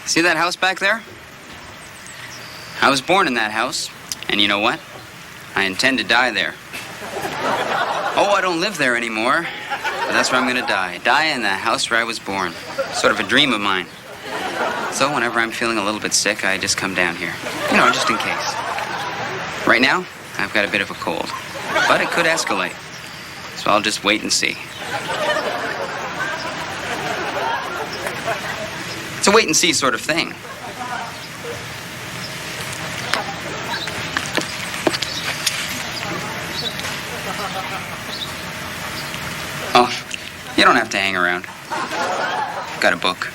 See that house back there? I was born in that house, and you know what? I intend to die there. Oh, I don't live there anymore, but that's where I'm gonna die. Die in the house where I was born. Sort of a dream of mine. So whenever I'm feeling a little bit sick, I just come down here. You know, just in case. Right now, I've got a bit of a cold, but it could escalate. So I'll just wait and see. It's a wait and see sort of thing. Oh, you don't have to hang around. Got a book.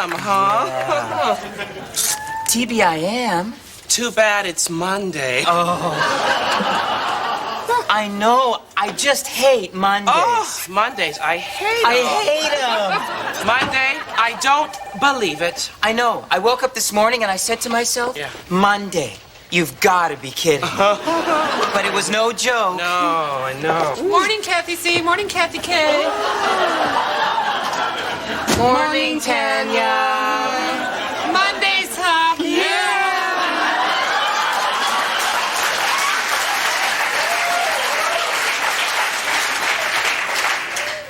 Huh? Yeah. TBIM. Too bad it's Monday. Oh. I know. I just hate Mondays. Oh, Mondays. I hate them. I hate them. Monday, I don't believe it. I know. I woke up this morning and I said to myself, Monday. You've got to be kidding. But it was no joke. No, I know. Morning, Kathy C. Morning, Kathy K. Morning, Tanya. Monday's huh?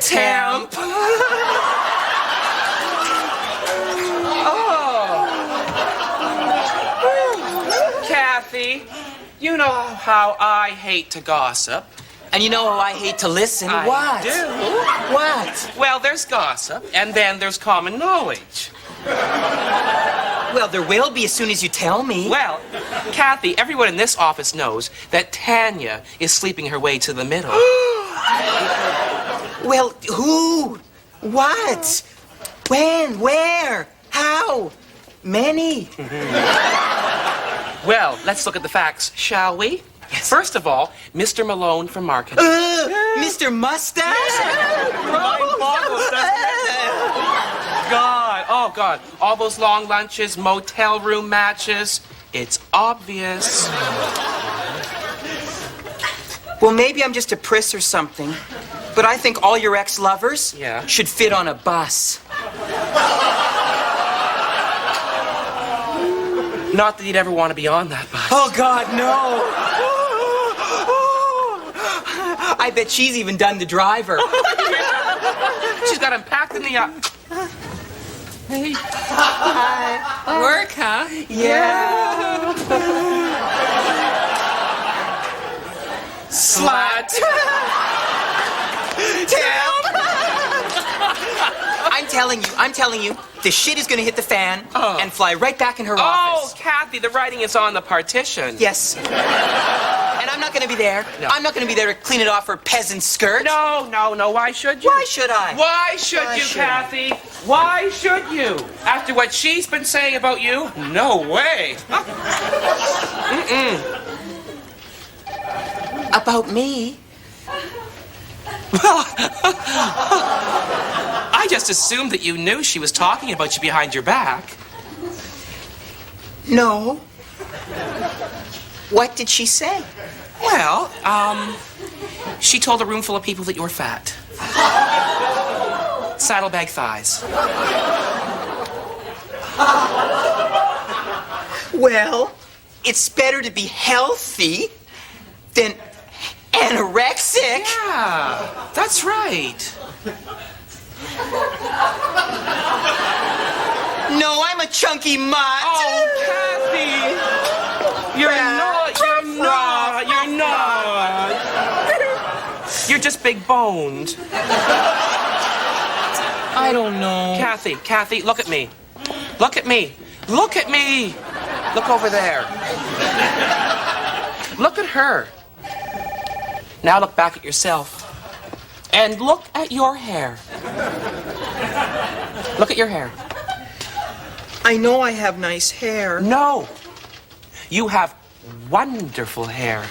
Temp. Oh. Kathy, you know how I hate to gossip. And you know how I hate to listen. I do. What? Well, there's gossip, and then there's common knowledge. Well, there will be as soon as you tell me. Well, Kathy, everyone in this office knows that Tanya is sleeping her way to the middle. Well, who? What? When? Where? How? Many? Well, let's look at the facts, shall we? Yes. First of all, Mr. Malone from marketing. Mr. Mustache? God, oh God, all those long lunches, motel room matches. It's obvious. Well, maybe I'm just a priss or something, but I think all your ex-lovers should fit on a bus. Not that you'd ever want to be on that bus. Oh, God, no. I bet she's even done the driver. She's got him packed in the... Hey. Hi. Work, huh? Yeah. Slut. I'm telling you, the shit is gonna hit the fan and fly right back in her office. Oh, Kathy, the writing is on the partition. Yes. And I'm not gonna be there. No. I'm not gonna be there to clean it off her peasant skirt. No. Why should you? Why should I? Why should you, Kathy? Why should you? After what she's been saying about you? No way. About me? I just assumed that you knew she was talking about you behind your back. No. What did she say? Well, she told a room full of people that you're fat. Saddlebag thighs. Well, it's better to be healthy than anorexic. Yeah, that's right. No, I'm a chunky mutt. Oh, Kathy! You're not. You're just big boned. I don't know. Kathy, look at me. Look at me. Look at me. Look over there. Look at her. Now look back at yourself. And look at your hair. Look at your hair. I know I have nice hair. No. You have wonderful hair.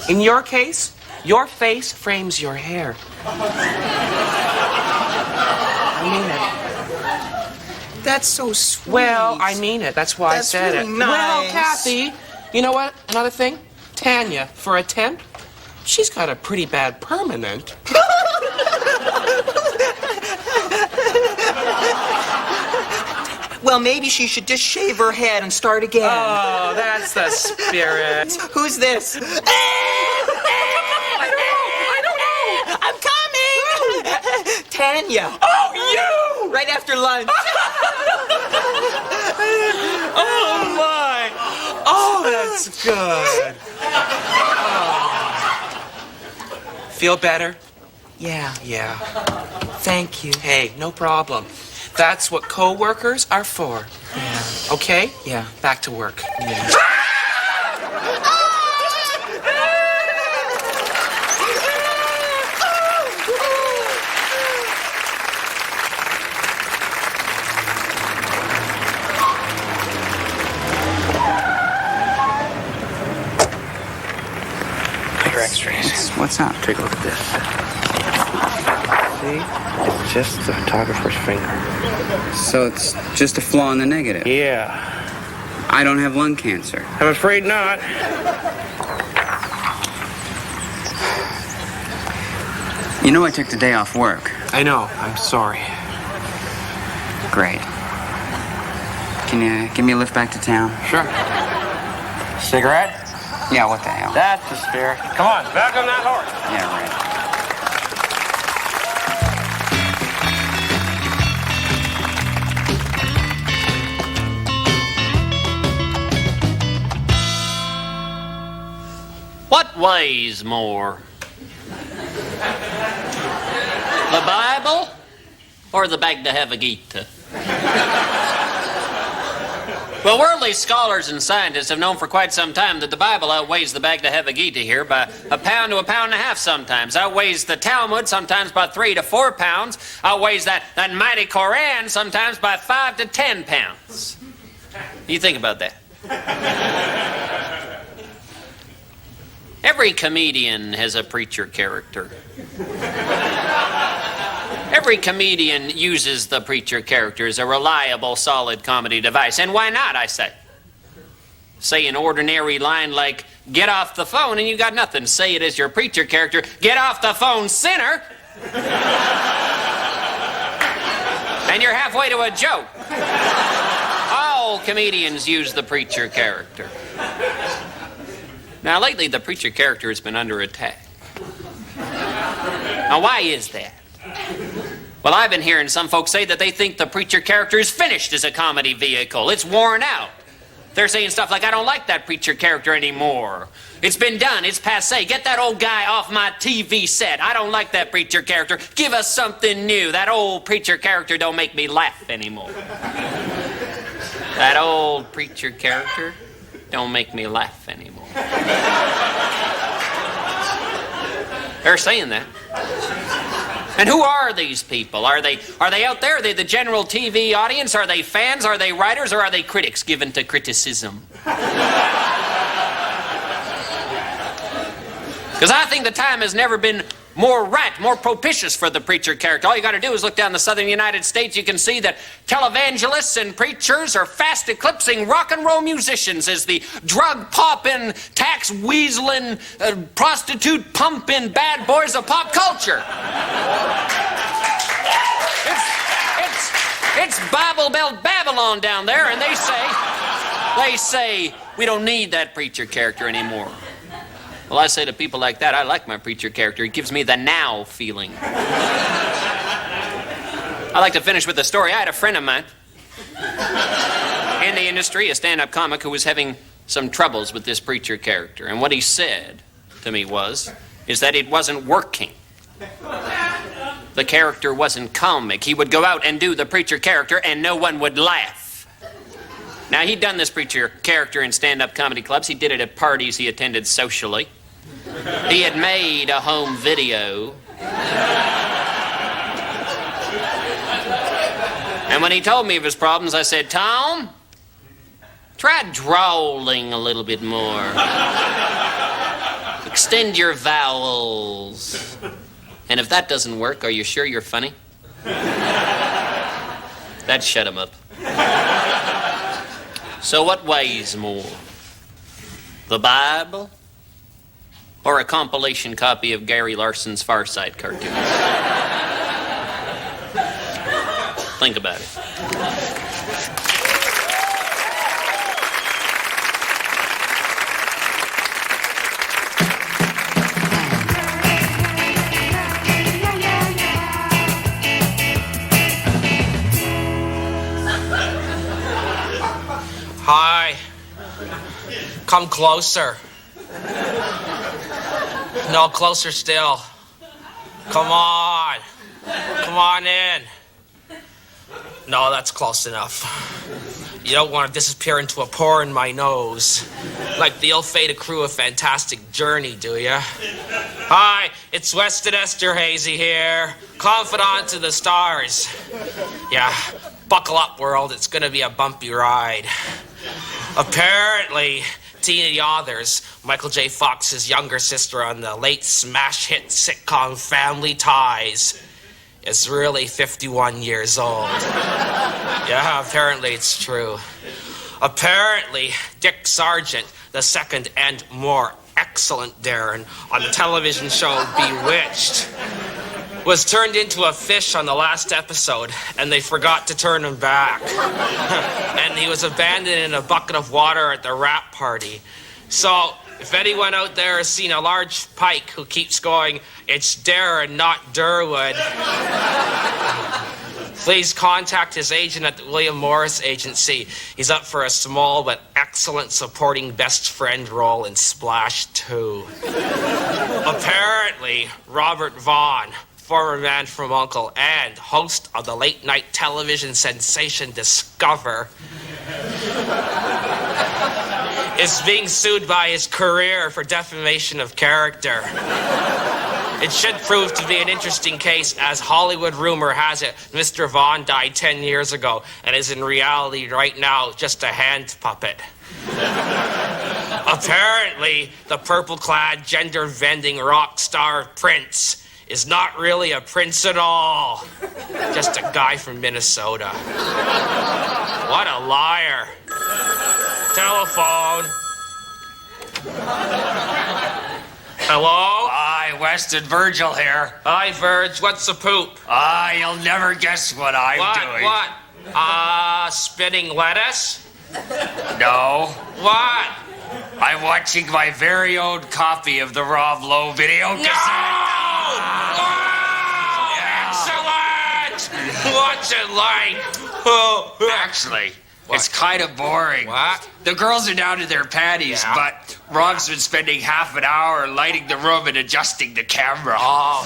In your case, your face frames your hair. I mean it. That's so sweet. Well, I mean it. That's why I said really it. nice. Well, Kathy, you know what? Another thing? Tanya, for a temp, she's got a pretty bad permanent. Well, maybe she should just shave her head and start again. Oh, that's the spirit. Who's this? I don't know. I'm coming. Tanya. Oh, you! Right after lunch. Oh, my. Oh, that's good. Oh. Feel better? Yeah, Yeah. thank you. Hey, no problem. That's what co-workers are for. Yeah. Okay? Yeah. Back to work. Yeah. Your x-rays. What's up? Take a look at this. See? It's just the photographer's finger. So it's just a flaw in the negative. Yeah. I don't have lung cancer. I'm afraid not. You know I took the day off work. I know. I'm sorry. Great. Can you give me a lift back to town? Sure. Cigarette? Yeah, what the hell? That's the spirit. Come on, back on that horse. Yeah, right. What weighs more? The Bible or the Bhagavad Gita? Well, worldly scholars and scientists have known for quite some time that the Bible outweighs the Bhagavad Gita here by a pound to a pound and a half sometimes. Outweighs the Talmud sometimes by 3 to 4 pounds. Outweighs that mighty Koran sometimes by 5 to 10 pounds. You think about that. Every comedian has a preacher character. Every comedian uses the preacher character as a reliable, solid comedy device. And why not, I say? Say an ordinary line like, get off the phone, and you got nothing. Say it as your preacher character, get off the phone, sinner! And you're halfway to a joke. All comedians use the preacher character. Now, lately, the preacher character has been under attack. Now, why is that? Well, I've been hearing some folks say that they think the preacher character is finished as a comedy vehicle. It's worn out. They're saying stuff like, I don't like that preacher character anymore. It's been done. It's passé. Get that old guy off my TV set. I don't like that preacher character. Give us something new. That old preacher character don't make me laugh anymore. That old preacher character don't make me laugh anymore. They're saying that. And who are these people? Are they out there? Are they the general TV audience? Are they fans? Are they writers? Or are they critics given to criticism? Because I think the time has never been more right, more propitious for the preacher character. All you got to do is look down the southern United States. You can see that televangelists and preachers are fast eclipsing rock and roll musicians as the drug-popping, tax-weaseling, prostitute-pumping bad boys of pop culture. It's Bible Belt Babylon down there, and they say, we don't need that preacher character anymore. Well, I say to people like that, I like my preacher character. It gives me the now feeling. I like to finish with a story. I had a friend of mine in the industry, a stand-up comic, who was having some troubles with this preacher character. And what he said to me is that it wasn't working. The character wasn't comic. He would go out and do the preacher character and no one would laugh. Now, he'd done this preacher character in stand-up comedy clubs. He did it at parties he attended socially. He had made a home video. And when he told me of his problems, I said, Tom, try drawling a little bit more. Extend your vowels. And if that doesn't work, are you sure you're funny? That shut him up. So what weighs more? The Bible or a compilation copy of Gary Larson's Far Side cartoon? Think about it. Hi. Come closer. No, closer still. Come on. Come on in. No, that's close enough. You don't want to disappear into a pore in my nose. Like the ill-fated crew of Fantastic Journey, do ya? Hi, it's Weston Esterhazy here. Confidant of the stars. Yeah, buckle up, world. It's gonna be a bumpy ride. Apparently, Tina Yothers, Michael J. Fox's younger sister on the late smash hit sitcom Family Ties, is really 51 years old. Yeah, apparently it's true. Apparently, Dick Sargent, the second and more excellent Darren on the television show Bewitched, was turned into a fish on the last episode, and they forgot to turn him back. And he was abandoned in a bucket of water at the wrap party. So, if anyone out there has seen a large pike who keeps going, "It's Darren, not Durwood," please contact his agent at the William Morris Agency. He's up for a small but excellent supporting best friend role in Splash 2. Apparently, Robert Vaughn, former Man from U.N.C.L.E. and host of the late-night television sensation Discover, is being sued by his career for defamation of character. It should prove to be an interesting case, as Hollywood rumor has it Mr. Vaughn died 10 years ago and is in reality right now just a hand puppet. Apparently, the purple-clad, gender-bending rock star Prince is not really a prince at all. Just a guy from Minnesota. What a liar. Telephone. Hello? Hi, Weston Virgil here. Hi, Verge. What's the poop? You'll never guess what I'm doing. What? Spinning lettuce? No. What? I'm watching my very own copy of the Rob Lowe video cassette. No! Excellent! What's it like? Actually, it's kind of boring. What? The girls are down to their panties, Yeah. but Rob's been spending half an hour lighting the room and adjusting the camera. Oh.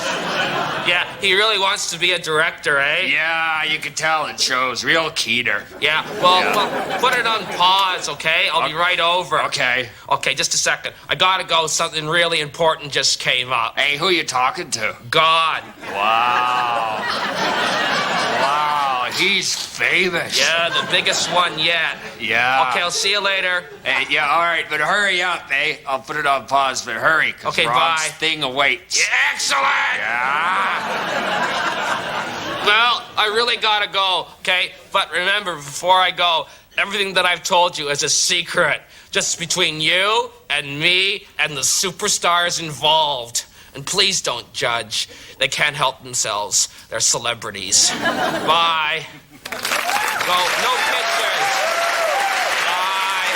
Yeah, he really wants to be a director, eh? Yeah, you can tell it shows. Real keener. Yeah, well, put it on pause, okay? I'll be right over. Okay. Okay, just a second. I gotta go. Something really important just came up. Hey, who you talking to? God. Wow. Wow, he's famous. Yeah, the biggest one yet. Yeah. Okay, I'll see you later. Hey, yeah, all right, but hurry up, eh? I'll put it on pause, but hurry, because Okay, Rob's bye. thing awaits. Yeah, excellent! Yeah. Well, I really gotta go, okay? But remember, before I go, everything that I've told you is a secret. Just between you and me and the superstars involved. And please don't judge. They can't help themselves. They're celebrities. Bye. Go. No pictures. Bye.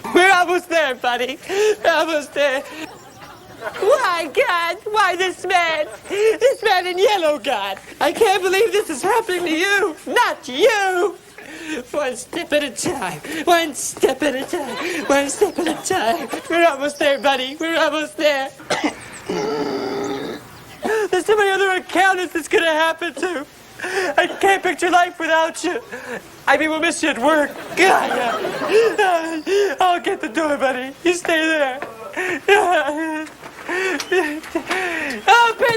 Bye. We're almost there, buddy. We're almost there. Why, God? Why this man? This man in yellow, God. I can't believe this is happening to you. Not you. One step at a time. One step at a time. One step at a time. We're almost there, buddy. We're almost there. There's so many other accountants that's gonna happen to. I can't picture life without you. I mean, we'll miss you at work. God, I'll get the door, buddy. You stay there. Open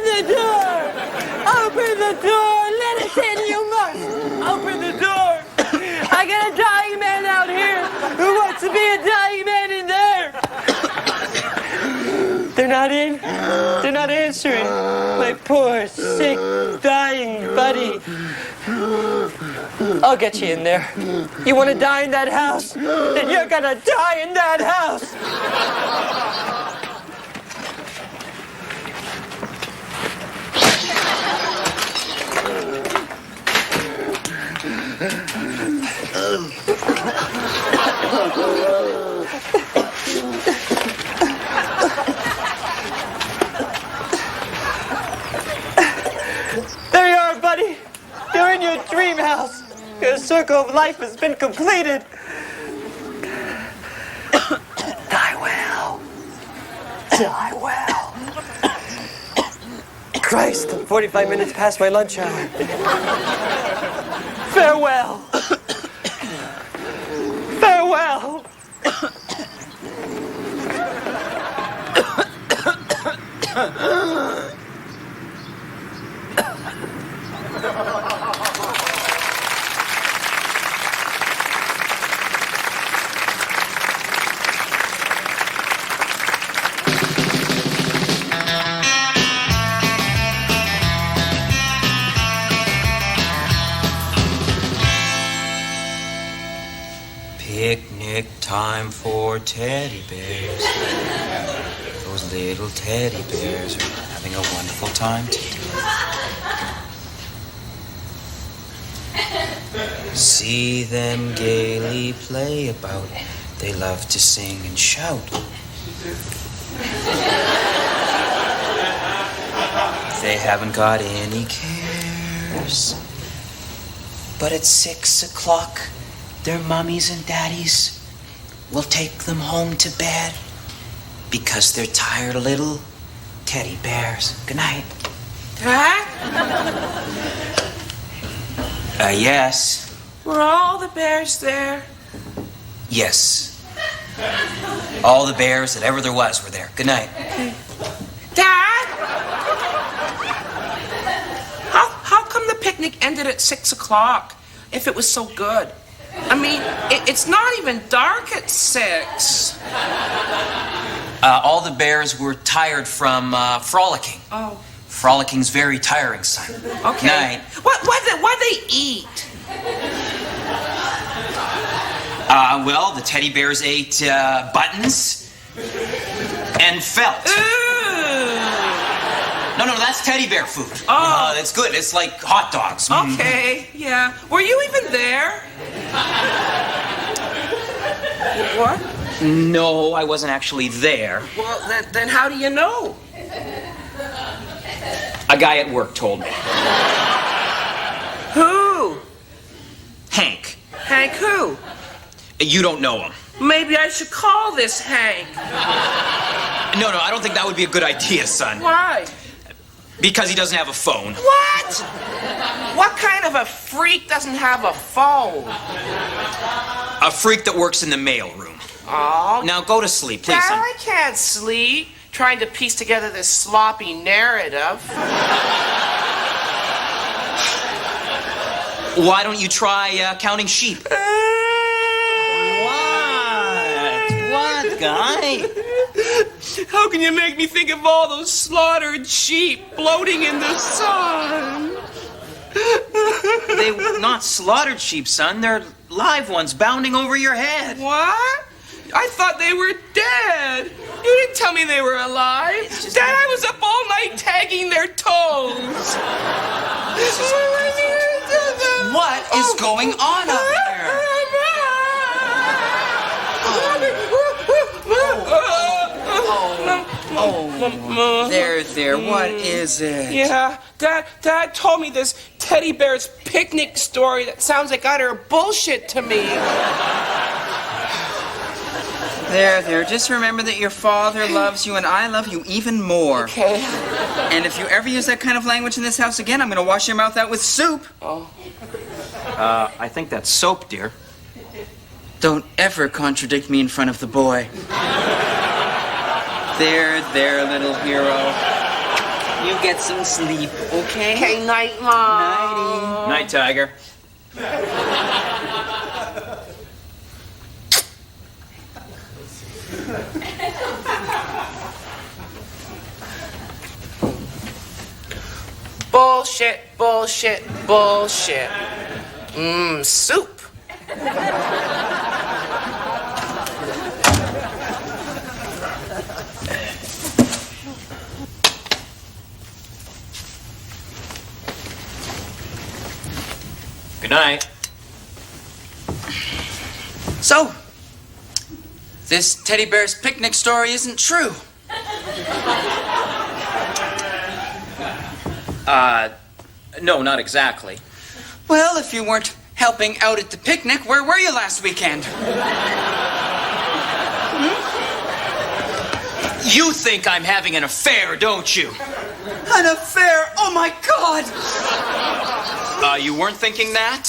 the door! Open the door! Let us in, you must! Open the door! I got a dying man out here who wants to be a dying man in there! They're not in? They're not answering. My poor, sick, dying buddy. I'll get you in there. You want to die in that house? Then you're gonna die in that house. There you are, buddy. You're in your dream house. Your circle of life has been completed. Die well. Die well. Christ, I'm 45 minutes past my lunch hour. Farewell. Farewell. Picnic time for teddy bears. Those little teddy bears are having a wonderful time today. See them gaily play about. They love to sing and shout. They haven't got any cares. But at 6 o'clock, their mummies and daddies will take them home to bed because they're tired little teddy bears. Good night. Dad? Yes. Were all the bears there? Yes. All the bears that ever there was were there. Good night. Dad? How come the picnic ended at 6 o'clock if it was so good? I mean, it's not even dark at 6. All the bears were tired from frolicking. Oh. Frolicking's very tiring, son. Okay. Night. What'd they eat? Well, the teddy bears ate buttons and felt. No, that's teddy bear food. Oh. That's good. It's like hot dogs. Okay, yeah. Were you even there? What? No, I wasn't actually there. Well, then how do you know? A guy at work told me. Who? Hank. Hank who? You don't know him. Maybe I should call this Hank. No, I don't think that would be a good idea, son. Why? Because he doesn't have a phone. What? What kind of a freak doesn't have a phone? A freak that works in the mail room. Oh. Now go to sleep, please, Dad, son. I can't sleep trying to piece together this sloppy narrative. Why don't you try counting sheep? What, guy? How can you make me think of all those slaughtered sheep floating in the sun? They're not slaughtered sheep, son. They're live ones bounding over your head. What? I thought they were dead. You didn't tell me they were alive. Dad, I was up all night tagging their toes. What is going on up there? There. What is it? Yeah, Dad told me this teddy bear's picnic story that sounds like utter bullshit to me. There. Just remember that your father loves you and I love you even more. Okay. And if you ever use that kind of language in this house again, I'm going to wash your mouth out with soup. Oh. I think that's soap, dear. Don't ever contradict me in front of the boy. There, little hero. You get some sleep, okay? Okay, night, Mom. Night, Tiger. Bullshit, bullshit, bullshit. Soup. Good night. So, this teddy bear's picnic story isn't true. No, not exactly. Well, if you weren't helping out at the picnic, where were you last weekend? You think I'm having an affair, don't you? An affair? Oh my God! You weren't thinking that?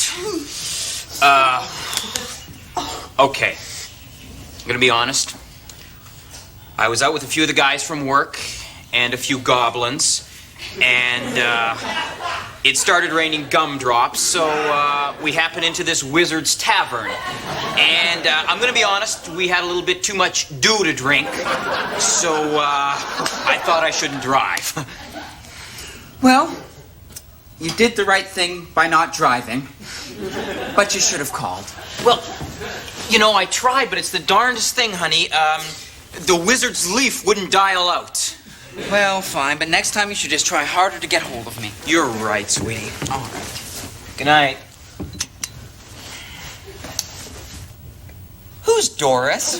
Okay. I'm gonna be honest. I was out with a few of the guys from work and a few goblins, and it started raining gumdrops, so we happened into this wizard's tavern. And I'm gonna be honest, we had a little bit too much dew to drink, so I thought I shouldn't drive. Well, you did the right thing by not driving, but you should have called. Well, you know, I tried, but it's the darndest thing, honey. The wizard's leaf wouldn't dial out. Well, fine, but next time you should just try harder to get hold of me. You're right, sweetie. All right. Good night. Who's Doris?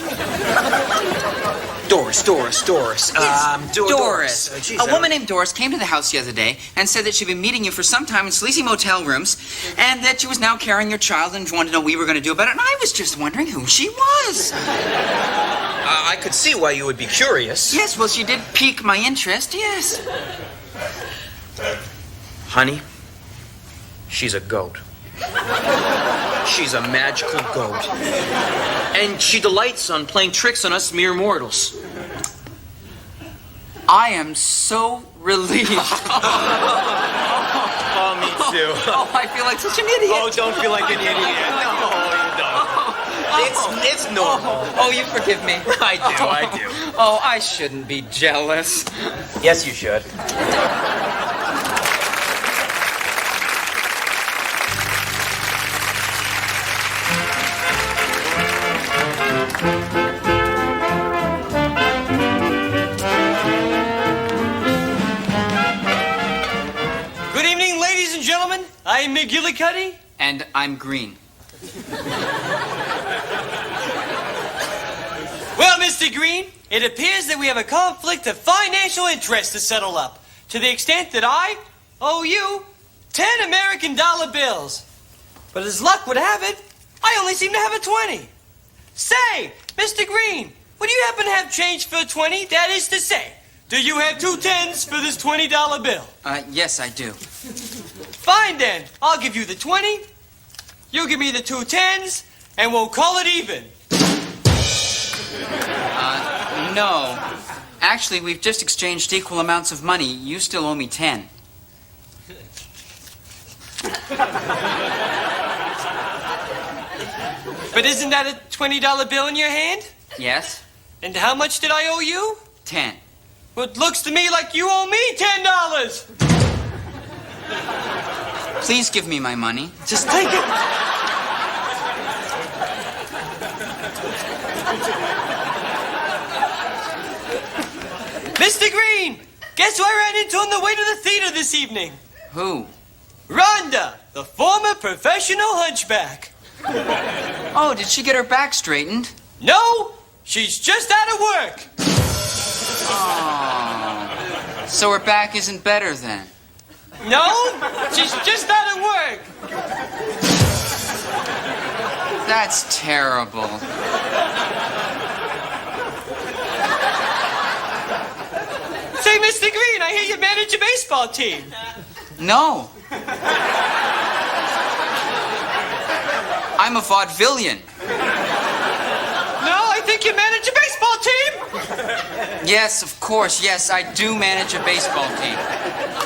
Doris. Doris. Doris. A woman named Doris came to the house the other day and said that she'd been meeting you for some time in sleazy motel rooms and that she was now carrying your child and wanted to know what we were going to do about it. And I was just wondering who she was. I could see why you would be curious. Yes, well, she did pique my interest, yes. Honey, she's a goat. She's a magical goat. And she delights on playing tricks on us mere mortals. I am so relieved. Oh, me too. Oh, I feel like such an idiot. Oh, don't feel like an idiot. No, you don't. It's normal. Oh, you forgive me. I do. Oh, I shouldn't be jealous. Yes, you should. Good evening, ladies and gentlemen. I'm McGillicuddy. And I'm green. Well, Mr. Green, it appears that we have a conflict of financial interest to settle up, to the extent that I owe you 10 American dollar bills. But as luck would have it, I only seem to have a 20. Say, Mr. Green, would you happen to have change for a 20? That is to say, do you have 2 10s for this $20 bill? Yes, I do. Fine then, I'll give you the 20, you give me the 2 10s, and we'll call it even. No. Actually, we've just exchanged equal amounts of money. You still owe me 10. But isn't that a $20 bill in your hand? Yes? And how much did I owe you? 10. Well, it looks to me like you owe me $10. Please give me my money. Just take it. Mr. Green, guess who I ran into on the way to the theater this evening? Who? Rhonda, the former professional hunchback. Oh, did she get her back straightened? No, she's just out of work. Oh. So her back isn't better then? No, she's just out of work. That's terrible. Say, Mr. Green, I hear you manage a baseball team. No. I'm a vaudevillian. No, I think you manage a baseball team. Yes, of course. Yes, I do manage a baseball team.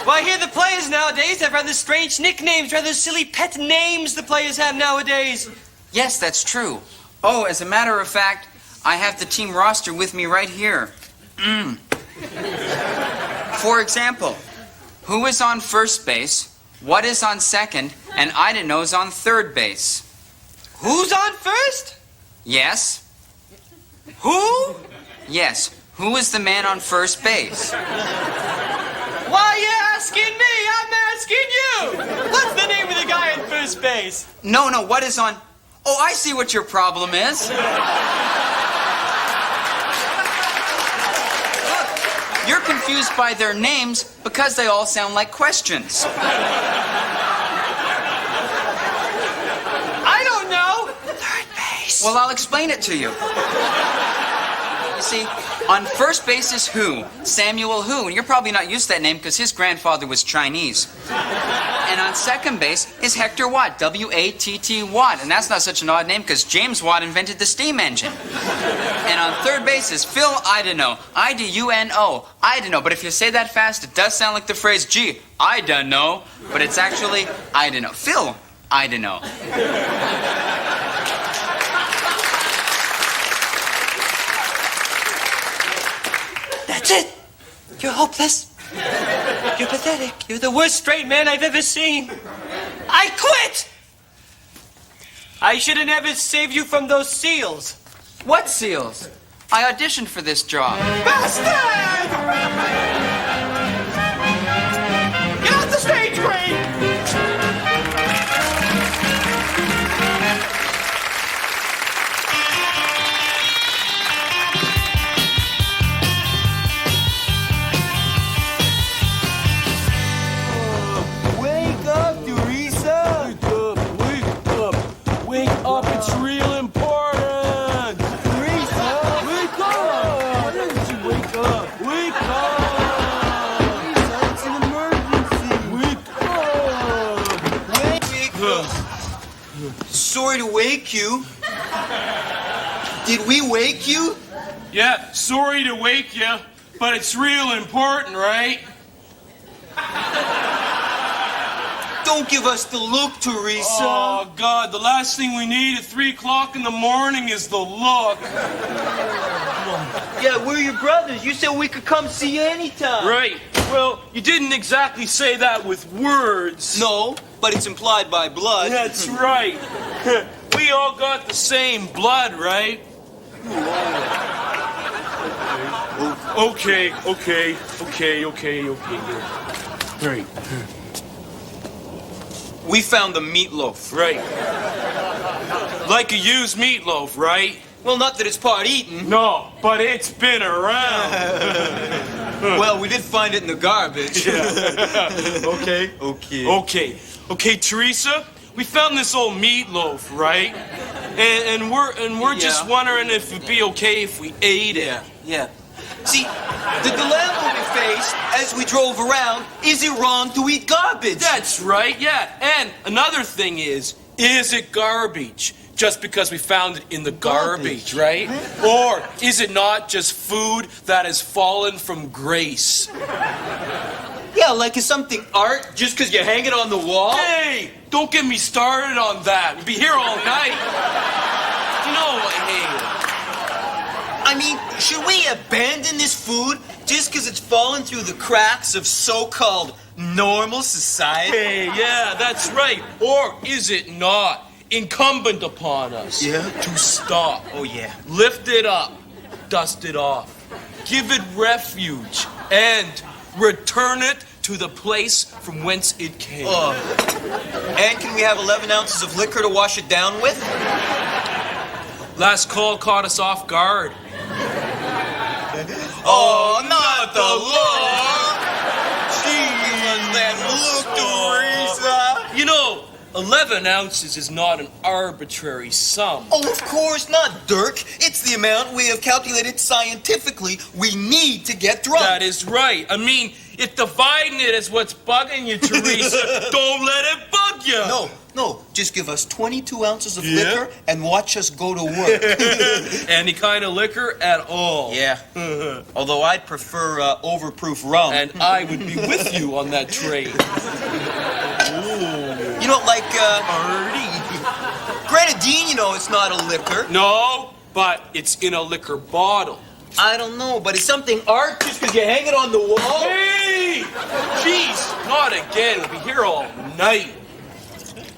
Well, I hear the players nowadays have rather strange nicknames, rather silly pet names the players have nowadays. Yes, that's true. Oh, as a matter of fact, I have the team roster with me right here. For example, Who is on first base? What is on second? And I don't know's on third base. Who's on first? Yes? Who? Yes. Who is the man on first base? Why you asking me? I'm asking you. What's the name of the guy on first base? No, what is on... Oh, I see what your problem is. Look, you're confused by their names because they all sound like questions. I don't know. Third base. Well, I'll explain it to you. You see, on first base is who? Samuel who? And you're probably not used to that name because his grandfather was Chinese. And on second base is Hector Watt, W-A-T-T Watt. And that's not such an odd name because James Watt invented the steam engine. And on third base is Phil Idaho, I-D-U-N-O, Idaho. But if you say that fast, it does sound like the phrase, gee, I don't know. But it's actually Idaho. Phil Idaho. That's it. You're hopeless. You're pathetic. You're the worst straight man I've ever seen. I quit! I should have never saved you from those seals. What seals? I auditioned for this job. Bastard! Get off the stage, Wayne! Wake up, Teresa! Wake up, it's real important! Teresa, wake up! Why don't you wake up? Wake up! Teresa, it's an emergency! Wake up! Sorry to wake you. Did we wake you? Yeah, sorry to wake you, but it's real important, right? Don't give us the look, Teresa. Oh, God, the last thing we need at 3 o'clock in the morning is the look. Yeah, we're your brothers. You said we could come see you anytime. Right. Well, you didn't exactly say that with words. No, but it's implied by blood. That's right. We all got the same blood, right? Okay. Right. We found the meatloaf. Right. Like a used meatloaf, right? Well, not that it's part eaten. No, but it's been around. Well, we did find it in the garbage. Okay, Teresa, we found this old meatloaf, right? And we're just wondering if it'd be okay if we ate it. Yeah. See, the dilemma we faced as we drove around, is it wrong to eat garbage? That's right, yeah. And another thing is it garbage? Just because we found it in the garbage, right? Or is it not just food that has fallen from grace? Yeah, like is something art just because you hang it on the wall? Hey, don't get me started on that. We'll be here all night. You know what, hey. I mean, should we abandon this food just because it's fallen through the cracks of so-called normal society? Hey, yeah, that's right. Or is it not incumbent upon us to stop? Oh, yeah. Lift it up, dust it off, give it refuge, and return it to the place from whence it came. And can we have 11 ounces of liquor to wash it down with? Last call caught us off guard. Oh, not the look! Jeez, that look, Teresa! You know, 11 ounces is not an arbitrary sum. Oh, of course not, Dirk. It's the amount we have calculated scientifically we need to get drunk. That is right. I mean, if dividing it is what's bugging you, Teresa, don't let it bug you. No. Just give us 22 ounces of liquor and watch us go to work. Any kind of liquor at all. Yeah. Although I'd prefer overproof rum. And I would be with you on that train. Ooh. You know, like, grenadine, you know, it's not a liquor. No, but it's in a liquor bottle. I don't know, but it's something art just because you hang it on the wall? Hey! Jeez, not again. We'll be here all night.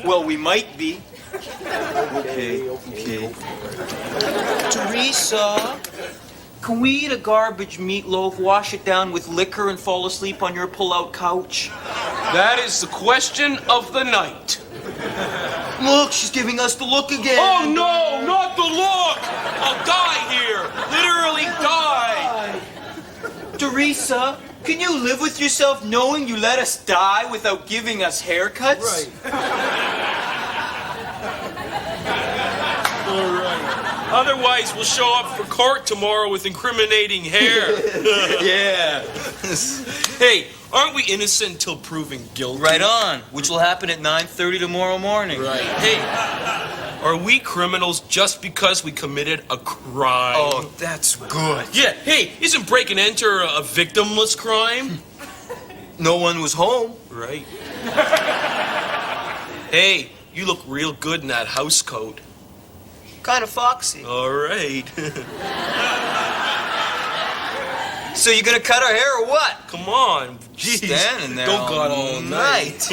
Well, we might be. Okay. Teresa, can we eat a garbage meatloaf, wash it down with liquor, and fall asleep on your pull-out couch? That is the question of the night. Look, she's giving us the look again. Oh, no, not the look! I'll die here. Literally die. Teresa, can you live with yourself knowing you let us die without giving us haircuts? All right. Otherwise, we'll show up for court tomorrow with incriminating hair. Yeah. Hey, aren't we innocent until proven guilty? Right on, which will happen at 9:30 tomorrow morning. Right. Hey, are we criminals just because we committed a crime? Oh, that's good. Yeah, hey, isn't break and enter a victimless crime? No one was home. Right. Hey, you look real good in that house coat. Kind of foxy. All right. So you gonna cut our hair or what? Come on. Jeez. Standing there Don't got all night.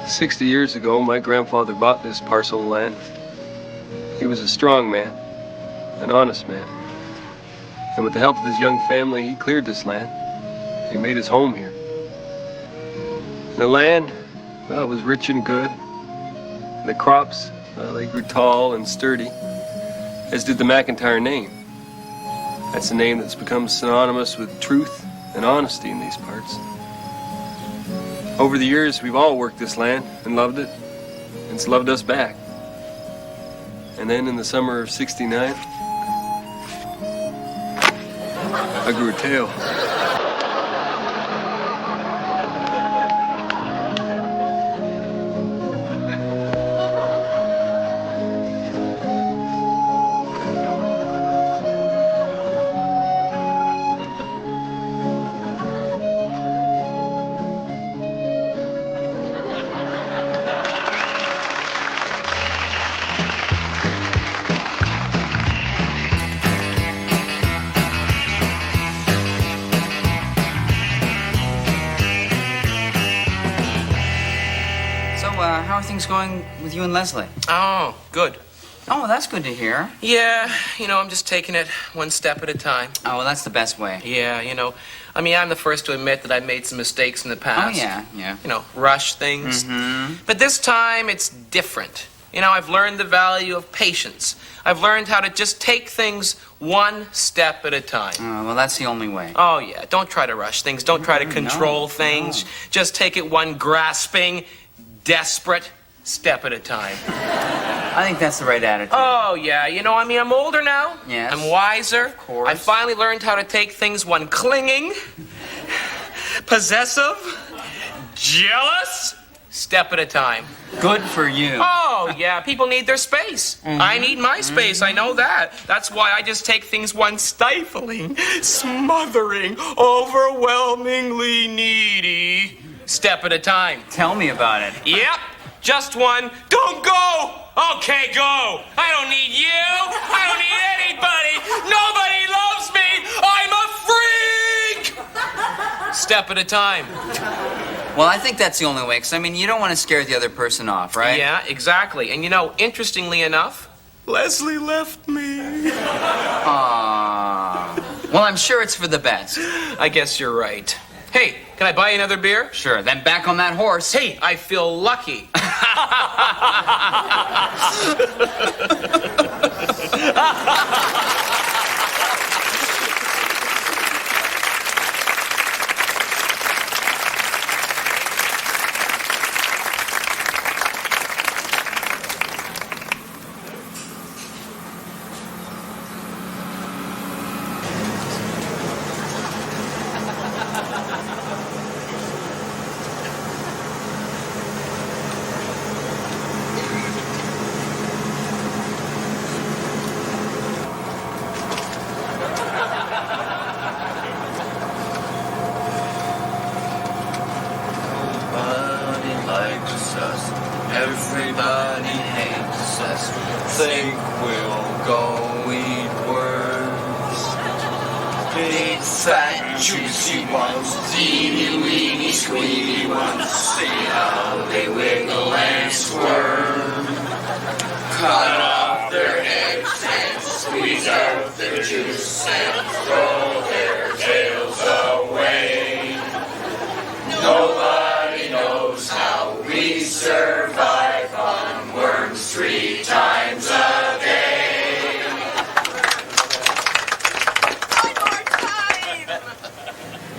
60 years ago, my grandfather bought this parcel of land. He was a strong man, an honest man. And with the help of his young family, he cleared this land. He made his home here. The land, well, it was rich and good. The crops, they grew tall and sturdy, as did the McIntyre name. That's a name that's become synonymous with truth and honesty in these parts. Over the years, we've all worked this land and loved it, and it's loved us back. And then in the summer of '69, I grew a tail. How are things going with you and Leslie? Oh, good. Oh, that's good to hear. Yeah, I'm just taking it one step at a time. Oh, well, that's the best way. Yeah, I'm the first to admit that I made some mistakes in the past. Oh, yeah. Rush things. Mm-hmm. But this time, it's different. I've learned the value of patience. I've learned how to just take things one step at a time. Oh, well, that's the only way. Oh, yeah. Don't try to rush things. Don't try to control things. No. Just take it one grasping, desperate step at a time. I think that's the right attitude. Oh, yeah. I'm older now. Yes. I'm wiser. Of course. I finally learned how to take things one clinging, possessive, jealous step at a time. Good for you. Oh, yeah. People need their space. Mm-hmm. I need my space. I know that. That's why I just take things one stifling, smothering, overwhelmingly needy step at a time. Tell me about it. Yep. Just one. Don't go! Okay, go! I don't need you! I don't need anybody! Nobody loves me! I'm a freak! Step at a time. Well, I think that's the only way, because, you don't want to scare the other person off, right? Yeah, exactly. And interestingly enough, Leslie left me. Aww. Well, I'm sure it's for the best. I guess you're right. Hey, can I buy you another beer? Sure, then back on that horse. Hey, I feel lucky. think we'll go eat worms. Big, fat, juicy ones, teeny, weeny, squeaky ones. See how they wiggle and squirm. Cut off their heads and squeeze out their juice and throw their tails away. Nobody knows how we survive on worms 3 times a day. One more time.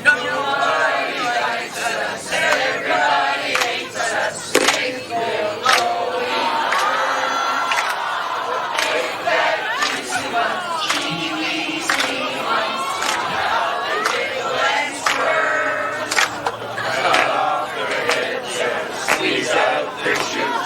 Nobody likes us, everybody hates us. Think we'll go eat. Take that juicy one, teeny weeny squeaky ones. How they wiggle and squirm. Cut off their heads and squeeze out their juice.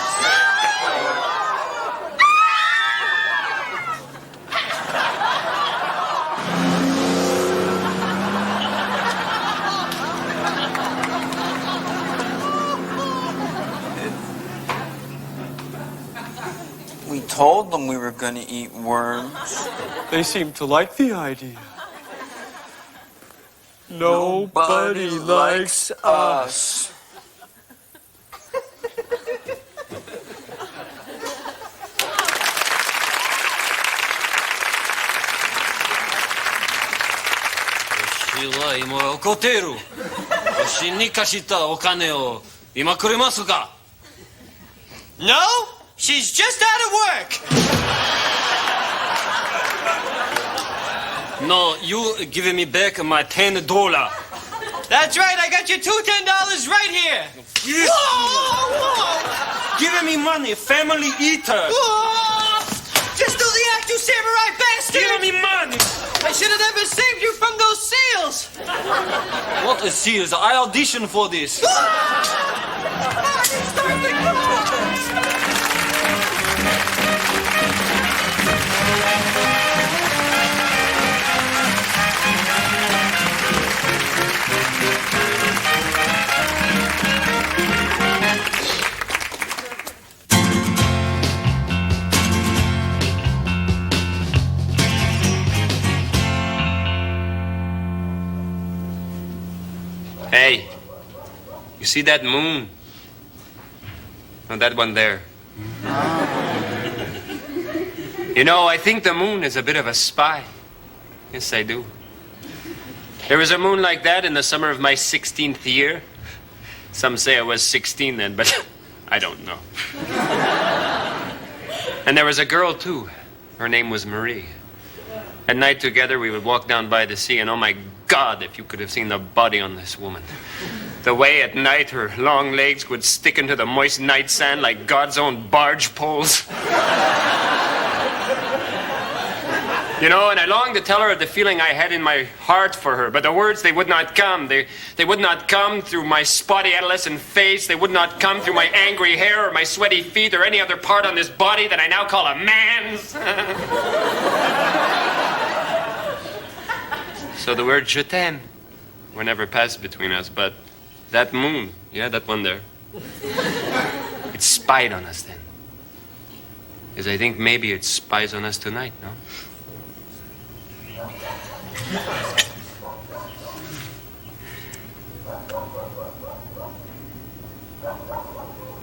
We told them we were going to eat worms. They seem to like the idea. Nobody likes us. No, she's just out of work. No, you give me back my $10. That's right, I got your $2 $10 right here. Yes. Whoa! Give me money, family eater. Whoa! Just do the act, you samurai bastard! Give me money. I should have never saved you from those seals. What is seals? I auditioned for this. Hey, you see that moon? Oh, that one there. You know, I think the moon is a bit of a spy. Yes, I do. There was a moon like that in the summer of my 16th year. Some say I was 16 then, but I don't know. And there was a girl, too. Her name was Marie. At night together, we would walk down by the sea, and oh my God, if you could have seen the body on this woman. The way at night her long legs would stick into the moist night sand like God's own barge poles. You know, and I longed to tell her of the feeling I had in my heart for her, but the words, they would not come. They would not come through my spotty adolescent face. They would not come through my angry hair or my sweaty feet or any other part on this body that I now call a man's. So the word je t'aime were never passed between us, but that moon, yeah, that one there, it spied on us then. Because I think maybe it spies on us tonight, no?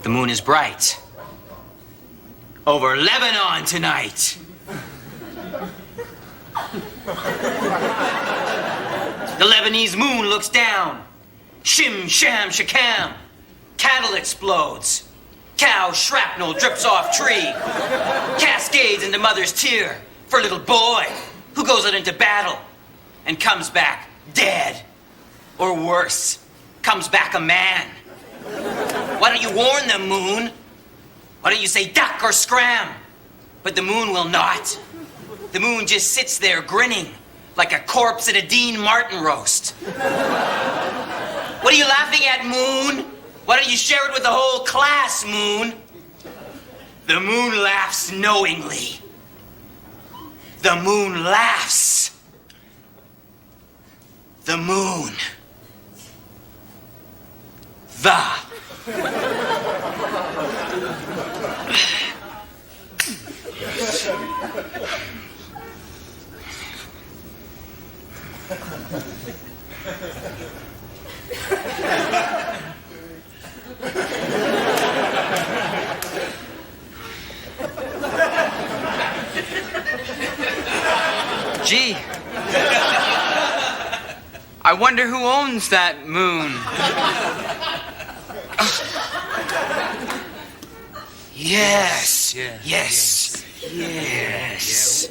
The moon is bright. Over Lebanon tonight. The Lebanese moon looks down. Shim, sham, shakam. Cattle explodes. Cow shrapnel drips off tree. Cascades into mother's tear for little boy who goes out into battle and comes back dead. Or worse, comes back a man. Why don't you warn them, moon? Why don't you say duck or scram? But the moon will not. The moon just sits there grinning like a corpse at a Dean Martin roast. What are you laughing at, moon? Why don't you share it with the whole class, moon? The moon laughs knowingly. The moon laughs. The moon. The Gee. I wonder who owns that moon. Yes. Yes. Yes.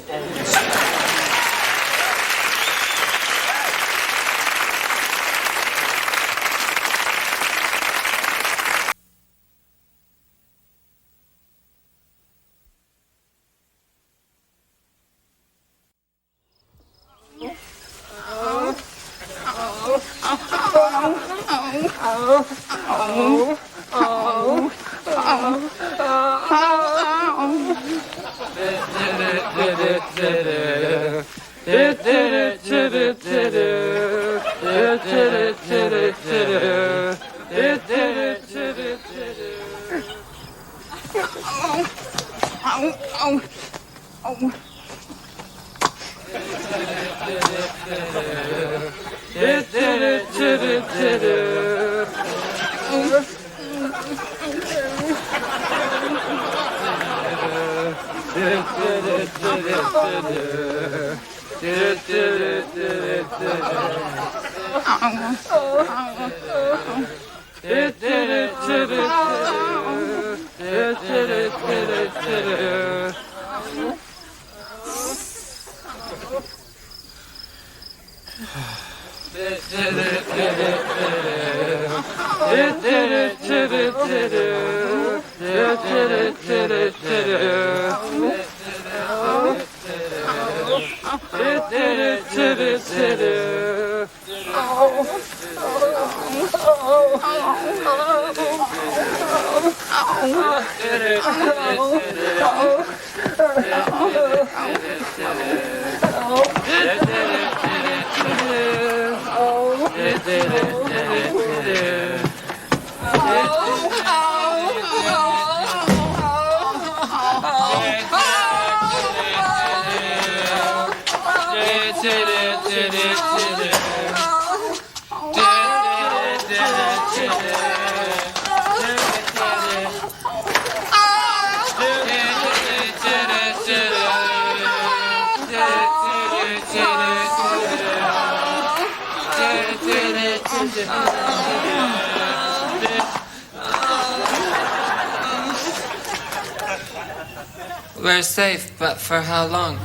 We're safe, but for how long?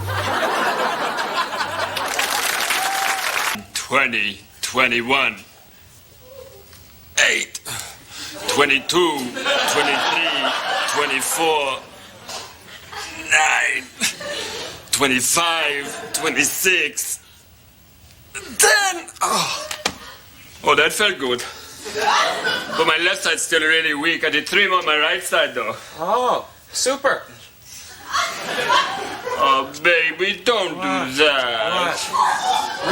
20, 21, 8, 22, 23, 24, 9, 25, 26, 10. Oh, that felt good. But my left side's still really weak. I did 3 more on my right side, though. Oh, super. Oh, baby, don't do that.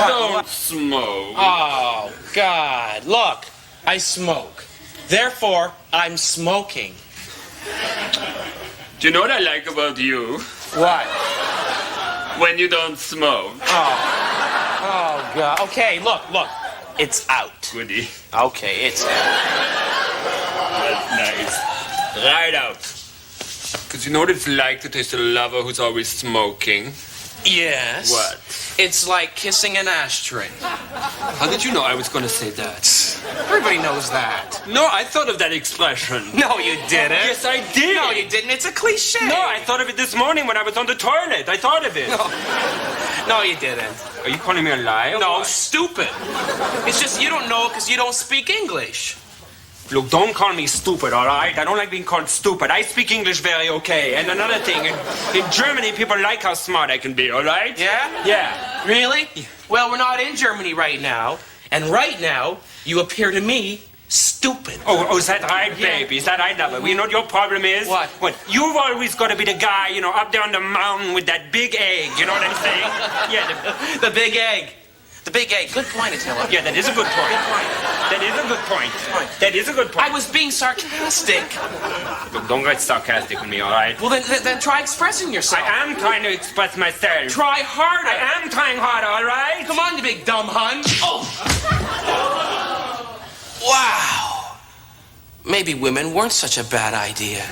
Don't smoke. Oh, God. Look, I smoke. Therefore, I'm smoking. Do you know what I like about you? What? When you don't smoke. Oh, God. Okay, look. It's out. Goody. Okay, it's out. That's nice. Right out. Because you know what it's like to taste a lover who's always smoking? Yes. What? It's like kissing an ashtray. How did you know I was going to say that? Everybody knows that. No, I thought of that expression. No, you didn't. Yes, I did. No, you didn't. It's a cliche. No, I thought of it this morning when I was on the toilet. I thought of it. No, you didn't. Are you calling me a liar? No, stupid. It's just you don't know because you don't speak English. Look, don't call me stupid, all right? I don't like being called stupid. I speak English very okay. And another thing, in Germany, people like how smart I can be, all right? Yeah? Yeah. Really? Well, we're not in Germany right now. And right now, you appear to me stupid. Oh, is that right, baby? Is that right, lover? You know what your problem is? What? You've always got to be the guy, up there on the mountain with that big egg. You know what I'm saying? Yeah, the big egg. The big egg. Good point, Attila. Yeah, that is a good point. Good point. That is a good point. That is a good point. I was being sarcastic. Look, don't get sarcastic with me, all right? Well, then try expressing yourself. I am trying to express myself. Try harder. I am trying harder, all right? Come on, you big dumb hun. Oh! Wow. Maybe women weren't such a bad idea.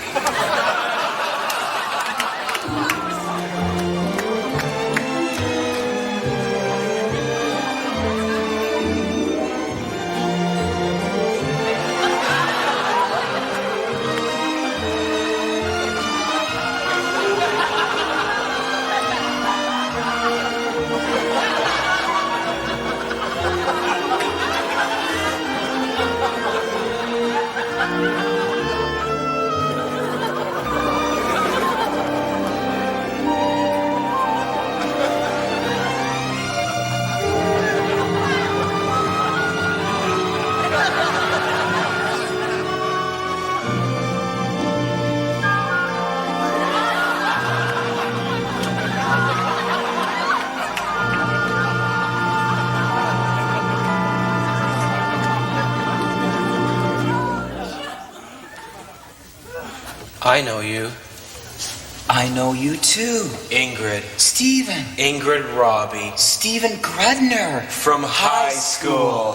I know you. I know you too. Ingrid. Stephen. Ingrid Robbie. Stephen Grudner. From high school.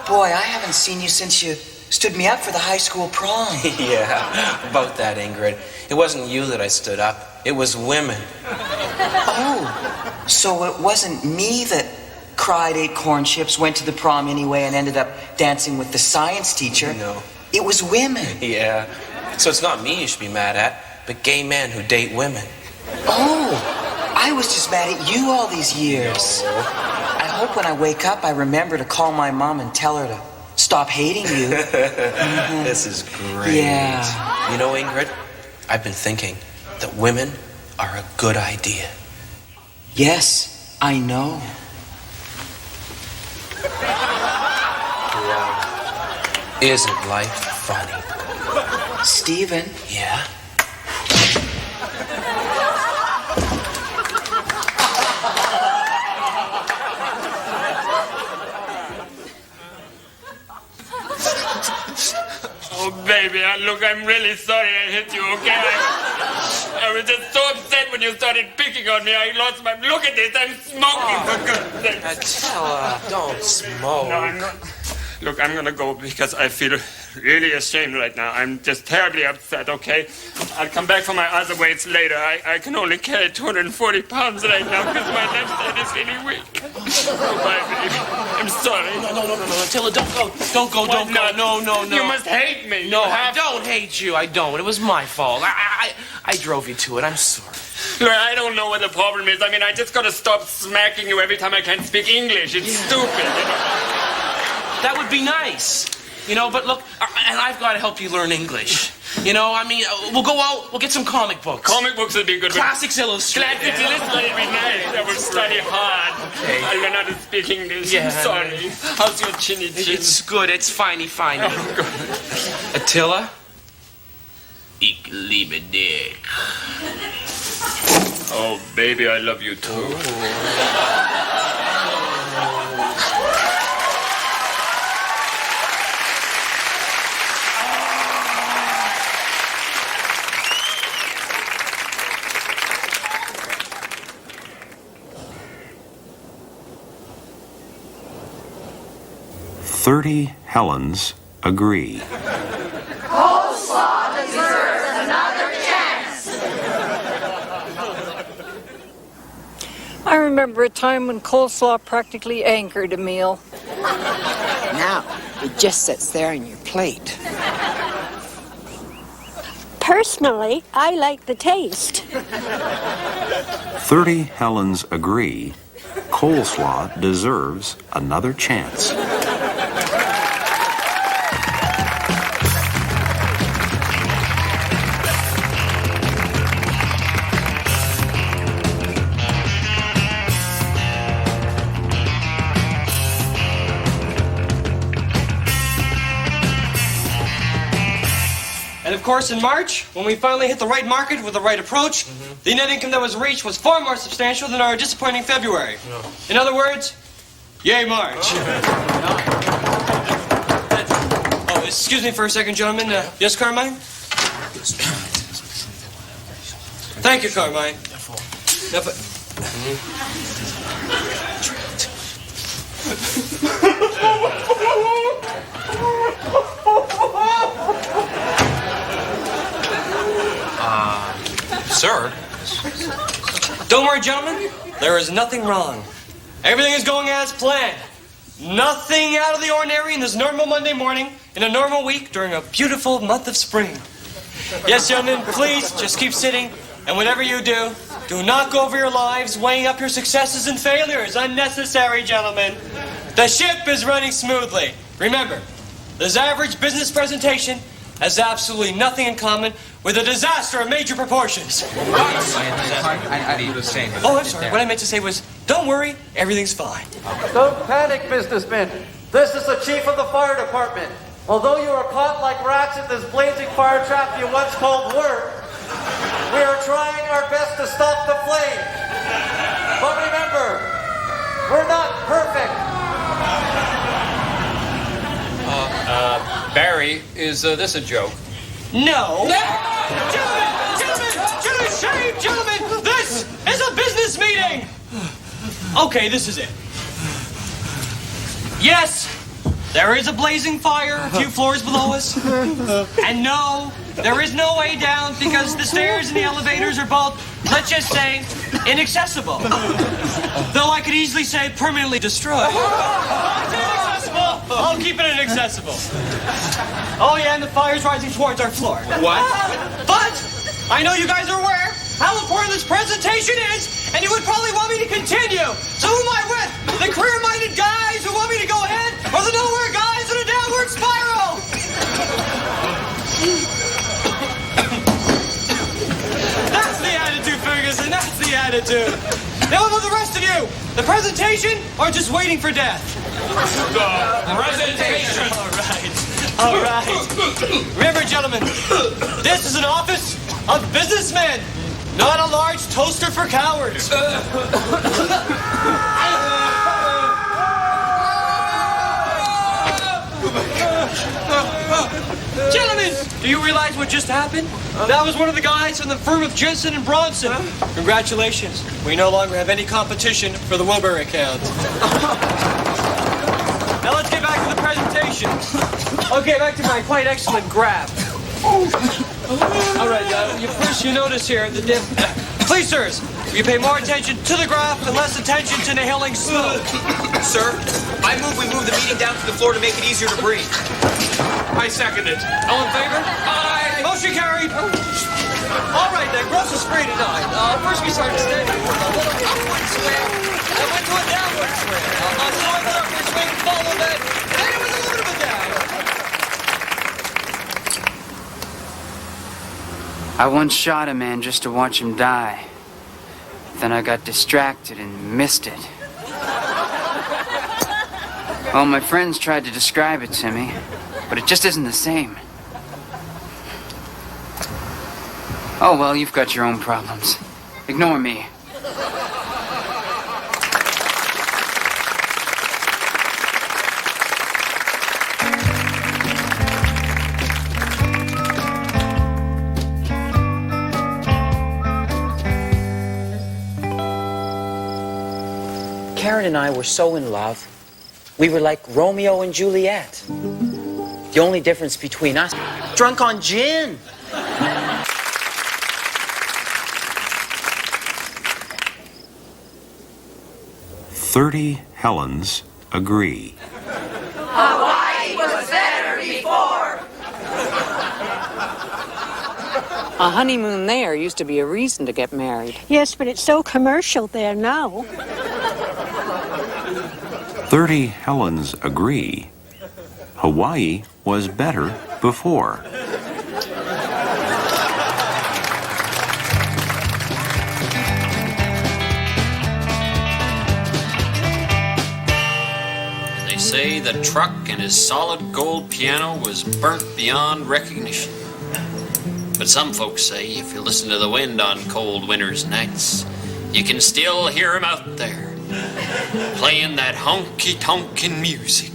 Boy, I haven't seen you since you stood me up for the high school prom. Yeah, about that, Ingrid. It wasn't you that I stood up. It was women. Oh, so it wasn't me that cried, ate corn chips, went to the prom anyway, and ended up dancing with the science teacher. No. It was women. Yeah. So it's not me you should be mad at, but gay men who date women. Oh, I was just mad at you all these years. No. I hope when I wake up I remember to call my mom and tell her to stop hating you. Mm-hmm. This is great. Yeah. You know, Ingrid, I've been thinking that women are a good idea. Yes, I know. Wow. Isn't life funny? Stephen? Yeah? Oh, baby, look, I'm really sorry I hit you, okay? I was just so upset when you started picking on me. I lost my... Look at this, I'm smoking, for goodness sake. Attila, don't smoke. No, I'm not... Look, I'm gonna go because I feel really ashamed right now. I'm just terribly upset, okay? I'll come back for my other weights later. I can only carry 240 pounds right now because my left side is really weak. Goodbye, baby. I'm sorry. No, Attila, don't go. Don't go. No. You must hate me. No, I don't hate you. I don't. It was my fault. I drove you to it. I'm sorry. Look, I don't know what the problem is. I mean, I just gotta stop smacking you every time I can't speak English. It's stupid, you know? That would be nice. You know, but look, and I've got to help you learn English. You know, I mean, we'll go out, we'll get some comic books. Comic books would be good. Classics Illustrated. Classics Illustrated would be nice. I will study hard. Okay. I'll learn how to speak English. Yeah. I'm sorry. How's your chinny chin? It's good. It's finey. Oh, good. Attila? Ich liebe dich. Oh, baby, I love you too. "30 Helens agree." Coleslaw deserves another chance. I remember a time when coleslaw practically anchored a meal. Now, it just sits there on your plate. Personally, I like the taste. 30 Helens agree. Coleslaw deserves another chance. And of course, in March, when we finally hit the right market with the right approach, the net income that was reached was far more substantial than our disappointing February. In other words, Yay, March. Oh, excuse me for a second, gentlemen. Yes, Carmine? Thank you, Carmine. Sir? Don't worry, gentlemen. There is nothing wrong. Everything is going as planned. Nothing out of the ordinary in this normal Monday morning in a normal week during a beautiful month of spring. Yes, gentlemen, please just keep sitting. And whatever you do not go over your lives weighing up your successes and failures. Unnecessary, gentlemen. The ship is running smoothly. Remember, this average business presentation has absolutely nothing in common with a disaster of major proportions. Oh, I'm sorry. What I meant to say was, don't worry, everything's fine. Don't panic, businessmen. This is the chief of the fire department. Although you are caught like rats in this blazing fire trap you once called work, we are trying our best to stop the flame. But remember, we're not perfect. Barry, is this a joke? No. Gentlemen, shame, gentlemen! This is a business meeting! Okay, this is it. Yes, there is a blazing fire a few floors below us. And no, there is no way down because the stairs and the elevators are both, let's just say, inaccessible. Though I could easily say permanently destroyed. I'll keep it inaccessible. Oh yeah, and the fire's rising towards our floor. What? But I know you guys are aware how important this presentation is, and you would probably want me to continue. So who am I with? The career-minded guys who want me to go ahead, or the nowhere guys in a downward spiral? That's the attitude, Ferguson. That's the attitude. Now, what about the rest of you? The presentation, or just waiting for death? The presentation. All right. Remember, gentlemen, this is an office of businessmen, not a large toaster for cowards. Gentlemen, do you realize what just happened? That was one of the guys from the firm of Jensen and Bronson. Congratulations. We no longer have any competition for the Wilbur account. Now let's get back to the presentation. Okay, back to my quite excellent graph. All right, first you notice here the dip. Please, sirs, you pay more attention to the graph and less attention to inhaling smoke. Sir, I move the meeting down to the floor to make it easier to breathe. I second it. All in favor? Aye. Motion carried. All right, then, gross is free tonight. First we started standing. Upward swing. I went to a downward swing. So I went upward swing, followed that. Then it was a little bit of a down. I once shot a man just to watch him die. Then I got distracted and missed it. Well, my friends tried to describe it to me, but it just isn't the same. Oh, well, you've got your own problems. Ignore me. Karen and I were so in love. We were like Romeo and Juliet. The only difference between us, drunk on gin. "30 Helens agree." Hawaii was better before. A honeymoon there used to be a reason to get married. Yes, but it's so commercial there now. 30 Helens agree. Hawaii was better before. They say the truck and his solid gold piano was burnt beyond recognition. But some folks say if you listen to the wind on cold winter's nights, you can still hear him out there, playing that honky-tonkin' music.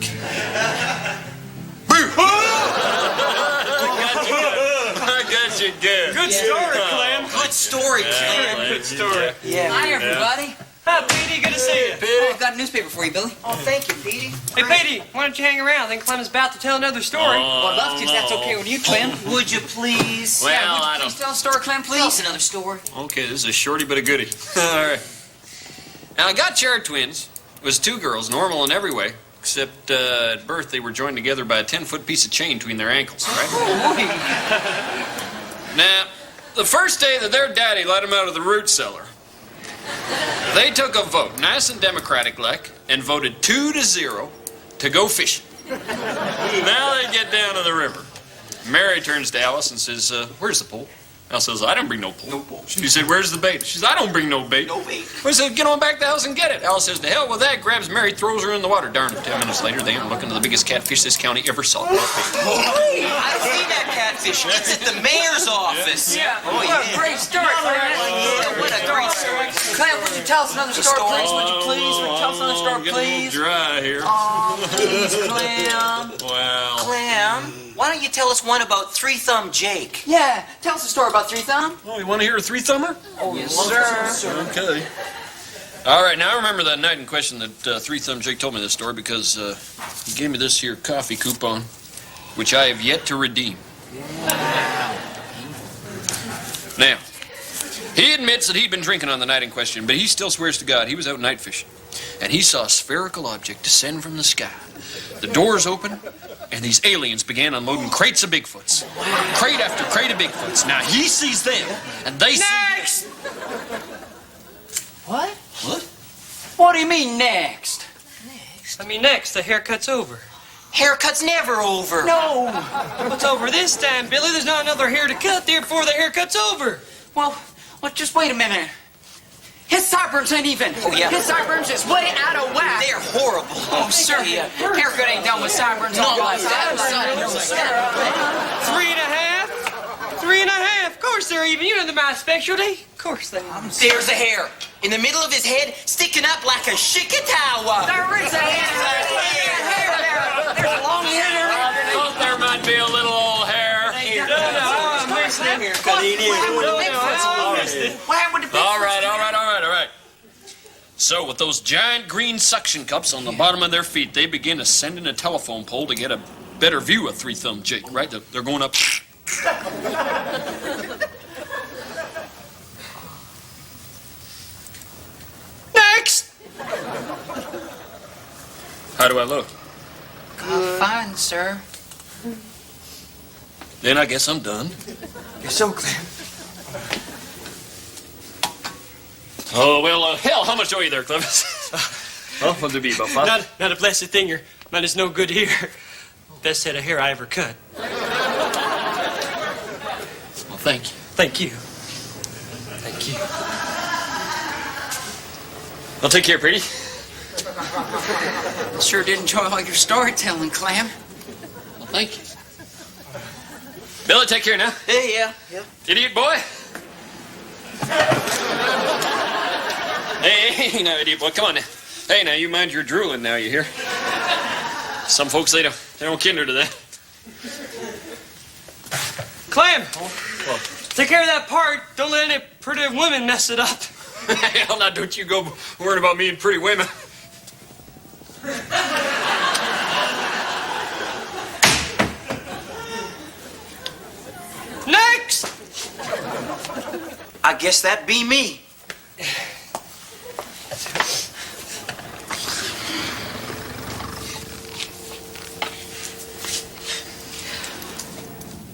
I got you good. Good story, Clem. Good story, Clem. Good story. Yeah. Hi, everybody. Hi, Petey. Good to see you. Oh, I've got a newspaper for you, Billy. Oh, thank you, Petey. Hey, Petey, why don't you hang around? I think Clem's about to tell another story. Well, I'd love to if that's okay with you, Clem. Would you please? Well, would you I please don't- tell a story, Clem, please? Tell us another story. Okay, this is a shorty but a goodie. All right. Now, I got your twins. It was two girls, normal in every way, except at birth they were joined together by a 10-foot piece of chain between their ankles, right? Now, the first day that their daddy let them out of the root cellar, they took a vote, nice and democratic-like, and voted 2-0 to go fishing. Now they get down to the river. Mary turns to Alice and says, where's the pole? Alice says, I didn't bring no pole. No pole. She said, where's the bait? She says, I don't bring no bait. No bait. I said, get on back to the house and get it. Alice says, to hell with that. Grabs Mary, throws her in the water. Darn it, 10 minutes later, they are looking at the biggest catfish this county ever saw. I've seen that catfish. It's at the mayor's office. Yeah. Oh, What a great story, Clem. What a great story. Clem, would you tell us another story, please? Would you please? Would you tell us another story, please? Dry here. Oh, please, Clem. Well. Clem, why don't you tell us one about Three Thumb Jake? Yeah, tell us a story about Three Thumb. Oh, you want to hear a three-thumber? Oh, yes, sir. Okay. All right, now I remember that night in question that Three Thumb Jake told me this story because he gave me this here coffee coupon, which I have yet to redeem. Now, he admits that he'd been drinking on the night in question, but he still swears to God he was out night fishing, and he saw a spherical object descend from the sky. The doors open, and these aliens began unloading crates of Bigfoots. Crate after crate of Bigfoots. Now, he sees them, and they Next! see... What? What? What do you mean, next? I mean, next, the haircut's over. Haircut's never over. No. What's over this time, Billy? There's not another hair to cut, therefore the haircut's over. Well, just wait a minute. His sideburns ain't even. Oh, yeah. His sideburns is way out of whack. They're horrible. Oh, sir. Haircut ain't done with sideburns. No, all like that. 3.5? 3.5. Of course they're even. You know they're my specialty. Of course they are. There's a hair in the middle of his head, sticking up like a shikatawa. There is a hair. There's a long hair there. I thought there might be a little old hair. What happened to Bigfoot? All right. So, with those giant green suction cups on the bottom of their feet, they begin ascending a telephone pole to get a better view of Three Thumb Jake, right? They're going up. Next. How do I look? Fine, sir. Then I guess I'm done. You're so clear. Oh, well, hell, how much owe you there, Clevis? Oh, what'd it be, about 5? Not a blessed thing. Your man is no good here. Best head of hair I ever cut. Well, thank you. Thank you. Thank you. Well, take care, pretty. Sure did enjoy all your storytelling, Clem. Well, thank you. Billy, take care now. Yeah. Idiot boy. Hey, now, idiot boy, come on now. Hey, now, you mind your drooling now, you hear? Some folks, they don't kinder to that. Clem! Take care of that part. Don't let any pretty women mess it up. Hell, now, don't you go worrying about me and pretty women. Next! I guess that'd be me.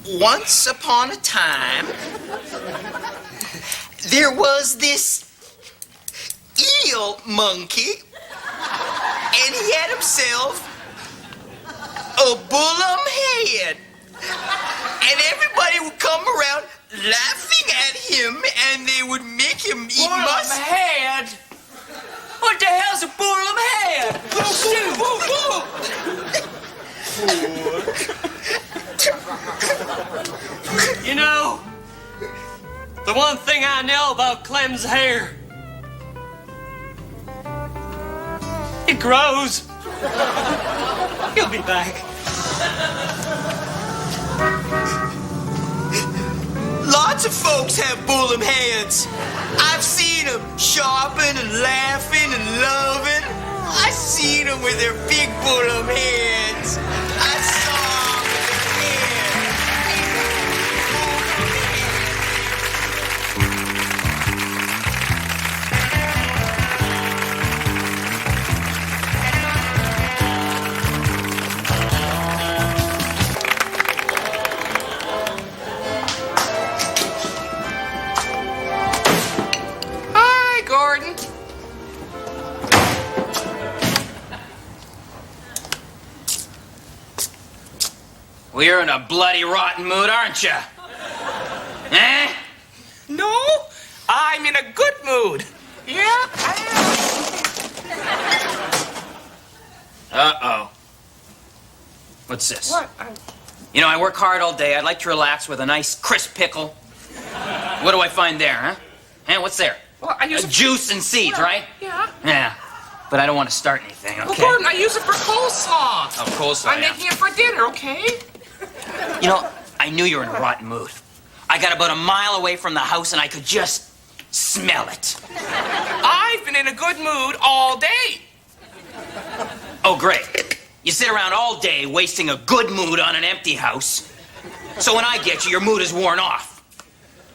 Once upon a time, there was this eel monkey, and he had himself a bullum head. And everybody would come around laughing at him, and they would make him eat Bullum head? What the hell's a bullum head? You know, the one thing I know about Clem's hair, It grows. He'll be back. Lots of folks have bullum heads. I've seen them shopping and laughing and loving. I seen them with their big bullum heads. I saw them with their Hi, Gordon. Well, you're in a bloody rotten mood, aren't you? Eh? No, I'm in a good mood. Yeah, I Uh-oh. What's this? am. What? You know, I work hard all day. I'd like to relax with a nice crisp pickle. What do I find there, huh? Hey, what's there? Well, I use Juice and seeds, right? Yeah. Yeah. But I don't want to start anything, okay? Well, Gordon, I use it for coleslaw. Oh, coleslaw, I'm yeah. making it for dinner, okay? You know, I knew you were in a rotten mood. I got about a mile away from the house and I could just smell it. I've been in a good mood all day. Oh, great. You sit around all day wasting a good mood on an empty house. So when I get you, your mood is worn off.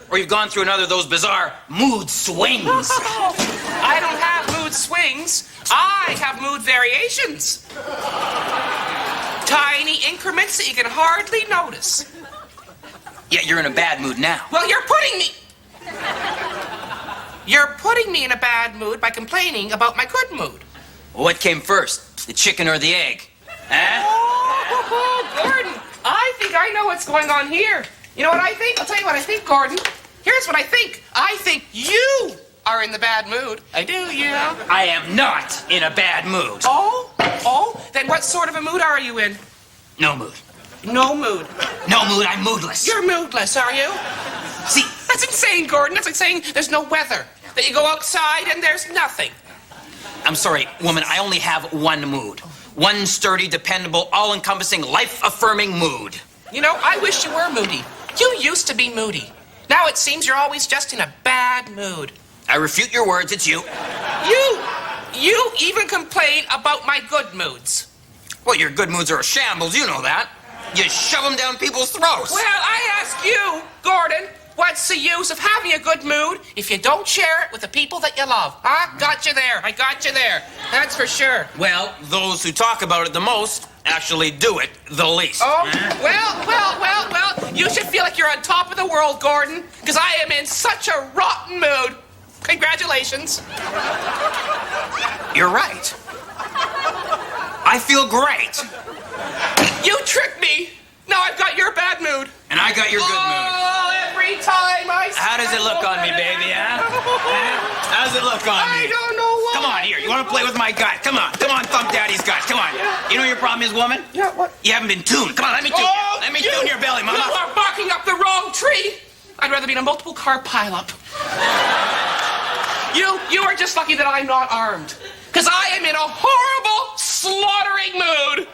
Or you've gone through another of those bizarre mood swings. I don't have mood swings. I have mood variations. Tiny increments that you can hardly notice. Yet you're in a bad mood now. Well, you're putting me in a bad mood by complaining about my good mood. What came first, the chicken or the egg? Huh? Oh, Gordon, I think I know what's going on here. You know what I think? I'll tell you what I think, Gordon. Here's what I think. I think you are in the bad mood. I do, yeah. I am not in a bad mood. Oh? Then what sort of a mood are you in? No mood. No mood. No mood, I'm moodless. You're moodless, are you? See, that's insane, Gordon. That's like saying there's no weather. That you go outside and there's nothing. I'm sorry, woman, I only have one mood. One sturdy, dependable, all-encompassing, life-affirming mood. You know, I wish you were moody. You used to be moody. Now it seems you're always just in a bad mood. I refute your words, it's you. You even complain about my good moods. Well, your good moods are a shambles, you know that. You shove them down people's throats. Well, I ask you, Gordon, what's the use of having a good mood if you don't share it with the people that you love? Huh? Got you there. I got you there. That's for sure. Well, those who talk about it the most actually do it the least. Oh, well. You should feel like you're on top of the world, Gordon, because I am in such a rotten mood. Congratulations. You're right. I feel great. You tricked me. Now I've got your bad mood. And I got your good mood. Oh, every time I... How does it look on me, baby, huh? How does it look on me? I don't know what... Come on, here. You want to play with my gut? Come on, thump daddy's gut. Come on. You know what your problem is, woman? Yeah, what? You haven't been tuned. Come on, let me tune you. Let me tune your belly, mama. You are barking up the wrong tree. I'd rather be in a multiple car pileup. You are just lucky that I'm not armed. Because I am in a horrible, slaughtering mood.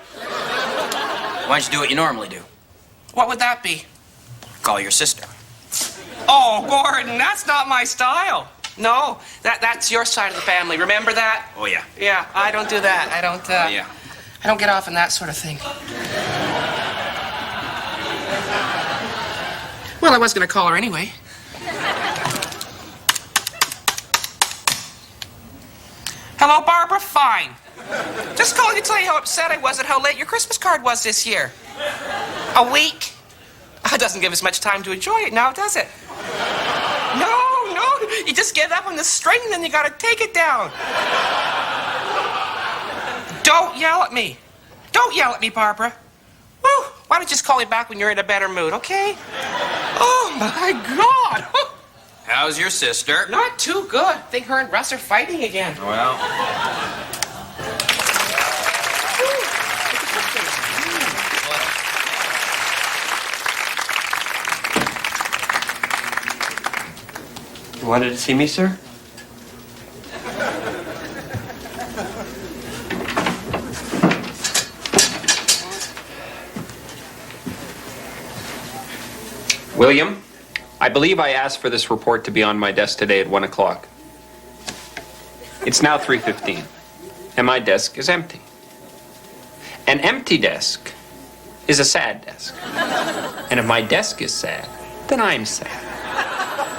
Why don't you do what you normally do? What would that be? Call your sister. Oh, Gordon, that's not my style. No, that's your side of the family. Remember that? Oh, yeah. Yeah, I don't do that. I don't get off on that sort of thing. Well, I was going to call her anyway. Hello, Barbara? Fine. Just calling to tell you how upset I was at how late your Christmas card was this year. A week? That doesn't give us much time to enjoy it now, does it? No. You just get up on the string and then you gotta take it down. Don't yell at me. Don't yell at me, Barbara. Woo. Why don't you just call me back when you're in a better mood, okay? Oh, my God. How's your sister? Not too good. I think her and Russ are fighting again. Well... You wanted to see me, sir? William, I believe I asked for this report to be on my desk today at 1 o'clock. It's now 3:15, and my desk is empty. An empty desk is a sad desk. And if my desk is sad, then I'm sad.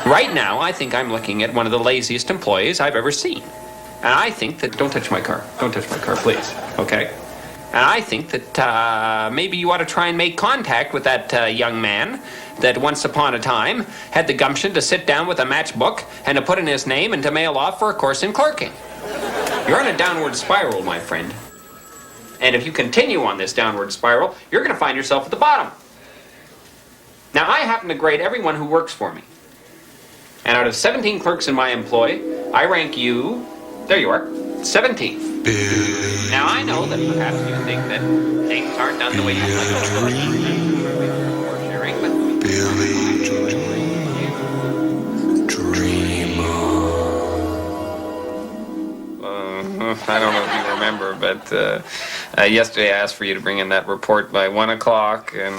Right now, I think I'm looking at one of the laziest employees I've ever seen. And I think that... Don't touch my car. Don't touch my car, please. Okay? And I think that maybe you ought to try and make contact with that young man that once upon a time had the gumption to sit down with a matchbook and to put in his name and to mail off for a course in clerking. You're on a downward spiral, my friend. And if you continue on this downward spiral, you're going to find yourself at the bottom. Now, I happen to grade everyone who works for me. And out of 17 clerks in my employ, I rank you, there you are, 17th. Now, I know that perhaps you think that things aren't done the way you'd like them. I don't know if you remember, but yesterday I asked for you to bring in that report by 1 o'clock, and,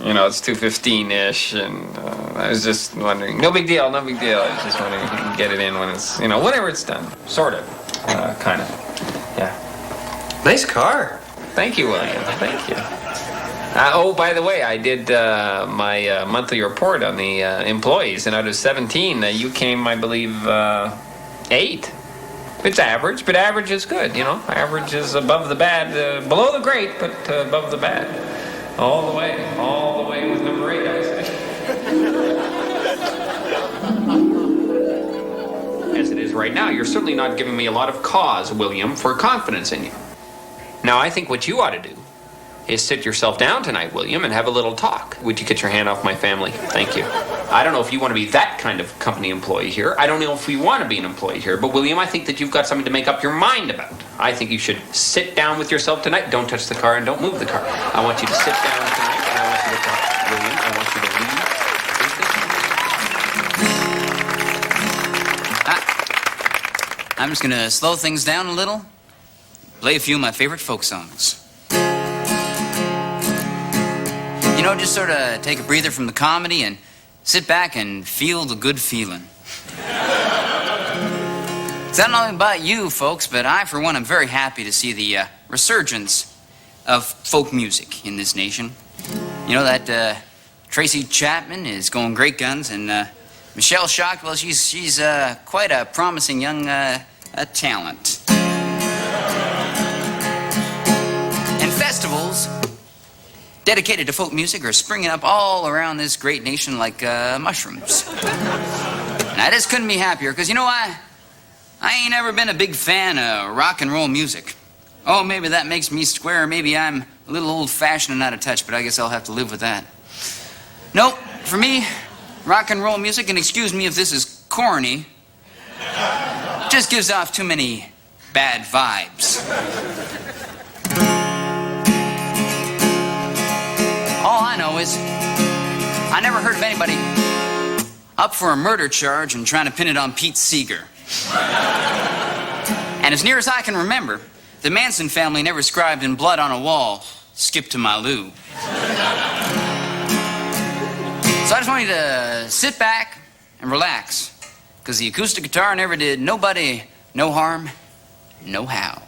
you know, it's 2:15-ish, and I was just wondering, no big deal, no big deal. I was just wondering if you can get it in when it's, you know, whenever it's done. Sort of. Kind of. Yeah. Nice car. Thank you, William. Thank you. Oh, by the way, I did my monthly report on the employees, and out of 17, you came, I believe, 8. It's average, but average is good, you know. Average is above the bad, below the great, but above the bad. All the way with number 8, I say. As it is right now, you're certainly not giving me a lot of cause, William, for confidence in you. Now, I think what you ought to do is sit yourself down tonight, William, and have a little talk. Would you get your hand off my family? Thank you. I don't know if you want to be that kind of company employee here. I don't know if we want to be an employee here. But, William, I think that you've got something to make up your mind about. I think you should sit down with yourself tonight. Don't touch the car and don't move the car. I want you to sit down tonight, and I want you to talk. William, I want you to leave. I'm just going to slow things down a little, play a few of my favorite folk songs. You know, just sort of take a breather from the comedy and sit back and feel the good feeling. It's not only about you, folks, but I, for one, am very happy to see the resurgence of folk music in this nation. You know, that Tracy Chapman is going great guns, and Michelle Shock, well, she's quite a promising young talent. And festivals dedicated to folk music are springing up all around this great nation like mushrooms. And I just couldn't be happier, because, you know, I ain't ever been a big fan of rock and roll music. Oh, maybe that makes me square, maybe I'm a little old-fashioned and out of touch, but I guess I'll have to live with that. Nope, for me, rock and roll music, and excuse me if this is corny, just gives off too many bad vibes. All I know is I never heard of anybody up for a murder charge and trying to pin it on Pete Seeger. And as near as I can remember, the Manson family never scribed in blood on a wall, "Skip to my loo." So I just want you to sit back and relax, because the acoustic guitar never did nobody no harm, no how.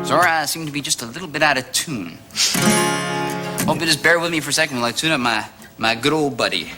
Sorry, I seem to be just a little bit out of tune. Hope you just bear with me for a second while I tune up my good old buddy.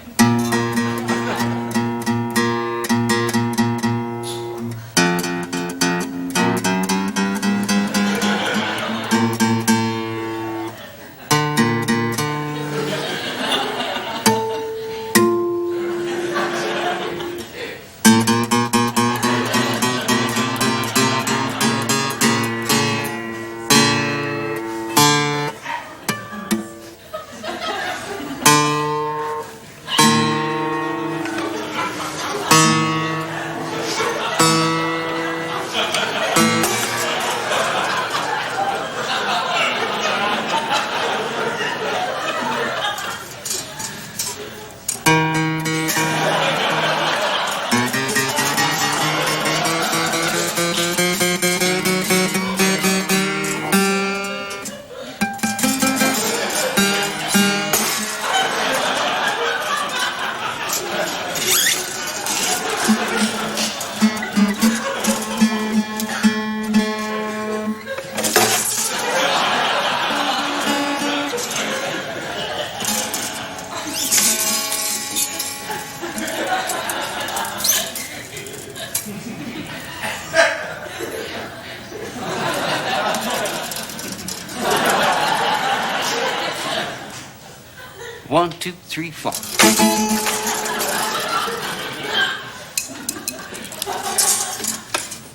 1, 2, 3, 4.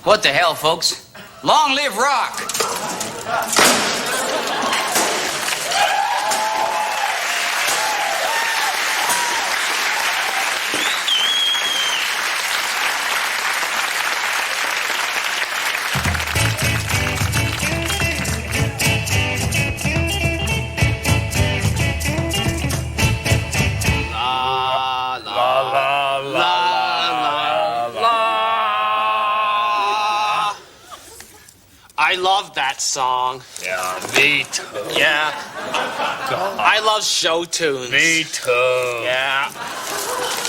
What the hell, folks? Long live rock! I love that song. Yeah, me too. Yeah. God. I love show tunes. Me too. Yeah.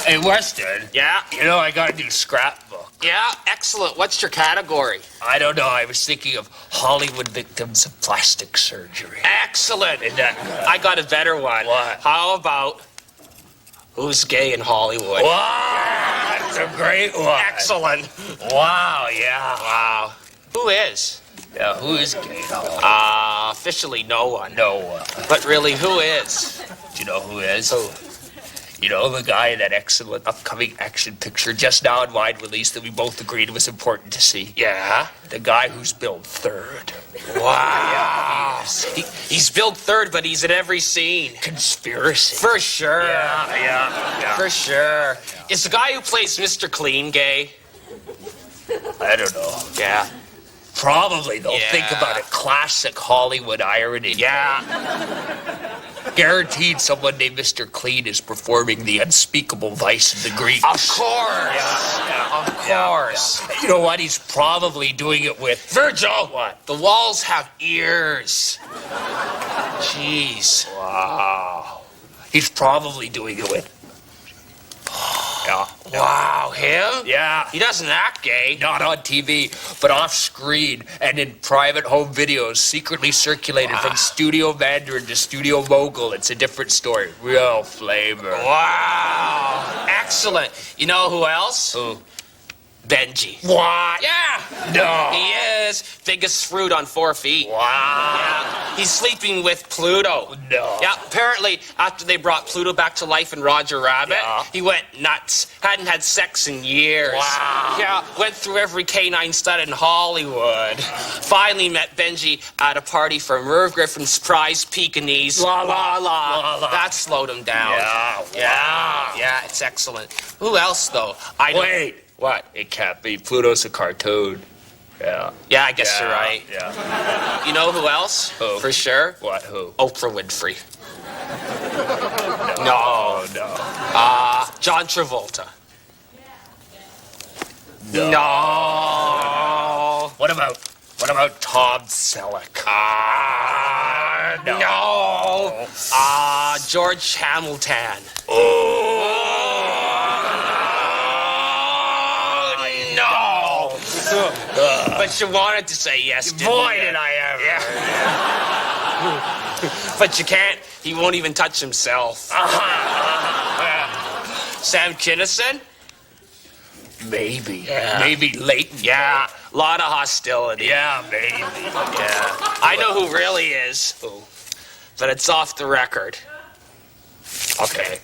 Hey, Weston. Yeah. You know, I got a new scrapbook. Yeah, excellent. What's your category? I don't know. I was thinking of Hollywood victims of plastic surgery. Excellent. Isn't that good? I got a better one. What? How about who's gay in Hollywood? Wow, that's a great one. Excellent. Wow, yeah. Wow. Who is? Yeah, who is gay in Hollywood? Officially no one. No one. But really, who is? Do you know who is? Who? You know, the guy in that excellent upcoming action picture just now in wide release that we both agreed was important to see? Yeah? The guy who's billed third. Wow. Yeah, he is. He's billed third, but he's in every scene. Conspiracy. For sure. Yeah. For sure. Is the guy who plays Mr. Clean gay? I don't know. Yeah. Probably, though. Yeah. Think about it. Classic Hollywood irony. Yeah. Guaranteed someone named Mr. Clean is performing the unspeakable vice of the Greeks. Of course. Yeah. Of course. You know what? He's probably doing it with... Virgil! What? The walls have ears. Jeez. Wow. He's probably doing it with... Yeah. Wow, him? Yeah. He doesn't act gay. Not on TV, but off screen and in private home videos secretly circulated from Studio Mandarin to Studio Mogul. It's a different story. Real flavor. Wow. Excellent. You know who else? Who? Benji. What? Yeah. No. He is. Biggest fruit on 4 feet. Wow. Yeah. He's sleeping with Pluto. No. Yeah, apparently after they brought Pluto back to life in Roger Rabbit, he went nuts. Hadn't had sex in years. Wow. Yeah, went through every canine stud in Hollywood. Finally met Benji at a party for Merv Griffin's prize Pekingese. La, la, la. la. La, la. That slowed him down. Yeah. Yeah. Yeah, it's excellent. Who else, though? I don't... Wait. What? It can't be. Pluto's a cartoon. Yeah. Yeah, I guess you're right. Yeah. You know who else? Who? For sure? What? Who? Oprah Winfrey. No. John Travolta. No. What about Tom Selleck? No. George Hamilton. No. But you wanted to say yes, didn't Boy, you? did I ever. Yeah. But you can't. He won't even touch himself. Sam Kinison? Maybe. Yeah. Maybe Leighton. Yeah. A lot of hostility. Yeah, maybe. Yeah. I know who really is. Who? But it's off the record. Okay.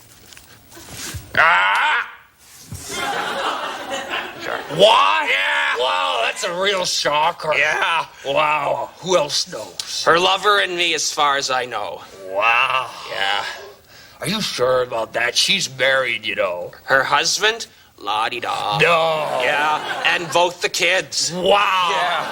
What? Yeah. Wow, that's a real shocker. Yeah. Wow. Who else knows? Her lover and me, as far as I know. Wow. Yeah. Are you sure about that? She's married, you know. Her husband? La-di-da. No. Yeah. And both the kids. Wow. Yeah.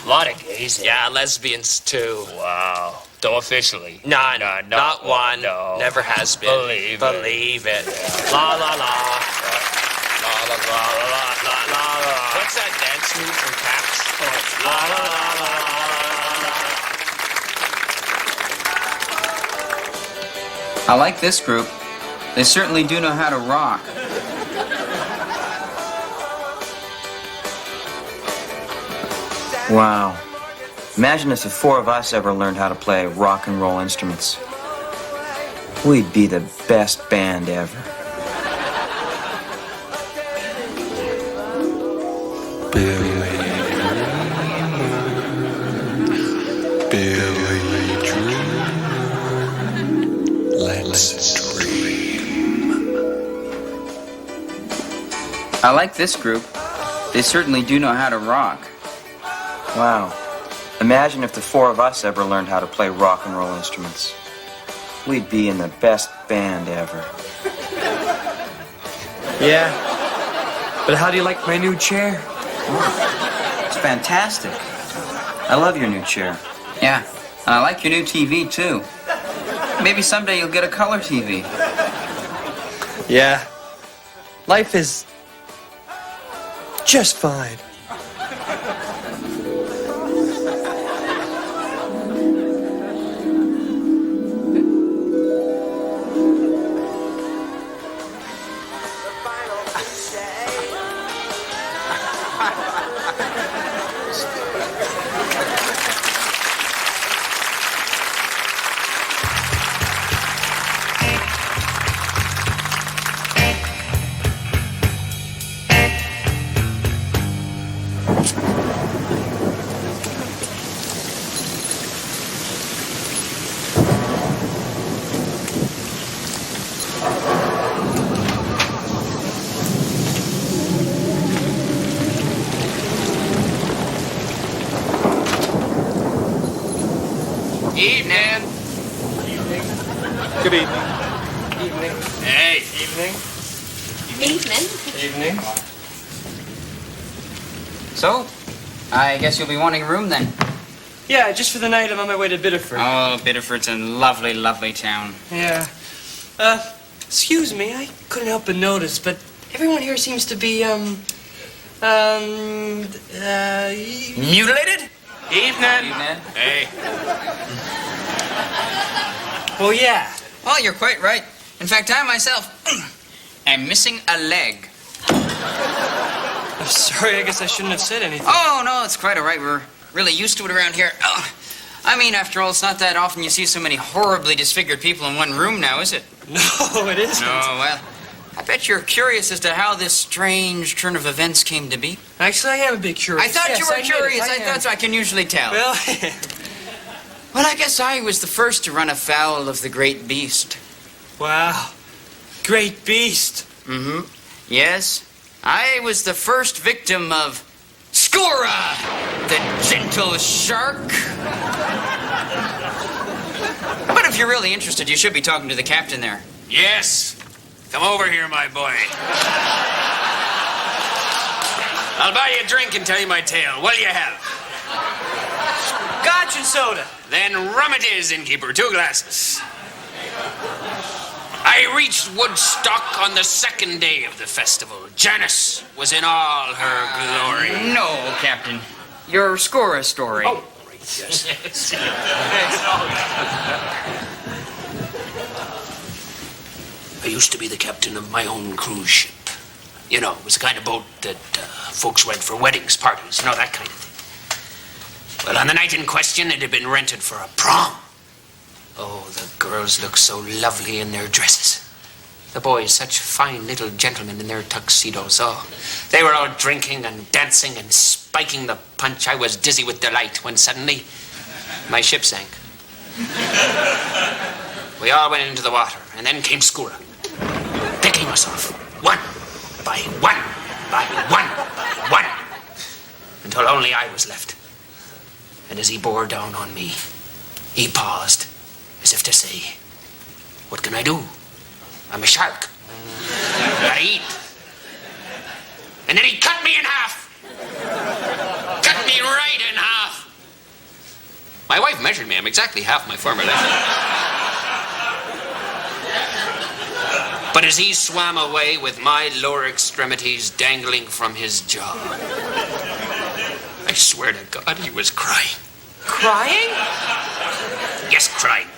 A lot of gays. Yeah, lesbians too. Wow. Though officially. None. Not one. No. Never has been. Believe it. Yeah. La la la. La la la la la la la. What's that dance move from Cats? La la la la la. I like this group. They certainly do know how to rock. Wow. Imagine if the four of us ever learned how to play rock and roll instruments. We'd be the best band ever. Billy Dreamer, let's I like this group. They certainly do know how to rock. Wow. Imagine if the four of us ever learned how to play rock and roll instruments. We'd be in the best band ever. Yeah. But how do you like my new chair? It's fantastic. I love your new chair. Yeah, and I like your new TV, too. Maybe someday you'll get a color TV. Yeah. Life is just fine. Evening. Good evening. Evening. Hey. Evening. Evening. Evening. So, I guess you'll be wanting a room then. Yeah, just for the night. I'm on my way to Biddeford. Oh, Biddeford's a lovely, lovely town. Yeah. Excuse me, I couldn't help but notice, but everyone here seems to be, Mutilated? Evening. Hey. Well, yeah. Oh, you're quite right. In fact, I myself am missing a leg. I'm sorry, I guess I shouldn't have said anything. Oh, no, it's quite all right. We're really used to it around here. Oh, I mean, after all, it's not that often you see so many horribly disfigured people in one room now, is it? No, it isn't. No, well, I bet you're curious as to how this strange turn of events came to be. Actually, I am a bit curious. I thought Yes, you were I curious. am. That's what I can usually tell. Well, Well, I guess I was the first to run afoul of the great beast. wow. Great beast. Mm-hmm. Yes, I was the first victim of Skora, the gentle shark. But if you're really interested, you should be talking to the captain there. Yes. Come over here, my boy. I'll buy you a drink and tell you my tale. What'll you have? Scotch and soda. Then rum it is, innkeeper. 2 glasses. I reached Woodstock on the second day of the festival. Janice was in all her glory. No, Captain. Your Skora story. Oh, right, yes. I used to be the captain of my own cruise ship. You know, it was the kind of boat that folks rent for weddings, parties, you know, that kind of thing. Well, on the night in question, it had been rented for a prom. Oh, the girls looked so lovely in their dresses. The boys, such fine little gentlemen in their tuxedos. Oh, they were all drinking and dancing and spiking the punch. I was dizzy with delight when suddenly my ship sank. We all went into the water, and then came Skora, picking us off, one by one, by one, by one, until only I was left. And as he bore down on me, he paused, as if to say, "What can I do? I'm a shark. Gotta eat." And then he cut me in half. Cut me right in half. My wife measured me. I'm exactly half my former length. But as he swam away with my lower extremities dangling from his jaw, I swear to God he was crying. Crying? Yes, crying.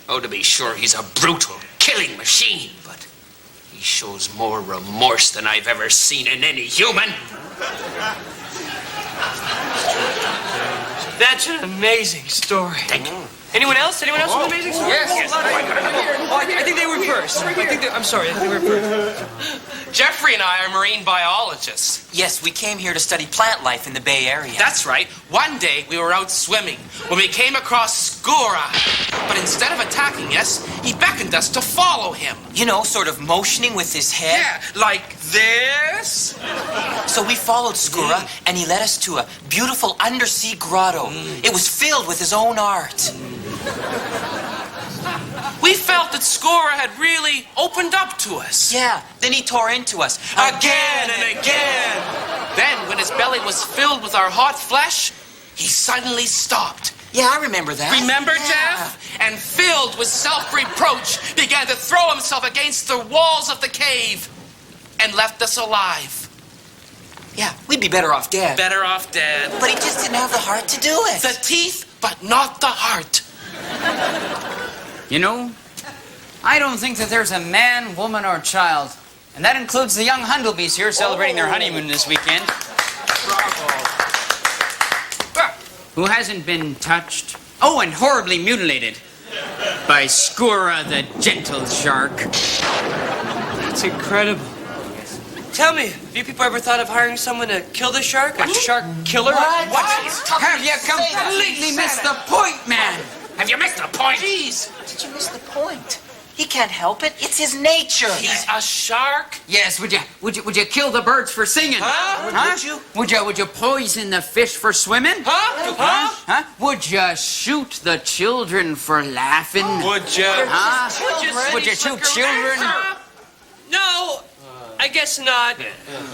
Oh, to be sure, he's a brutal, killing machine, but he shows more remorse than I've ever seen in any human. That's an amazing story. Thank you. Anyone else? Anyone else with an amazing story? Yes. Oh, I think they were first. I'm sorry. I think they were first. Jeffrey and I are marine biologists. Yes, we came here to study plant life in the Bay Area. That's right. One day we were out swimming when we came across Skura. But instead of attacking us, he beckoned us to follow him. You know, sort of motioning with his head. Yeah, like this. So we followed Skura, and he led us to a beautiful undersea grotto. It was filled with his own art. We felt that Skura had really opened up to us. Yeah, then he tore into us again and again. Then, when his belly was filled with our hot flesh, he suddenly stopped. Yeah, I remember that. Remember, Jeff? And filled with self-reproach, began to throw himself against the walls of the cave and left us alive. Yeah, we'd be better off dead. Better off dead. But he just didn't have the heart to do it. The teeth, but not the heart. You know, I don't think that there's a man, woman, or child, and that includes the young Hundlebees here celebrating their honeymoon this weekend, who hasn't been touched, and horribly mutilated by Skura the gentle shark. That's incredible. Tell me, have you people ever thought of hiring someone to kill the shark? A shark killer? What? Have you completely missed the point, man? Have you missed the point? Jeez, did you miss the point? He can't help it. It's his nature. He's a shark? Yes, would you kill the birds for singing? Huh? Would you poison the fish for swimming? Huh? Would you shoot the children for laughing? Would you? Would you shoot children? No, I guess not.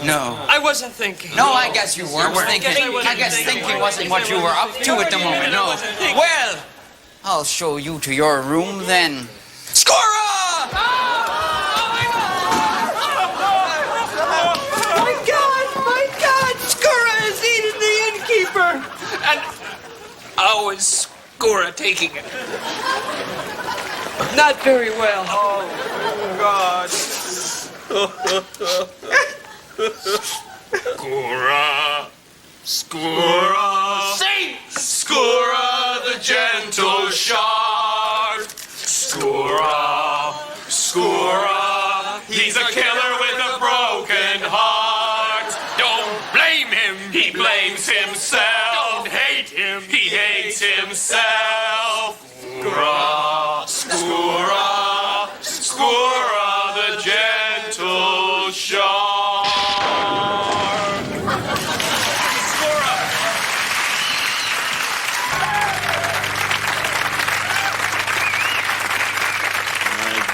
No. I wasn't thinking. No, I guess you weren't thinking. I guess thinking wasn't what you were up to at the moment. No. Well, I'll show you to your room then. Skura! My God! Skura has eaten the innkeeper! And how is Skura taking it? Not very well. Oh, God. Skura. Skura. Sing! Skura the gentle shark. Skura. Skura. He's a killer with a broken heart. Don't blame him. He blames himself. Don't hate him. He hates himself. Skura. Skura. Skura the gentle shark.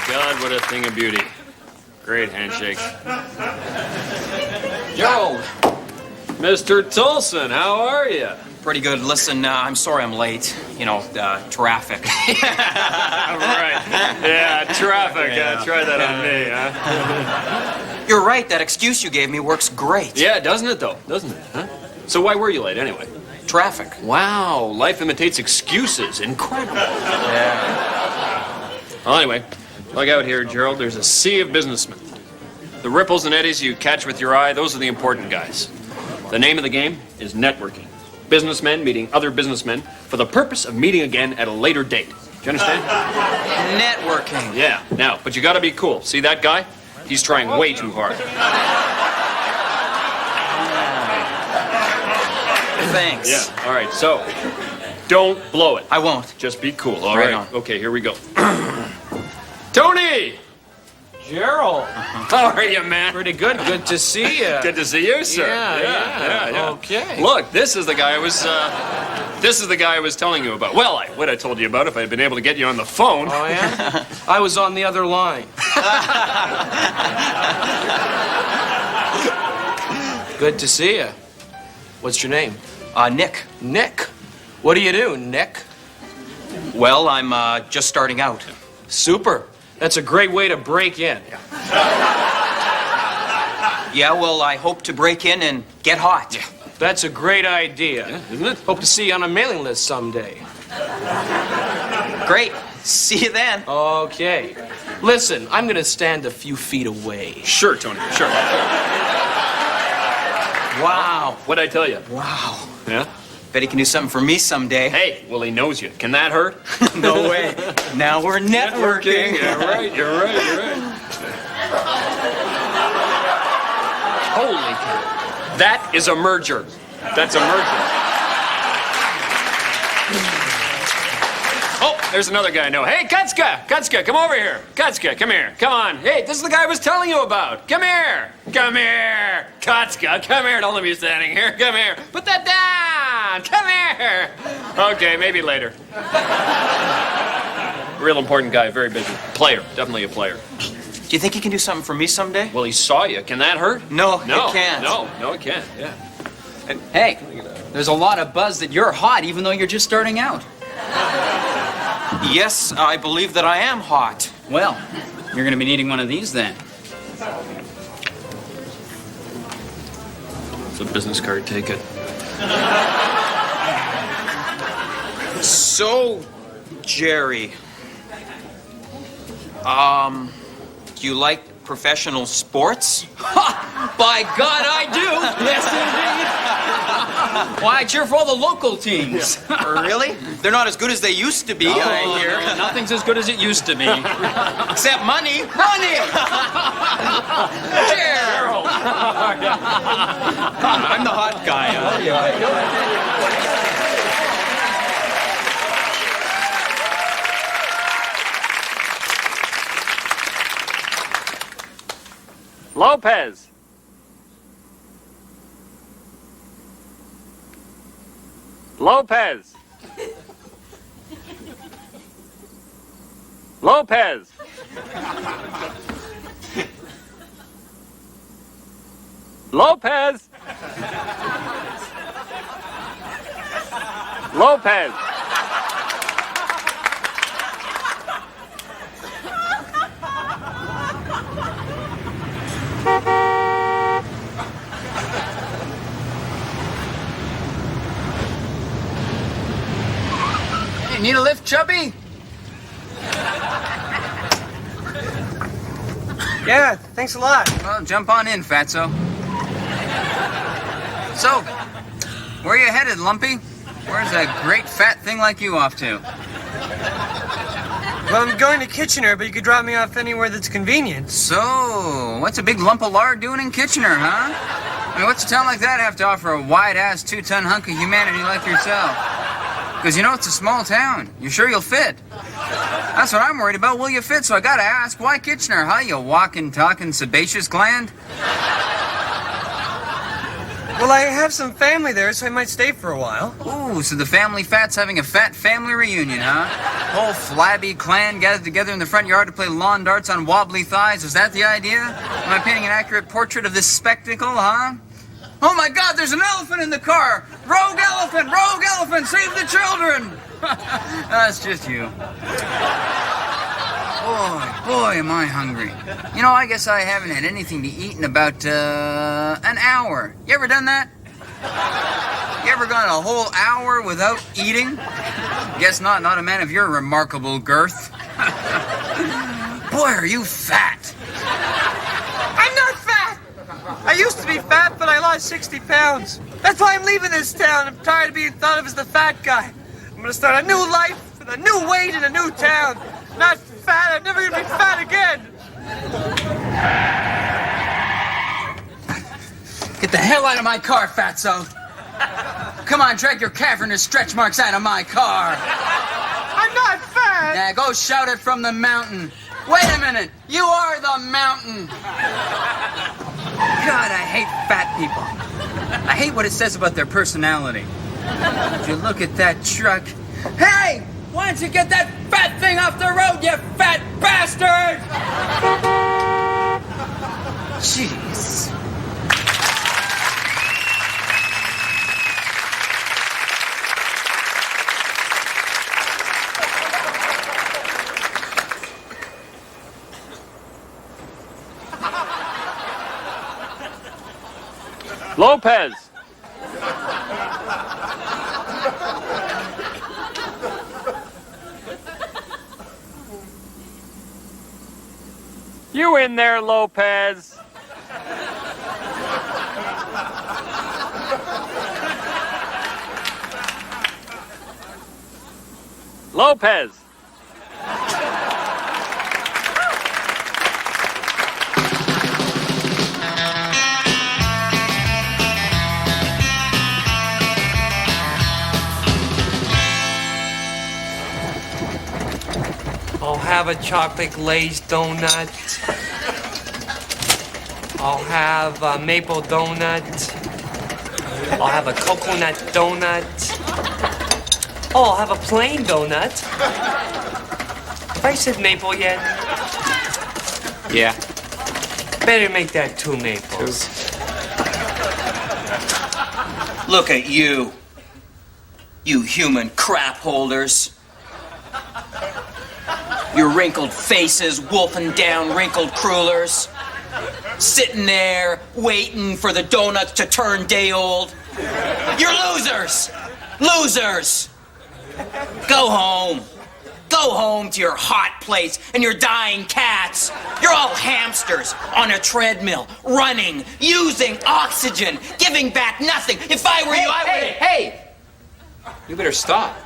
God, what a thing of beauty. Great handshake. Yo, Mr. Tolson, how are you? pretty good. Listen, I'm sorry I'm late. You know, traffic. Right. Yeah, traffic. Try that on me, huh? You're right. That excuse you gave me works great. Yeah, doesn't it, though? Doesn't it, huh? So why were you late, anyway? Traffic. Wow, life imitates excuses. Incredible. Yeah. Well, anyway, look out here, Gerald. There's a sea of businessmen. The ripples and eddies you catch with your eye, those are the important guys. The name of the game is networking. Businessmen meeting other businessmen for the purpose of meeting again at a later date. Do you understand? Networking. Yeah. Now, but you gotta be cool. See that guy? He's trying way too hard. Thanks. Yeah. All right. So, don't blow it. I won't. Just be cool. All Right right. on. Okay. Here we go. Tony. Gerald. How are you, man? Pretty good. Good to see you. Good to see you, sir. Yeah. Okay. Look, this is the guy I was telling you about. Well, I would have told you about if I had been able to get you on the phone. Oh, yeah? I was on the other line. Good to see you. What's your name? Nick. Nick. What do you do, Nick? Well, I'm just starting out. Super. That's a great way to break in. Yeah, well, I hope to break in and get hot. Yeah. That's a great idea. Yeah, isn't it? Hope to see you on a mailing list someday. Great. See you then. Okay. Listen, I'm going to stand a few feet away. Sure, Tony. Sure. Wow. What'd I tell you? Wow. Yeah? Bet he can do something for me someday. Hey, well, he knows you. Can that hurt? No way. Now we're networking. Yeah, right. You're right. That is a merger. That's a merger. Oh, there's another guy I know. Hey, Kutska, come over here. Kutska, come here. Come on. Hey, this is the guy I was telling you about. Come here. Come here. Kutska, come here. Don't let me be standing here. Come here. Put that down. Come here. Okay, maybe later. Real important guy, very busy. Player, definitely a player. Do you think he can do something for me someday? Well, he saw you. Can that hurt? No, No, it can't. No, it can't. Yeah. And hey, there's a lot of buzz that you're hot, even though you're just starting out. Yes, I believe that I am hot. Well, you're going to be needing one of these then. It's a business card. Take it. So, Jerry, do you like professional sports? Ha! By God, I do! Yes, indeed! Why, I cheer for all the local teams. Really? They're not as good as they used to be, I hear. Nothing's as good as it used to be. Except money. Money! Gerald! I'm the hot guy. Lopez. Lopez. Lopez. Lopez. Lopez. Hey, need a lift, Chubby? Yeah, thanks a lot. Well, jump on in, Fatso. So, where are you headed, Lumpy? Where's a great fat thing like you off to? Well, I'm going to Kitchener, but you could drop me off anywhere that's convenient. So, what's a big lump of lard doing in Kitchener, huh? I mean, what's a town like that have to offer a wide-ass 2-ton hunk of humanity like yourself? Because you know it's a small town. You sure you'll fit? That's what I'm worried about. Will you fit? So I gotta ask, why Kitchener, huh? You walking, talking, sebaceous gland? Well, I have some family there, so I might stay for a while. Ooh, so the family fat's having a fat family reunion, huh? Whole flabby clan gathered together in the front yard to play lawn darts on wobbly thighs. Is that the idea? Am I painting an accurate portrait of this spectacle, huh? Oh my God, there's an elephant in the car! Rogue elephant, save the children! That's just you. Boy, am I hungry. You know, I guess I haven't had anything to eat in about, an hour. You ever done that? You ever gone a whole hour without eating? Guess not a man of your remarkable girth. Boy, are you fat. I'm not fat! I used to be fat, but I lost 60 pounds. That's why I'm leaving this town. I'm tired of being thought of as the fat guy. I'm gonna start a new life with a new weight in a new town. Not fat, I'm never gonna be fat again. Get the hell out of my car, fatso. Come on, drag your cavernous stretch marks out of my car. I'm not fat. Now go shout it from the mountain. Wait a minute, you are the mountain. God, I hate fat people. I hate what it says about their personality. Would you look at that truck? Hey! Why don't you get that fat thing off the road, you fat bastard! Jeez. Lopez. You in there, Lopez? Lopez. have a chocolate glazed donut. I'll have a maple donut. I'll have a coconut donut. Oh, I'll have a plain donut. Have I said maple yet? Yeah. Better make that 2 maples. Look at you. You human crap holders. Your wrinkled faces wolfing down wrinkled crullers. Sitting there waiting for the donuts to turn day old. You're losers! Losers! Go home. Go home to your hot place and your dying cats. You're all hamsters on a treadmill, running, using oxygen, giving back nothing. If I were you, I would... Hey! You better stop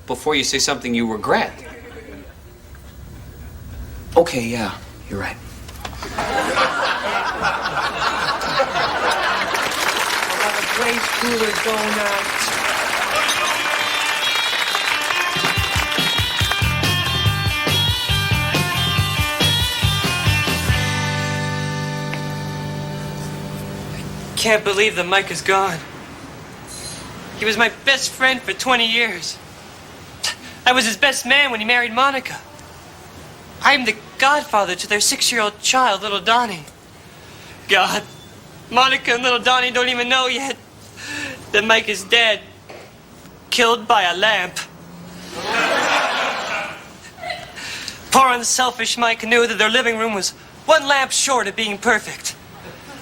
before you say something you regret. Okay, yeah, you're right. I'll have a glazed cooler donut. Can't believe that Mike is gone. He was my best friend for 20 years. I was his best man when he married Monica. I'm the godfather to their 6-year-old child, little Donnie. God, Monica and little Donnie don't even know yet that Mike is dead. Killed by a lamp. Poor unselfish Mike knew that their living room was 1 lamp short of being perfect.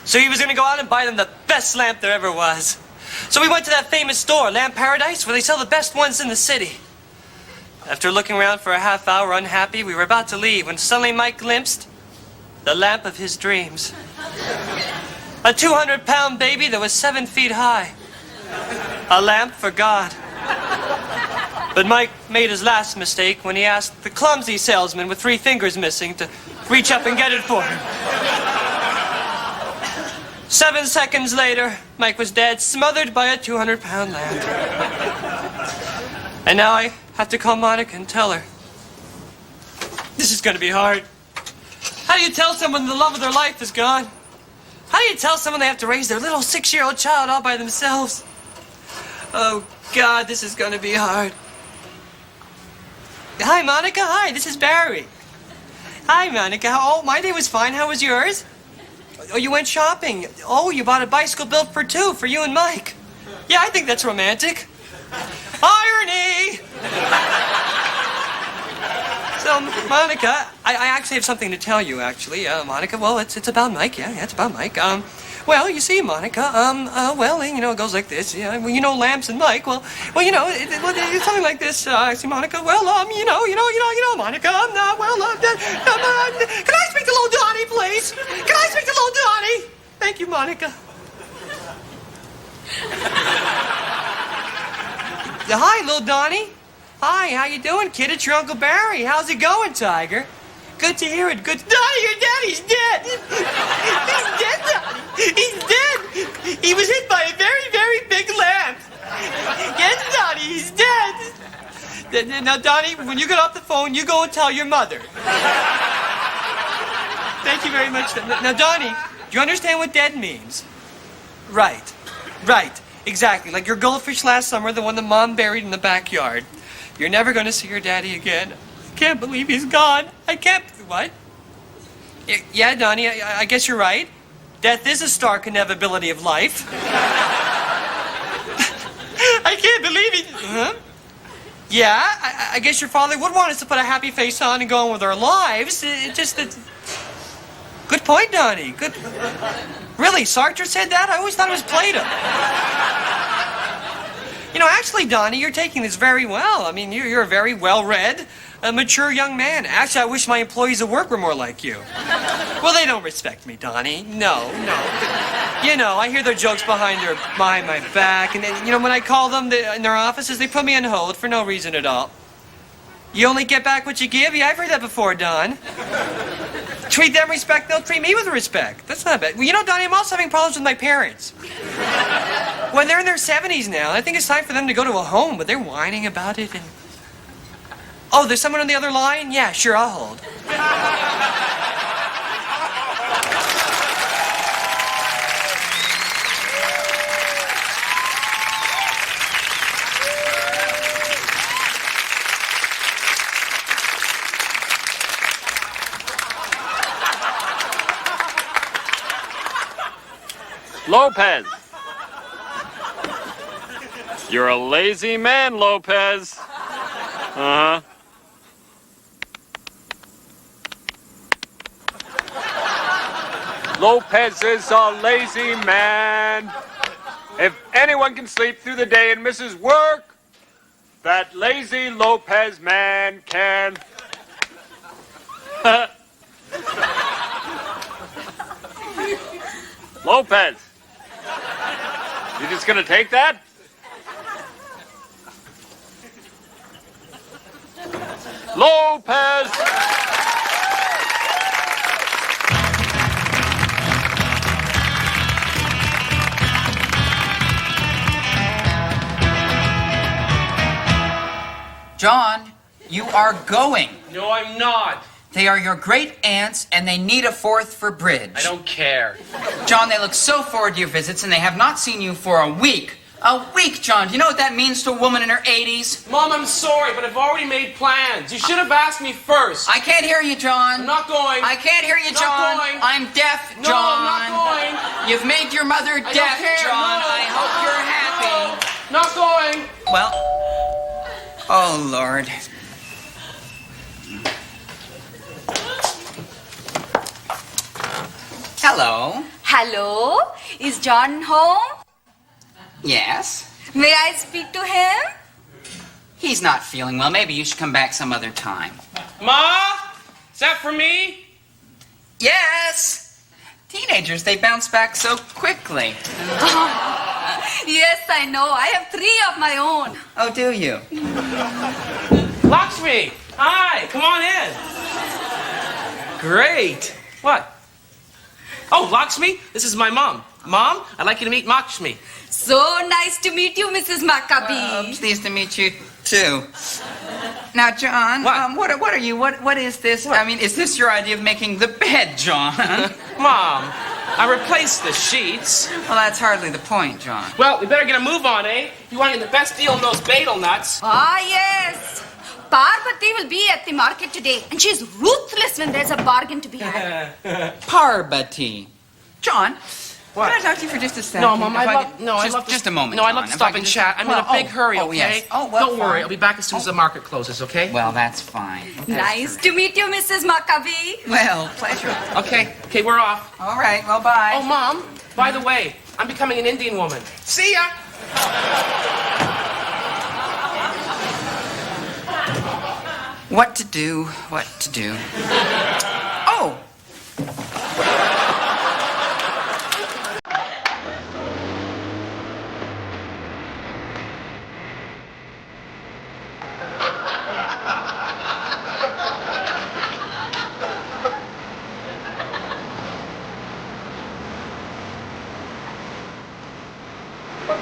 So he was going to go out and buy them the best lamp there ever was. So we went to that famous store, Lamp Paradise, where they sell the best ones in the city. After looking around for a half hour unhappy, we were about to leave when suddenly Mike glimpsed the lamp of his dreams. A 200-pound baby that was 7 feet high. A lamp for God. But Mike made his last mistake when he asked the clumsy salesman with 3 fingers missing to reach up and get it for him. 7 seconds later, Mike was dead, smothered by a 200-pound lamp. And now I have to call Monica and tell her. This is going to be hard. How do you tell someone the love of their life is gone? How do you tell someone they have to raise their little 6-year-old child all by themselves? Oh, God, this is going to be hard. Hi, Monica. Hi, this is Barry. Hi, Monica. Oh, my day was fine. How was yours? Oh, you went shopping. Oh, you bought a bicycle built for 2 for you and Mike. Yeah, I think that's romantic. Irony! So, Monica, I actually have something to tell you, actually. Monica, well, it's about Mike. Yeah, it's about Mike. Well, you see, Monica, well, you know, it goes like this. Yeah, well, you know, lamps and Mike. Well, you know, it's something like this. See, Monica, well, you know, Monica, can I speak to little Donnie, please? Can I speak to little Donnie? Thank you, Monica. Hi, little Donnie. Hi, how you doing, kid? It's your Uncle Barry. How's it going, Tiger? Good to hear it. Good. Donnie, your daddy's dead. He's dead, Donnie. He's dead. He was hit by a very, very big lamp. Yes, Donnie, he's dead. Now, Donnie, when you get off the phone, you go and tell your mother. Thank you very much. Now, Donnie, do you understand what dead means? Right. Exactly. Like your goldfish last summer, the one that Mom buried in the backyard. You're never going to see your daddy again. I can't believe he's gone. I can't... What? Yeah, Donnie, I guess you're right. Death is a stark inevitability of life. I can't believe it. Huh? Yeah, I guess your father would want us to put a happy face on and go on with our lives. It just that... Good point, Donnie. Good... Really, Sartre said that? I always thought it was Plato. You know, actually, Donnie, you're taking this very well. I mean, you're a very well-read, mature young man. Actually, I wish my employees at work were more like you. Well, they don't respect me, Donnie. No. You know, I hear their jokes behind my back, and then, you know, when I call them in their offices, they put me on hold for no reason at all. You only get back what you give? Yeah, I've heard that before, Don. Treat them respect, they'll treat me with respect. That's not bad. Well, you know, Donnie, I'm also having problems with my parents. Well, they're in their 70s now. I think it's time for them to go to a home, but they're whining about it. And Oh, there's someone on the other line? Yeah, sure, I'll hold. Lopez. You're a lazy man, Lopez. Uh-huh. Lopez is a lazy man. If anyone can sleep through the day and misses work, that lazy Lopez man can. Lopez. You just gonna take that? Lopez! John, you are going. No, I'm not. They are your great aunts, and they need a fourth for bridge. I don't care. John, they look so forward to your visits, and they have not seen you for a week. A week, John. Do you know what that means to a woman in her 80s? Mom, I'm sorry, but I've already made plans. You should have asked me first. I can't hear you, John. I'm not going. I can't hear you, Not John. going. I'm deaf, No, John. I'm not going. You've made your mother I deaf, don't care. John. No, I hope you're happy. No, not going. Well, oh, Lord. Hello. Hello? Is John home? Yes. May I speak to him? He's not feeling well. Maybe you should come back some other time. Ma? Is that for me? Yes. Teenagers, they bounce back so quickly. Yes, I know. I have 3 of my own. Oh, do you? Lakshmi! Hi, come on in. Great. What? Oh, Lakshmi, this is my mom. Mom, I'd like you to meet Lakshmi. So nice to meet you, Mrs. Maccabi. Pleased to meet you, too. Now, John, what are you? What is this? What? I mean, is this your idea of making the bed, John? Mom, I replaced the sheets. Well, that's hardly the point, John. Well, we better get a move on, eh? You want to get the best deal on those bagel nuts. Ah, yes. Parvati will be at the market today, and she's ruthless when there's a bargain to be had. Parvati. John, what? Can I talk to you for just a second? No, Mom, I'd love just a moment. No, I'd love to John. stop If I and could chat. I'm in a big hurry, okay? Yes. Oh, well, don't worry. fine. I'll be back as soon as the market closes, okay? Well, that's fine. Nice to meet you, Mrs. Maccabi. Well, pleasure. Okay, we're off. All right, well, bye. Oh, Mom, by the way, I'm becoming an Indian woman. See ya! What to do, what to do. Oh!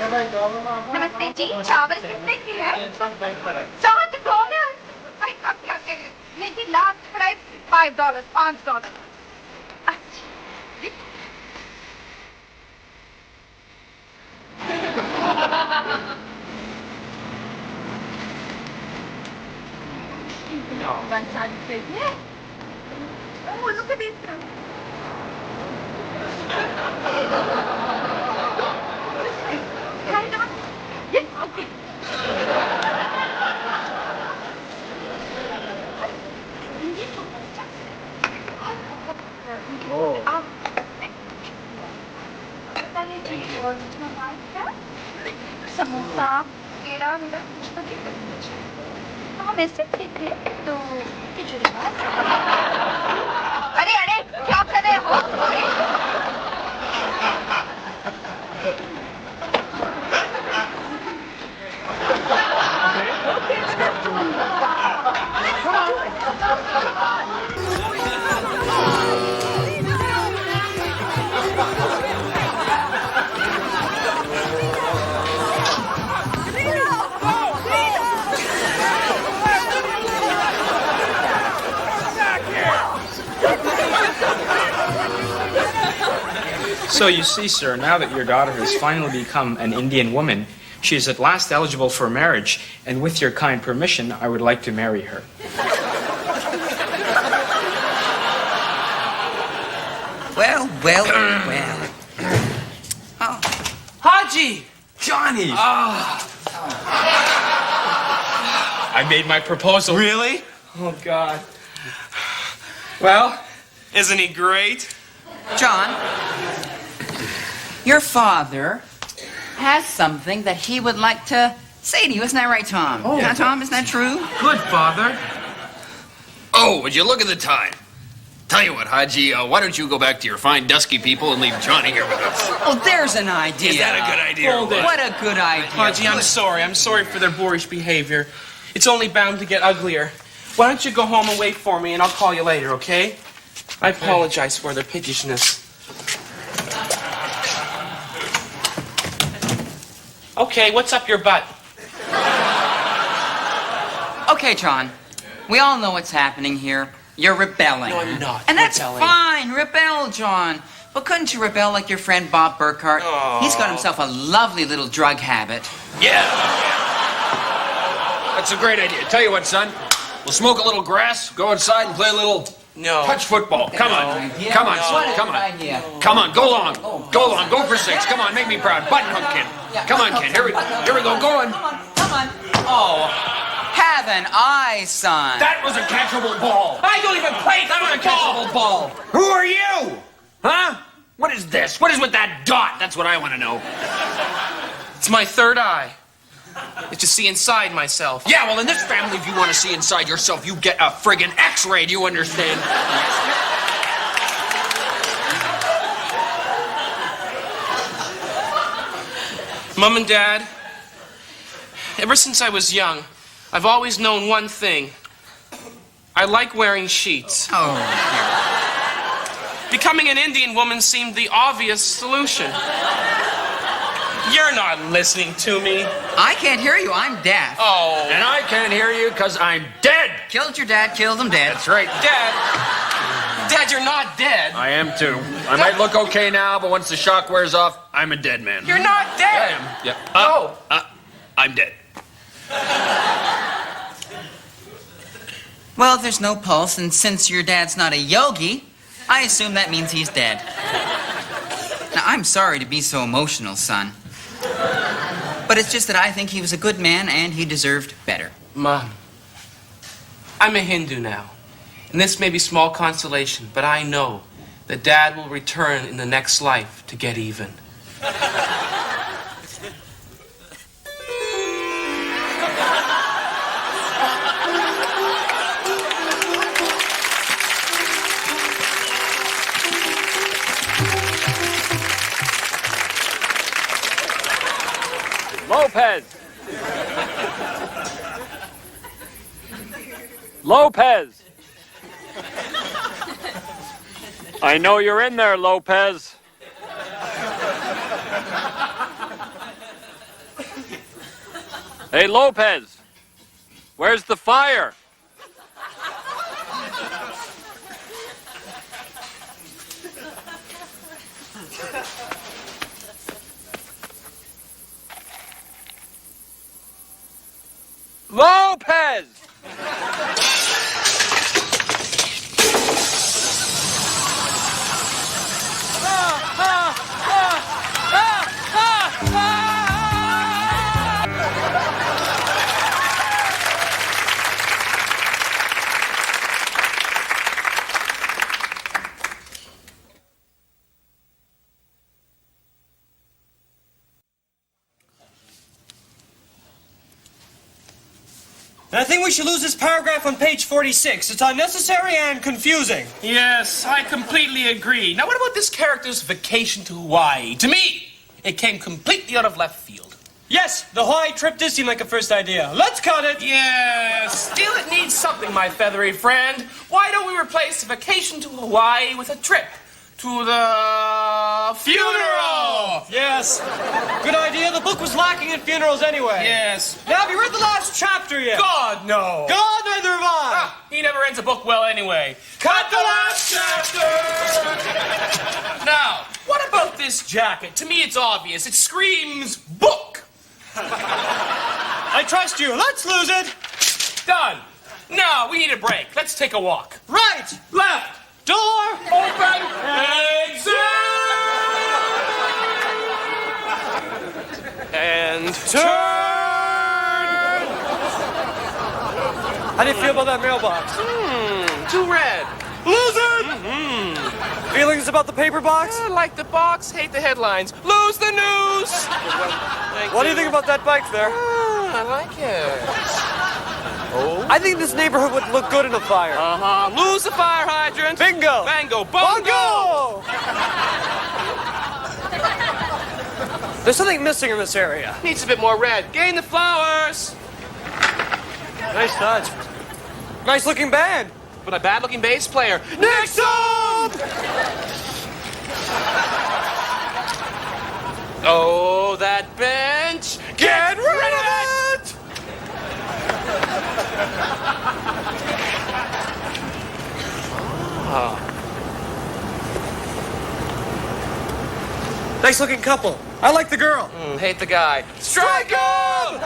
नमस्ते जी चावल कितने की है 100 dollar नहीं जी last price $5 $5 No. One side is yeah. Oh, look at this. Yes, okay. Samosa केड़ा मिला हाँ वैसे ठीक है तो खिचड़ी अरे अरे क्या कर रहे हो So you see, sir, now that your daughter has finally become an Indian woman, she is at last eligible for marriage, and with your kind permission, I would like to marry her. Well. Oh. Haji! Johnny! I made my proposal. Really? Oh, God. Well, Isn't he great? John, your father has something that he would like to say to you. Isn't that right, Tom? Oh. Huh, Tom, isn't that true? Good, Father. Oh, would you look at the time? Tell you what, Haji, why don't you go back to your fine dusky people and leave Johnny here with us? Oh, there's an idea. Is that a good idea? Hold it. What a good idea. Haji, I'm sorry. I'm sorry for their boorish behavior. It's only bound to get uglier. Why don't you go home and wait for me, and I'll call you later, okay? I apologize for their piggishness. Okay, what's up your butt? Okay, John. We all know what's happening here. You're rebelling. No, I'm not. And that's rebelling. fine. Rebel, John. But couldn't you rebel like your friend Bob Burkhart? Oh. He's got himself a lovely little drug habit. Yeah. That's a great idea. Tell you what, son. We'll smoke a little grass, go outside and play a little touch football. Come on. Come on, son. Come on. Come on, go long. Go long. Go for 6. Come on, make me proud. Button hook, kid. Come on, kid. Here we go. Go on. Come on. Oh, have an eye, son. That was a catchable ball. I don't even play That was a catchable ball. Who are you? Huh? What is this? What is with that dot? That's what I want to know. It's my third eye. It's to see inside myself. Yeah, well, in this family, if you want to see inside yourself, you get a friggin' X-ray. Do you understand? Mom and Dad, ever since I was young, I've always known one thing. I like wearing sheets. Oh, Becoming an Indian woman seemed the obvious solution. You're not listening to me. I can't hear you. I'm deaf. Oh. And I can't hear you because I'm dead. Killed your dad, killed him dead. That's right. Dad, you're not dead. I am too. I might look okay now, but once the shock wears off, I'm a dead man. You're not dead. I am. Yeah. No. I'm dead. Well, if there's no pulse, and since your dad's not a yogi, I assume that means he's dead. Now, I'm sorry to be so emotional, son. But it's just that I think he was a good man and he deserved better. Mom, I'm a Hindu now. And this may be small consolation, but I know that Dad will return in the next life to get even. Lopez! Lopez! I know you're in there, Lopez. Hey, Lopez! Where's the fire? Lopez! And I think we should lose this paragraph on page 46. It's unnecessary and confusing. Yes, I completely agree. Now, what about this character's vacation to Hawaii? To me, it came completely out of left field. Yes, the Hawaii trip did seem like a first idea. Let's cut it. Yes, still it needs something, my feathery friend. Why don't we replace the vacation to Hawaii with a trip to the funeral? Yes. Good idea. The book was lacking in funerals anyway. Yes. Now, have you read the last chapter yet? God, no. God, neither have I. He never ends a book well anyway. Cut the last chapter! Now, what about this this jacket. To me, it's obvious. It screams book. I trust you. Let's lose it. Done. No, we need a break. Let's take a walk. Right, left, door, Open, exit! and turn. How do you feel about that mailbox? Too red. Lose it! Feelings about the paper box? I like the box, hate the headlines. Lose the news! What do you think about that bike there? I like it. Oh. I think this neighborhood would look good in a fire. Lose the fire hydrant. Bingo! Bango. Bongo! There's something missing in this area. Needs a bit more red. Gain the flowers. Nice touch. Nice looking band. But a bad looking bass player. Next up! Oh, that bench. Get rid of it! Nice looking couple. I like the girl. Hate the guy. Strike him!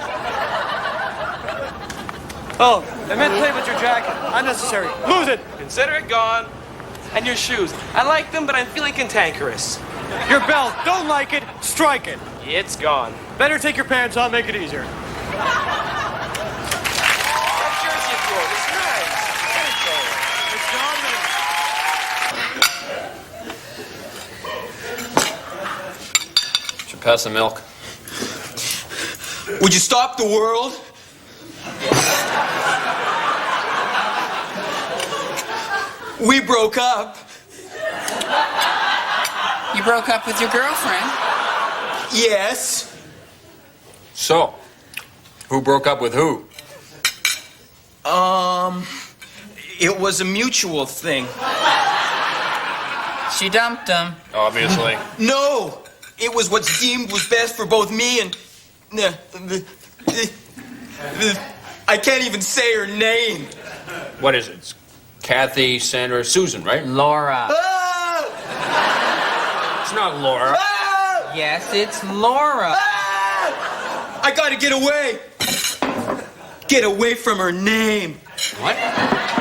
Oh, I meant play with your jacket. Unnecessary. Lose it. Consider it gone. And your shoes. I like them, but I'm feeling cantankerous. Your belt. Don't like it. Strike it. It's gone. Better take your pants off. Make it easier. That jersey of yours is nice. Should pass the milk. Would you stop the world? We broke up. You broke up with your girlfriend? Yes. So, who broke up with who? It was a mutual thing. She dumped him. Obviously. No, it was what's deemed was best for both me and... I can't even say her name. What is it? It's Kathy, Sandra, Susan, right? Laura. Ah! It's not Laura. Ah! Yes, it's Laura. Ah! I gotta get away. Get away from her name. What?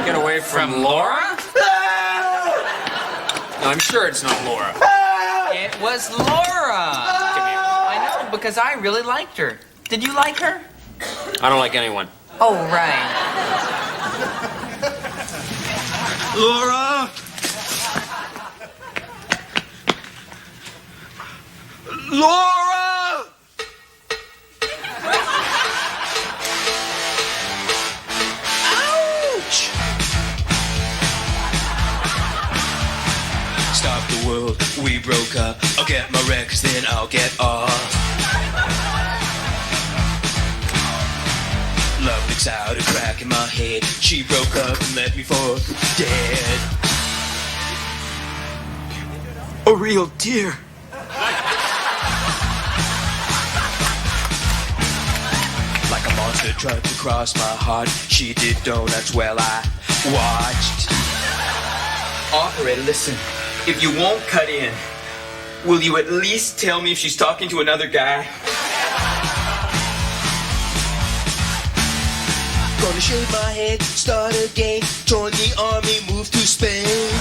Get away from Laura? Ah! No, I'm sure it's not Laura. Ah! It was Laura. I know, because I really liked her. Did you like her? I don't like anyone. Oh, right. Laura! Laura! Ouch! Stop the world, we broke up. I'll get my records, then I'll get off. Love leaks out a crack in my head. She broke up and left me for dead. A real tear. Like a monster tried to cross my heart. She did donuts while I watched. Operator, listen. If you won't cut in, will you at least tell me if she's talking to another guy? Gonna shave my head, start again. Join the army, move to Spain.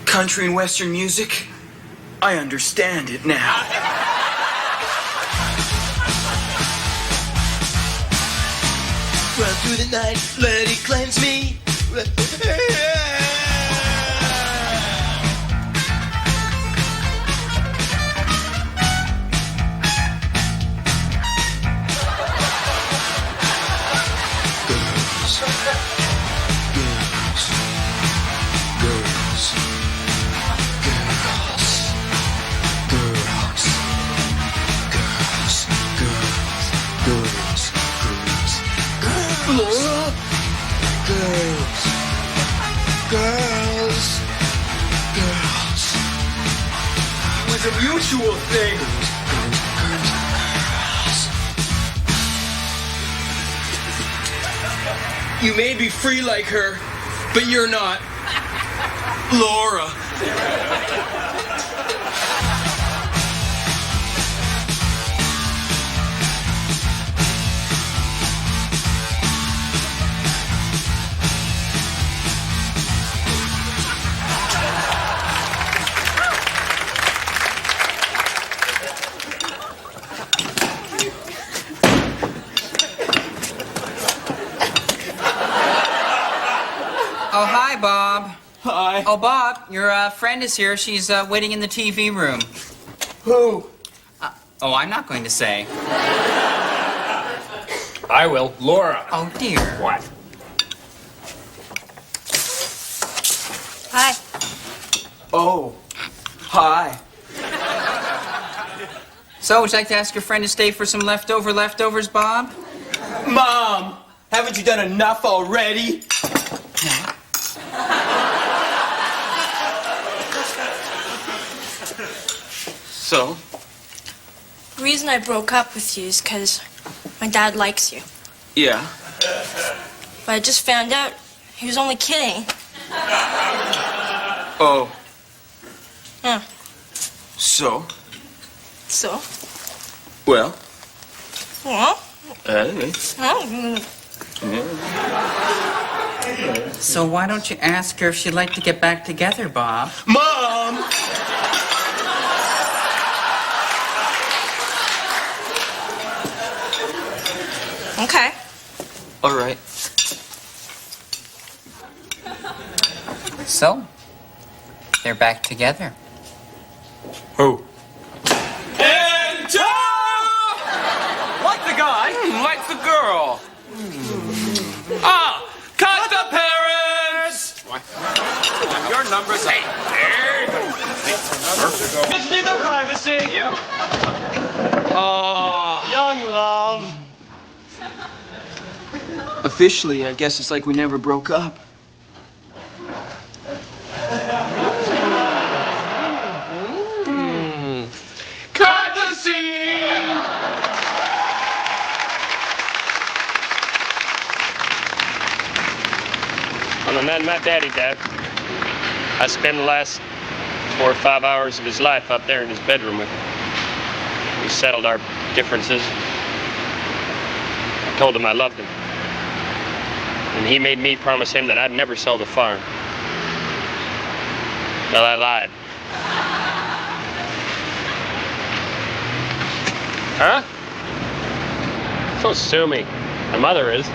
Country and Western music? I understand it now. Run through the night, let it cleanse me. Laura? Girls. It was a mutual thing. You may be free like her, but you're not. Laura. Oh, hi, Bob. Hi. Oh, Bob, your friend is here. She's waiting in the TV room. Who? Oh, I'm not going to say. I will. Laura. Oh, dear. What? Hi. Oh. Hi. So, would you like to ask your friend to stay for some leftovers, Bob? Mom, haven't you done enough already? So? The reason I broke up with you is because my dad likes you. Yeah. But I just found out he was only kidding. Oh. Yeah. So? So? Well. Well? Yeah. So why don't you ask her if she'd like to get back together, Bob? Mom! Okay. All right. So, they're back together. Who? Like the guy, like the girl. Ah, cut the parents! What? Your number's 8. Just need the privacy. Yeah. Oh, young love. Officially, I guess it's like we never broke up. Cut the scene! When the man my daddy died, I spent the last 4 or 5 hours of his life up there in his bedroom with him. We settled our differences. I told him I loved him. And he made me promise him that I'd never sell the farm. Well, I lied. Huh? So sue me. My mother is.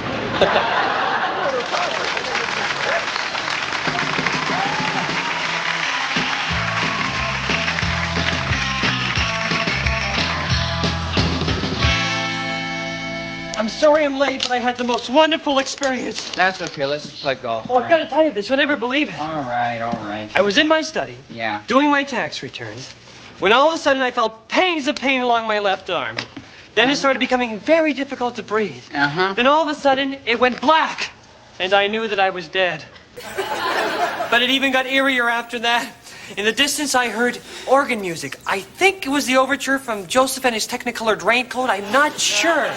I'm sorry I'm late, but I had the most wonderful experience. That's okay. Let's just play golf. Oh, I've got to tell you this. You'll never believe it. All right, all right. I was in my study, Yeah. doing my tax returns, when all of a sudden I felt pangs of pain along my left arm. Then it started becoming very difficult to breathe. Uh-huh. Then all of a sudden it went black, and I knew that I was dead. But it even got eerier after that. In the distance, I heard organ music. I think it was the overture from Joseph and his Technicolored Raincoat. I'm not sure.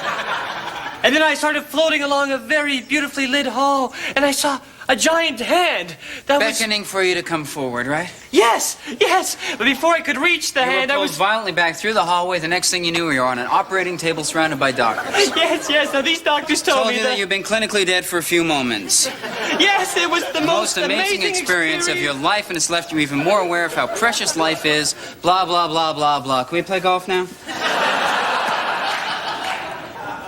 And then I started floating along a very beautifully lit hall, and I saw a giant hand that Beckoning for you to come forward, right? Yes, yes. But before I could reach the You hand, were I pulled was... violently back through the hallway. The next thing you knew, you were on an operating table surrounded by doctors. Yes, yes. Now, these doctors told me you that you've been clinically dead for a few moments. Yes, it was the most amazing experience of your life, and it's left you even more aware of how precious life is. Blah, blah, blah, blah, blah. Can we play golf now?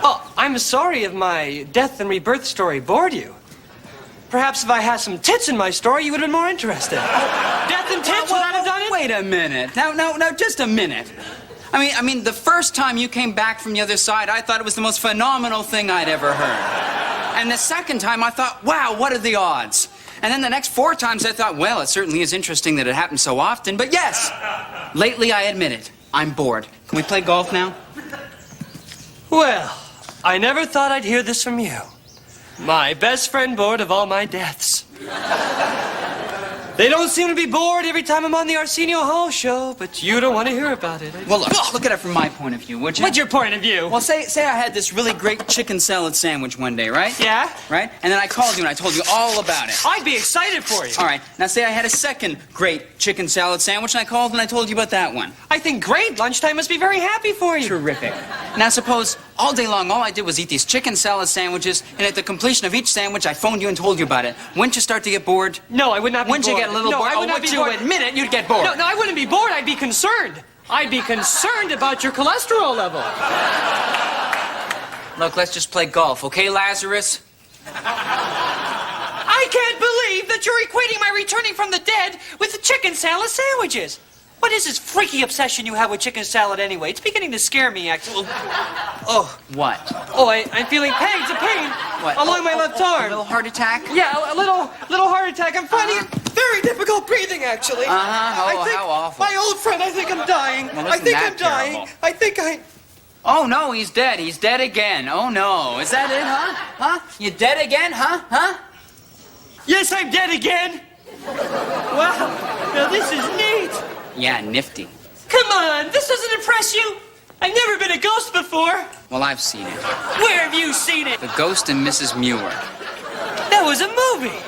Oh, I'm sorry if my death and rebirth story bored you. Perhaps if I had some tits in my story, you would have been more interested. Death and tits, would I have done it? Wait a minute. Now, just a minute. I mean, the first time you came back from the other side, I thought it was the most phenomenal thing I'd ever heard. And the second time, I thought, wow, what are the odds? And then the next 4 times, I thought, well, it certainly is interesting that it happens so often. But yes, lately, I admit it. I'm bored. Can we play golf now? Well, I never thought I'd hear this from you. My best friend bored of all my deaths. They don't seem to be bored every time I'm on the Arsenio Hall show, but you don't want to hear about it. Well, look at it from my point of view, would you? What's your point of view? Well, say I had this really great chicken salad sandwich one day, right? Yeah? Right? And then I called you and I told you all about it. I'd be excited for you. All right. Now say I had a second great chicken salad sandwich and I called and I told you about that one. I think great. Lunchtime must be very happy for you. Terrific. Now suppose all day long all I did was eat these chicken salad sandwiches, and at the completion of each sandwich I phoned you and told you about it. Wouldn't you start to get bored? No, I would not be Wouldn't bored. you get a little bored? I would not be bored. Would you admit it, you'd get bored. No, I wouldn't be bored. I'd be concerned. I'd be concerned about your cholesterol level. Look, let's just play golf, okay, Lazarus? I can't believe that you're equating my returning from the dead with the chicken salad sandwiches. What is this freaky obsession you have with chicken salad anyway? It's beginning to scare me, actually. Oh. What? Oh, I'm feeling pain. It's a pain. What? Along my left arm. A little heart attack? Yeah, a little heart attack. I'm finding it very difficult breathing, actually. Oh, how awful. My old friend, I think I'm dying. Well, I think isn't I'm that dying. terrible? I think I... Oh, no, he's dead. He's dead again. Oh, no. Is that it, huh? Huh? You dead again, huh? Huh? Yes, I'm dead again. Wow. Now, this is neat. Yeah, nifty. Come on, this doesn't impress you? I've never been a ghost before. Well, I've seen it. Where have you seen it? The Ghost and Mrs. Muir. That was a movie.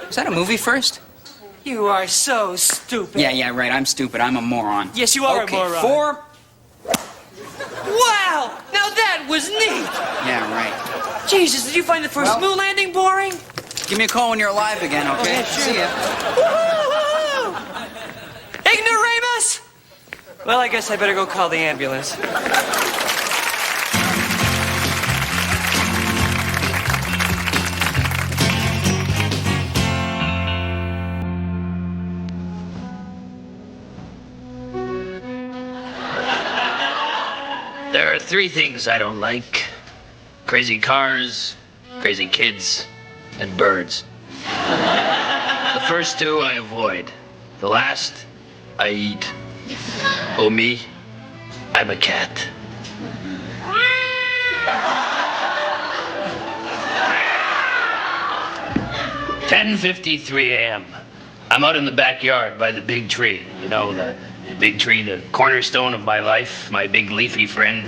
Was that a movie first? You are so stupid. Yeah, right. I'm stupid. I'm a moron. Yes, you are okay, a moron. 4. Wow! Now that was neat. Yeah, right. Jesus, did you find the first moon landing boring? Give me a call when you're alive again, okay? Okay, sure. See ya. Woo-hoo! Ignoramus! Well, I guess I better go call the ambulance. There are 3 things I don't like: crazy cars, crazy kids, and birds. The first 2 I avoid. The last I eat. Oh, me, I'm a cat. "10:53 a.m. I'm out in the backyard by the big tree. You know, the big tree, the cornerstone of my life, my big leafy friend.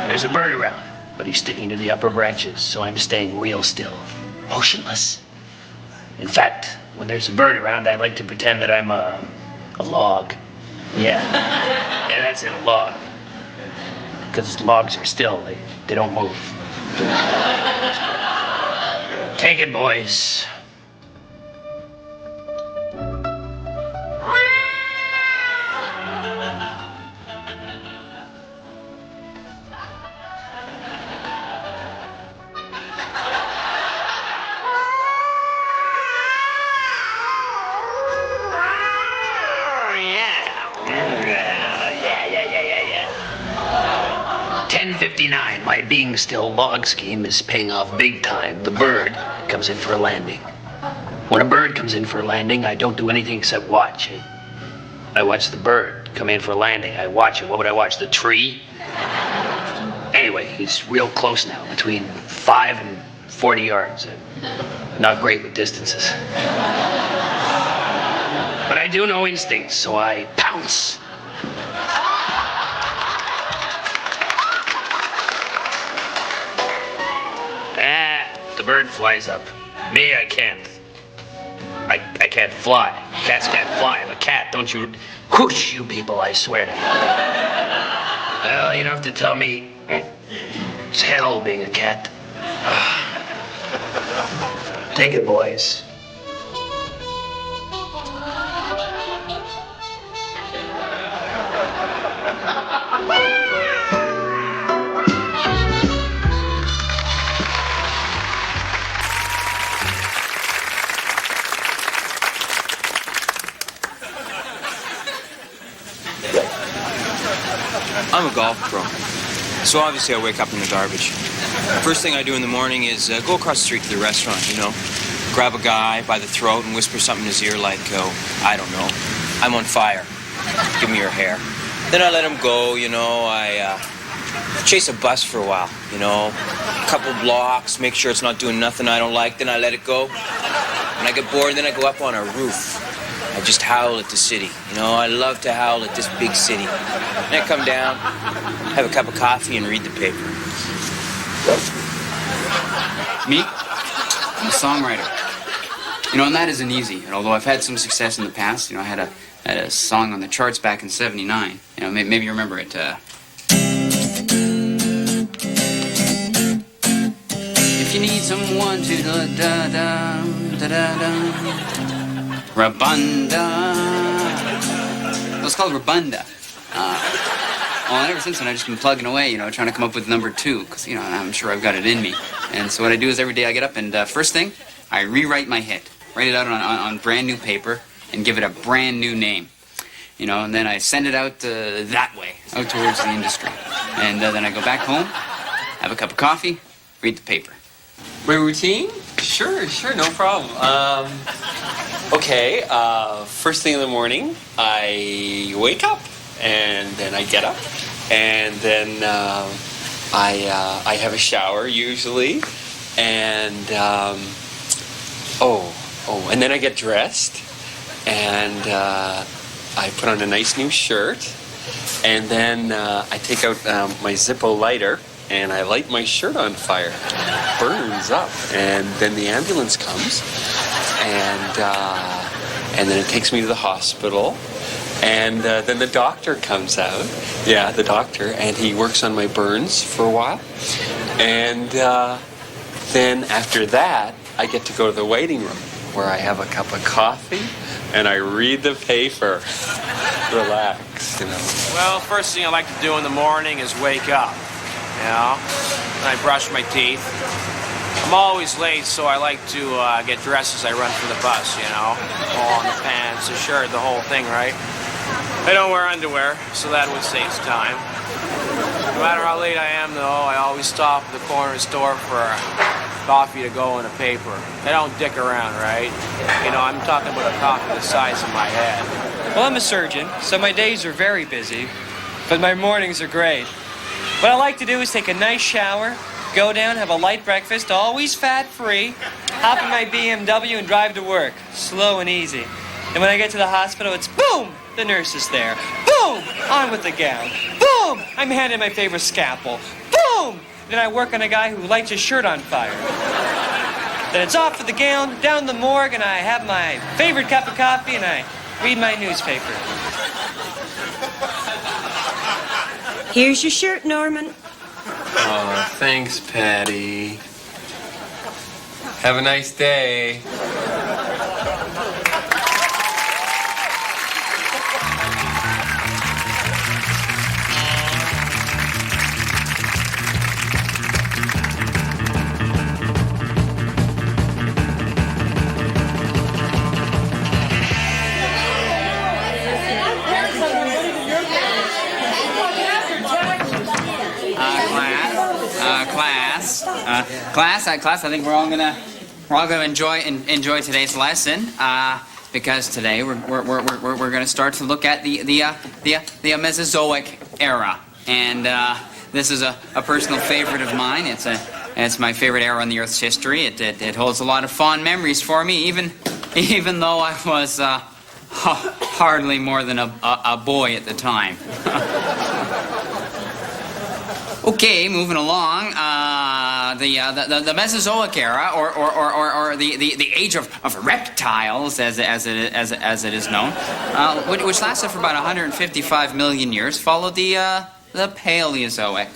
There's a bird around, but he's sticking to the upper branches, so I'm staying real still, motionless. In fact, when there's a bird around, I like to pretend that I'm a log. Yeah, that's it, a log. Because logs are still, they don't move. Take it, boys. Yeah. 10:59. My being still log scheme is paying off big time. The bird comes in for a landing. When a bird comes in for a landing, I don't do anything except watch it. I watch the bird come in for a landing. I watch it. What would I watch? The tree? Anyway, he's real close now, between 5 and 40 yards. Not great with distances. But I do know instincts, so I pounce. The bird flies up. Me, I can't. I can't fly. Cats can't fly. I'm a cat, don't you? Whoosh, you people, I swear to you. Well, you don't have to tell me. It's hell being a cat. Take it, boys. I'm a golf pro, so obviously I wake up in the garbage. First thing I do in the morning is go across the street to the restaurant, grab a guy by the throat and whisper something in his ear like, I don't know, I'm on fire, give me your hair. Then I let him go, I chase a bus for a while, a couple blocks, make sure it's not doing nothing I don't like, then I let it go. When I get bored, then I go up on a roof. I just howl at the city. You know, I love to howl at this big city. Then I come down, have a cup of coffee, and read the paper. Me? I'm a songwriter. You know, and that isn't easy. And although I've had some success in the past, you know, I had a song on the charts back in '79. You know, maybe you remember it. If you need someone to da-da-da-da-da-da, Rabunda. It was called Rabunda. Well, ever since then, I've just been plugging away, you know, trying to come up with number 2, because, you know, I'm sure I've got it in me. And so what I do is every day I get up and first thing, I rewrite my hit. Write it out on brand new paper and give it a brand new name. You know, and then I send it out that way, out towards the industry. And then I go back home, have a cup of coffee, read the paper. My routine? Sure, no problem. Okay, first thing in the morning, I wake up, and then I get up, and then I have a shower usually, and and then I get dressed, and I put on a nice new shirt, and then I take out my Zippo lighter, and I light my shirt on fire. It burns up, and then the ambulance comes, and then it takes me to the hospital, and then the doctor comes out. Yeah, the doctor, and he works on my burns for a while, and then after that, I get to go to the waiting room where I have a cup of coffee and I read the paper. Relax, you know. Well, first thing I like to do in the morning is wake up, you know. And I brush my teeth. I'm always late, so I like to get dressed as I run for the bus, you know. All on the pants, the shirt, the whole thing, right? I don't wear underwear, so that would save time. No matter how late I am, though, I always stop at the corner store for coffee to go in a paper. I don't dick around, right? You know, I'm talking about a coffee the size of my head. Well, I'm a surgeon, so my days are very busy, but my mornings are great. What I like to do is take a nice shower, go down, have a light breakfast, always fat-free, hop in my BMW and drive to work, slow and easy. And when I get to the hospital, it's boom! The nurse is there. Boom! On with the gown. Boom! I'm handed my favorite scalpel. Boom! Then I work on a guy who lights his shirt on fire. Then it's off with the gown, down the morgue, and I have my favorite cup of coffee, and I read my newspaper. Here's your shirt, Norman. Oh, thanks, Patty. Have a nice day. Class, I think we're all gonna enjoy today's lesson, because today we're gonna start to look at the Mesozoic era, and this is a personal favorite of mine. It's my favorite era in the Earth's history. It holds a lot of fond memories for me, even though I was hardly more than a boy at the time. Okay, moving along. The Mesozoic era, or the age of reptiles, as it is known, which lasted for about 155 million years, followed the Paleozoic,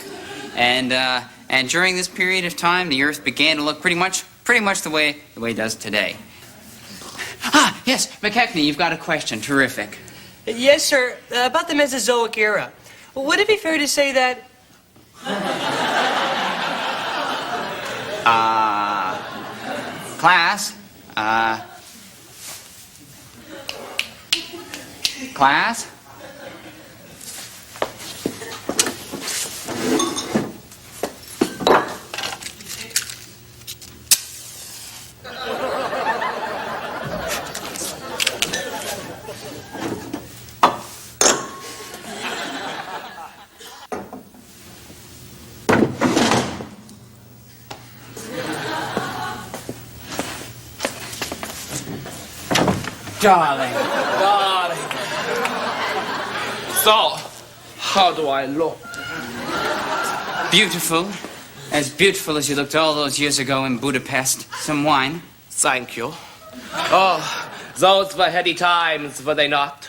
and during this period of time, the Earth began to look pretty much the way it does today. Yes, McKechnie, you've got a question. Terrific. Yes, sir. About the Mesozoic era. Would it be fair to say that... Class? Class? Darling. Darling. So, how do I look? Beautiful. As beautiful as you looked all those years ago in Budapest. Some wine? Thank you. Oh, those were heady times, were they not?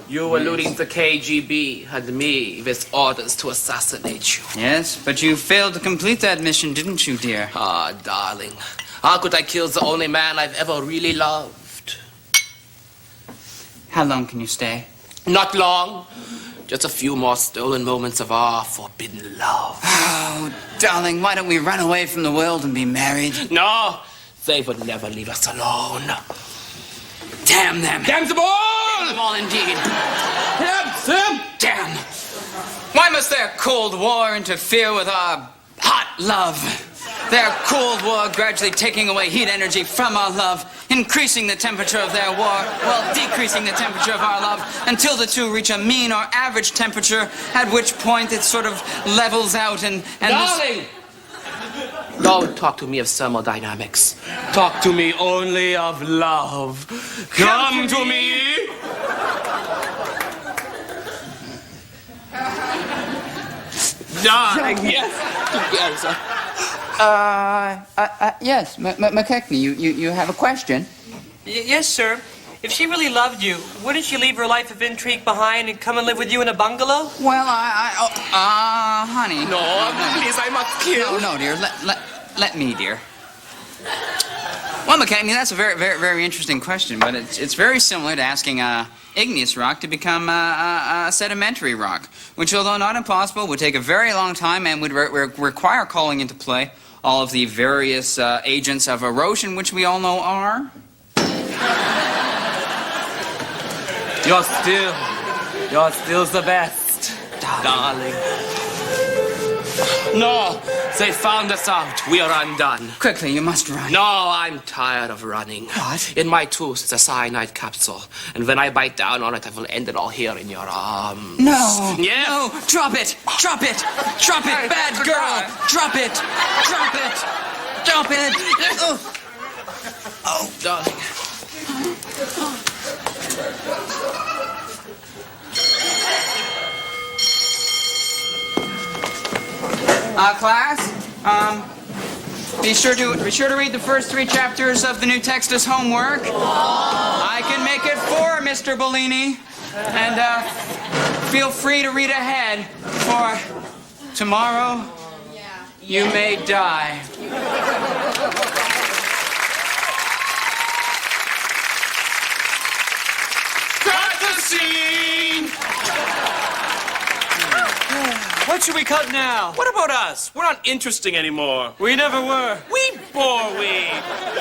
You alluding to KGB and me with orders to assassinate you. Yes, but you failed to complete that mission, didn't you, dear? Ah, darling. How could I kill the only man I've ever really loved? How long can you stay? Not long. Just a few more stolen moments of our forbidden love. Oh, darling, why don't we run away from the world and be married? No, they would never leave us alone. Damn them. Damn them all! Damn them all, indeed. Damn them! Damn. Why must their Cold War interfere with our hot love? Their Cold War gradually taking away heat energy from our love, increasing the temperature of their war, while decreasing the temperature of our love, until the two reach a mean or average temperature, at which point it sort of levels out and Darling! Don't talk to me of thermodynamics. Talk to me only of love. Come to me! Darling, yes. Yes. Yes, McKechnie, you have a question? Yes, sir. If she really loved you, wouldn't she leave her life of intrigue behind and come and live with you in a bungalow? Well, honey. No, please, I must kill. No, dear. Let me, dear. Well, McKechnie, that's a very, very, very interesting question, but it's very similar to asking igneous rock to become a sedimentary rock, which, although not impossible, would take a very long time and would require calling into play all of the various agents of erosion, which we all know are. You're still the best, darling. No, they found us out. We are undone. Quickly, you must run. No, I'm tired of running. What? In my tooth is a cyanide capsule, and when I bite down on it, I will end it all here in your arms. No. Yes. No. Drop it. Drop it. Drop it, bad girl. Drop it. Drop it. Drop it. Oh, darling. Class, be sure to read the first 3 chapters of the new text as homework. I can make it 4, Mr. Bellini, and feel free to read ahead. For tomorrow, you may die. Cut the scene! What should we cut now? What about us? We're not interesting anymore. We never were. We bore we.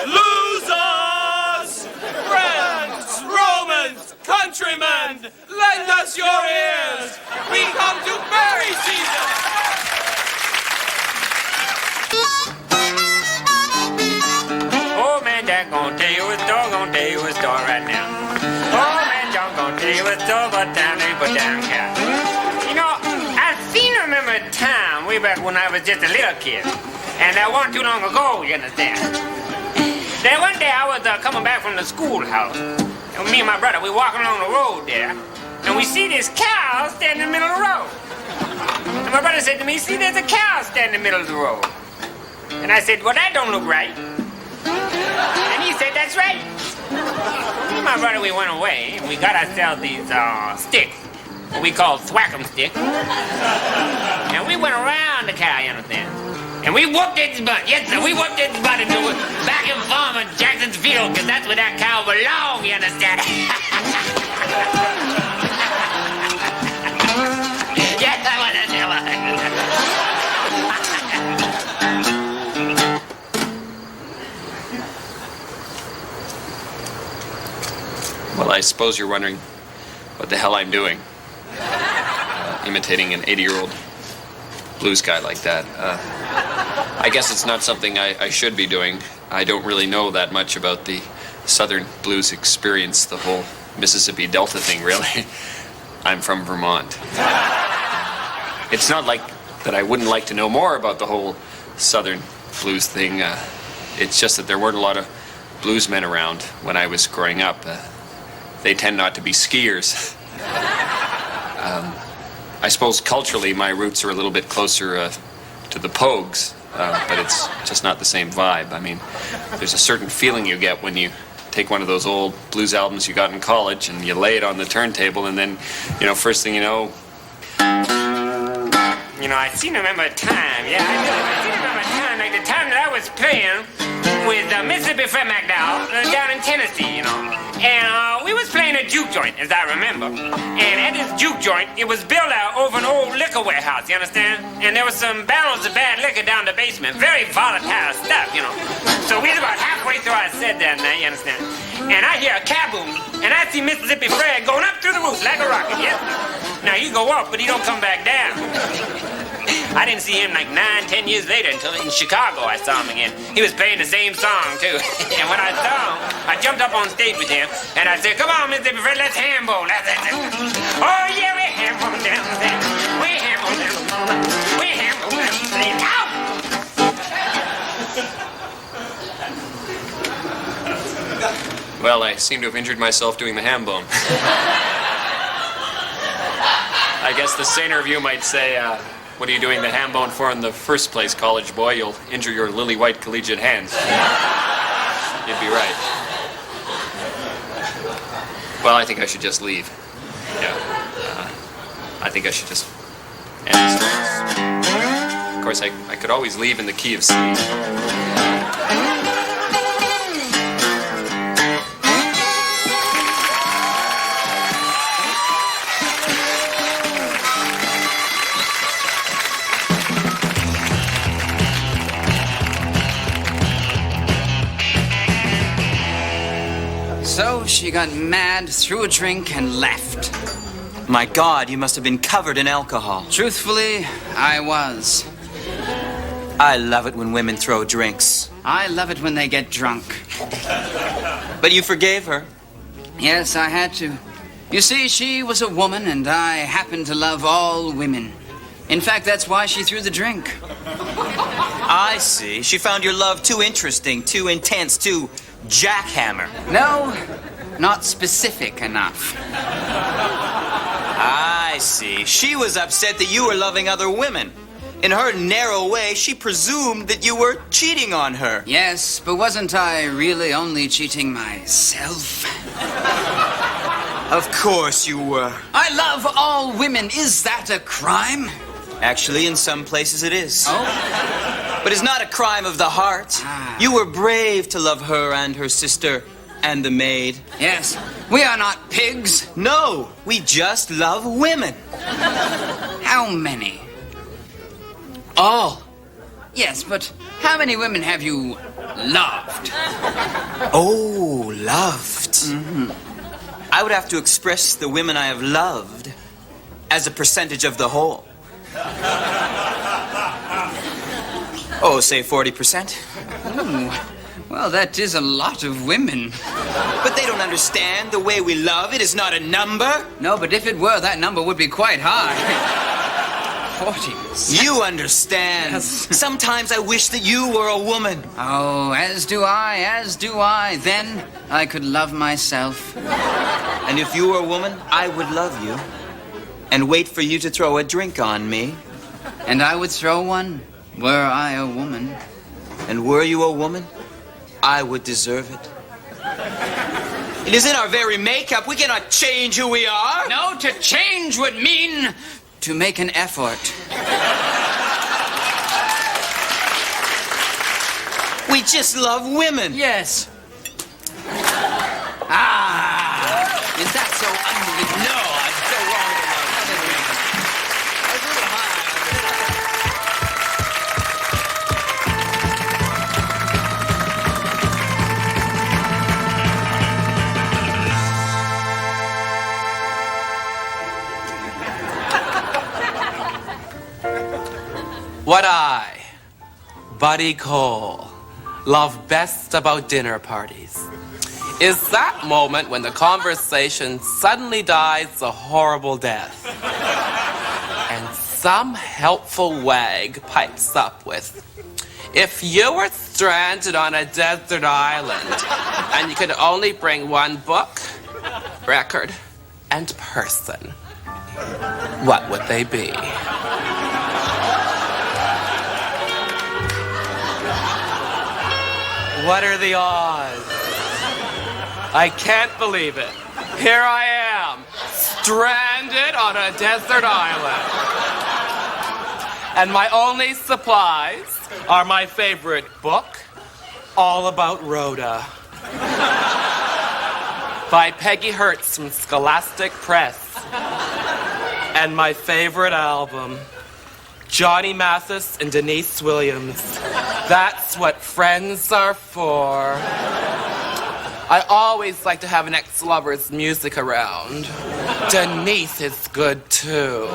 Losers! Friends, Romans, countrymen, lend us your ears. We come to bury Caesar. Oh, man, Jack gonna tell you a story, right now. Oh, man, John gonna tell you a story about down there, but down cat. You know, I remember a time way back when I was just a little kid. And that wasn't too long ago, you understand. Then one day I was coming back from the schoolhouse. And me and my brother, we walking along the road there. And we see this cow standing in the middle of the road. And my brother said to me, see, there's a cow standing in the middle of the road. And I said, well, that don't look right. And he said, that's right. Me and my brother, we went away. And we got ourselves these sticks. What we call thwack-em sticks. And we went around the cow, you understand. And we whooped its butt. Yes, sir, we whooped its butt into a vacuum farm in Jackson's Field, because that's where that cow belongs, you understand. Yes, I want to. Well, I suppose you're wondering what the hell I'm doing. Imitating an 80-year-old blues guy like that. I guess it's not something I should be doing. I don't really know that much about the Southern blues experience, the whole Mississippi Delta thing, really. I'm from Vermont. It's not like that I wouldn't like to know more about the whole Southern blues thing. It's just that there weren't a lot of bluesmen around when I was growing up. they tend not to be skiers. I suppose culturally my roots are a little bit closer to the Pogues, but it's just not the same vibe. I mean, there's a certain feeling you get when you take one of those old blues albums you got in college and you lay it on the turntable, and then, first thing you know... I seem to remember a time, yeah, I seem to remember a time, like the time that I was playing with Mississippi Fred McDowell down in Tennessee, And we was playing a juke joint, as I remember. And at this juke joint, it was built out over an old liquor warehouse, you understand? And there was some barrels of bad liquor down the basement. Very volatile stuff, So we was about halfway through our set that night, you understand? And I hear a kaboom, and I see Mississippi Fred going up through the roof like a rocket, yes? Now, he go up, but he don't come back down. I didn't see him like 9-10 years later until in Chicago I saw him again. He was playing the same song, too. And when I saw him, I jumped up on stage with him, and I said, "Come on, Mississippi Fred, let's hambo." Oh, yeah, we hambo down there. We hambo down. We hambo down there. Ow! Well, I seem to have injured myself doing the ham bone. I guess the saner of you might say, what are you doing the ham bone for in the first place, college boy? You'll injure your lily-white collegiate hands. You'd be right. Well, I think I should just leave. Yeah. I think I should just end this. Of course, I could always leave in the key of C. So she got mad, threw a drink, and left. My God, you must have been covered in alcohol. Truthfully, I was. I love it when women throw drinks. I love it when they get drunk. But you forgave her. Yes, I had to. You see, she was a woman, and I happen to love all women. In fact, that's why she threw the drink. I see. She found your love too interesting, too intense, too jackhammer. No, not specific enough. I see. She was upset that you were loving other women. In her narrow way, she presumed that you were cheating on her. Yes, but wasn't I really only cheating myself? Of course you were. I love all women. Is that a crime? Actually, in some places it is. Oh? But it's not a crime of the heart. You were brave to love her and her sister and the maid. Yes. We are not pigs. No, we just love women. How many? All. Yes, but how many women have you loved? Oh, loved. Mm-hmm. I would have to express the women I have loved as a percentage of the whole. Oh, say 40%. Well, that is a lot of women. But they don't understand the way we love. It is not a number. No, but if it were, that number would be quite high. 40%. You understand. Yes. Sometimes I wish that you were a woman. Oh, as do I, as do I. Then I could love myself. And if you were a woman, I would love you. And wait for you to throw a drink on me. And I would throw one, were I a woman. And were you a woman, I would deserve it. It is in our very makeup. We cannot change who we are. No, to change would mean to make an effort. We just love women. Yes. Ah! Is that so unbelievable? No, I'm so wrong to love women. I was a little high What I, Buddy Cole, love best about dinner parties is that moment when the conversation suddenly dies a horrible death. And some helpful wag pipes up with, "If you were stranded on a desert island and you could only bring one book, record, and person, what would they be? What are the odds? I can't believe it. Here I am, stranded on a desert island. And my only supplies are my favorite book, All About Rhoda, by Peggy Hertz from Scholastic Press. And my favorite album, Johnny Mathis and Denise Williams. That's what friends are for. I always like to have an ex-lover's music around. Denise is good too.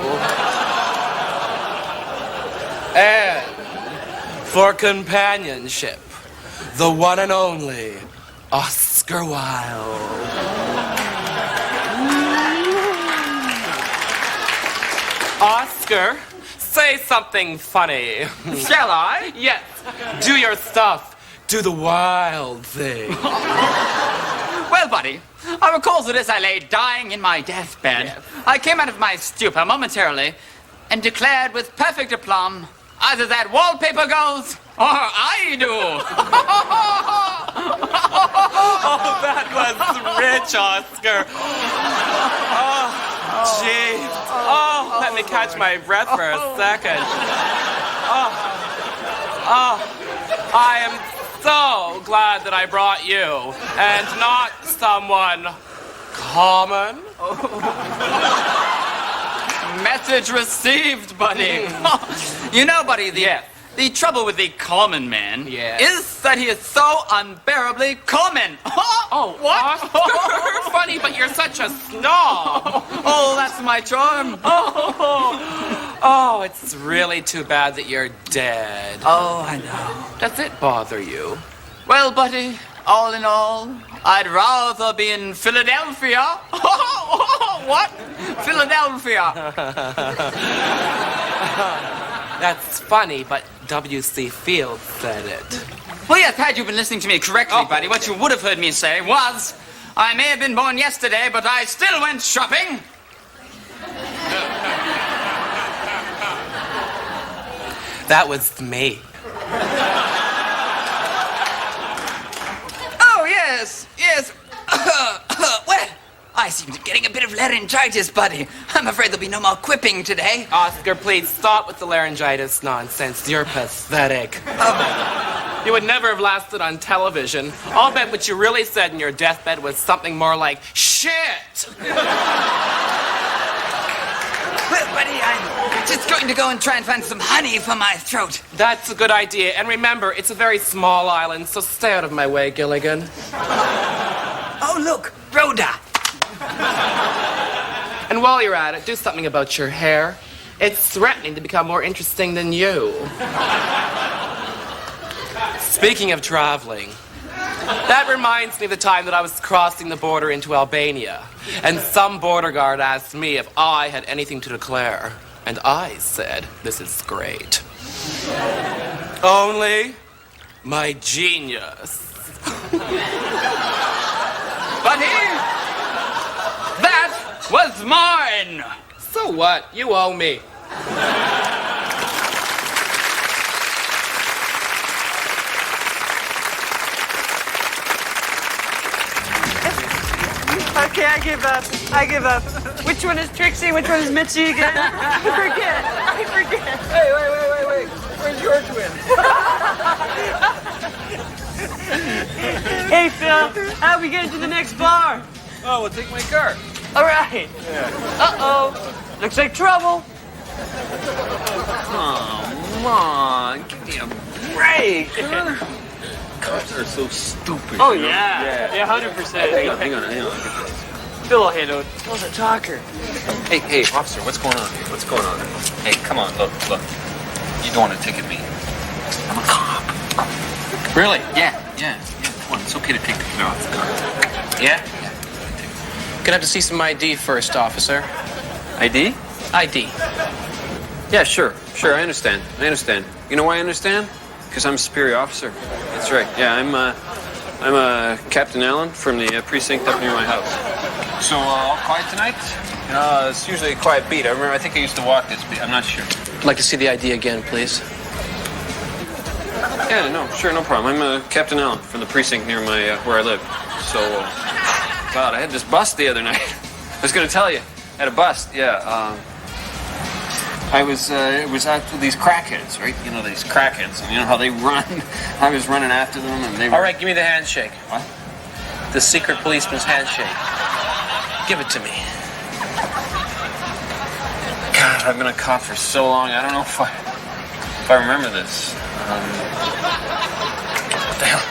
And for companionship, the one and only Oscar Wilde. Oscar, say something funny. Shall I? Yes. Do your stuff. Do the wild thing. Well, buddy, I recall that as I lay dying in my deathbed, I came out of my stupor momentarily and declared with perfect aplomb, either that wallpaper goes, or I do. Oh, that was rich, Oscar. Oh, jeez. Oh, let me catch my breath for a second. Oh, I am so glad that I brought you, and not someone common. Message received, buddy. You know, buddy, the trouble with the common man is that he is so unbearably common. Oh, what? Oscar, funny, but you're such a snob. Oh, that's my charm. Oh, it's really too bad that you're dead. Oh, I know. Does it bother you? Well, buddy, all in all, I'd rather be in Philadelphia. What? Philadelphia. That's funny, but W.C. Fields said it. Well, yes, had you been listening to me correctly, buddy, what you would have heard me say was, I may have been born yesterday, but I still went shopping. That was me. Oh, yes. Well, I seem to be getting a bit of laryngitis, buddy. I'm afraid there'll be no more quipping today. Oscar, please stop with the laryngitis nonsense. You're pathetic. You would never have lasted on television. I'll bet what you really said in your deathbed was something more like, shit! Well, buddy, I'm just going to go and try and find some honey for my throat. That's a good idea. And remember, it's a very small island, so stay out of my way, Gilligan. Oh, look, Rhoda. And while you're at it, do something about your hair. It's threatening to become more interesting than you. Speaking of traveling, that reminds me of the time that I was crossing the border into Albania, and some border guard asked me if I had anything to declare, and I said, this is great. Only my genius. Buddy, that was mine. So what? You owe me. Okay, I give up. Which one is Trixie? Which one is Mitzi again? I forget. Hey, wait. Where's your twin? Hey, Phil, how we get to the next bar? Oh, we'll take my car. All right. Uh-oh. Looks like trouble. Come on, give me a break. Cops are so stupid. Oh, yeah. Yeah, 100%. Hang on. Phil will handle it. Phil's a talker. Hey, officer, what's going on here? What's going on? Hey, come on, look. You don't want to ticket me. I'm a cop. Really? Yeah. Come on, it's okay to take the car off the car. Yeah? Gonna have to see some ID first, officer. ID? ID. Yeah, sure, I understand. You know why I understand? Because I'm a superior officer. That's right. Yeah, I'm Captain Allen from the precinct up near my house. So, all quiet tonight? It's usually a quiet beat. I think I used to walk this beat. I'm not sure. I'd like to see the ID again, please. Yeah, no, sure, no problem. I'm Captain Allen from the precinct near my where I live. So, God, I had this bust the other night. I was going to tell you. I had a bust, yeah. It was out with these crackheads, right? You know, these crackheads. And you know how they run? I was running after them, and they were... All right, give me the handshake. What? The secret policeman's handshake. Give it to me. God, I've been a cop for so long. I don't know if I remember this. What the hell?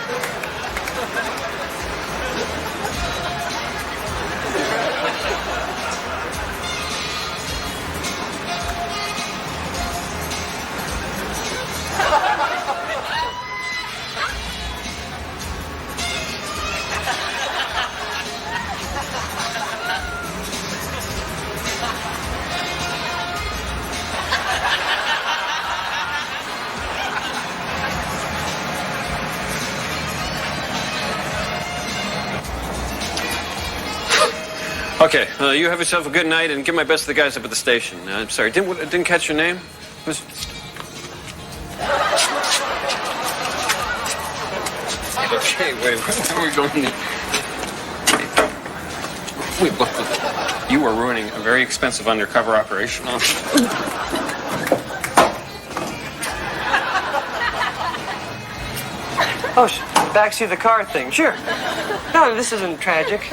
Okay, you have yourself a good night and give my best to the guys up at the station. I'm sorry, didn't catch your name? Okay, wait, where are we going? Wait, look, you are ruining a very expensive undercover operation. Oh, backseat of the car thing. Sure. No, this isn't tragic.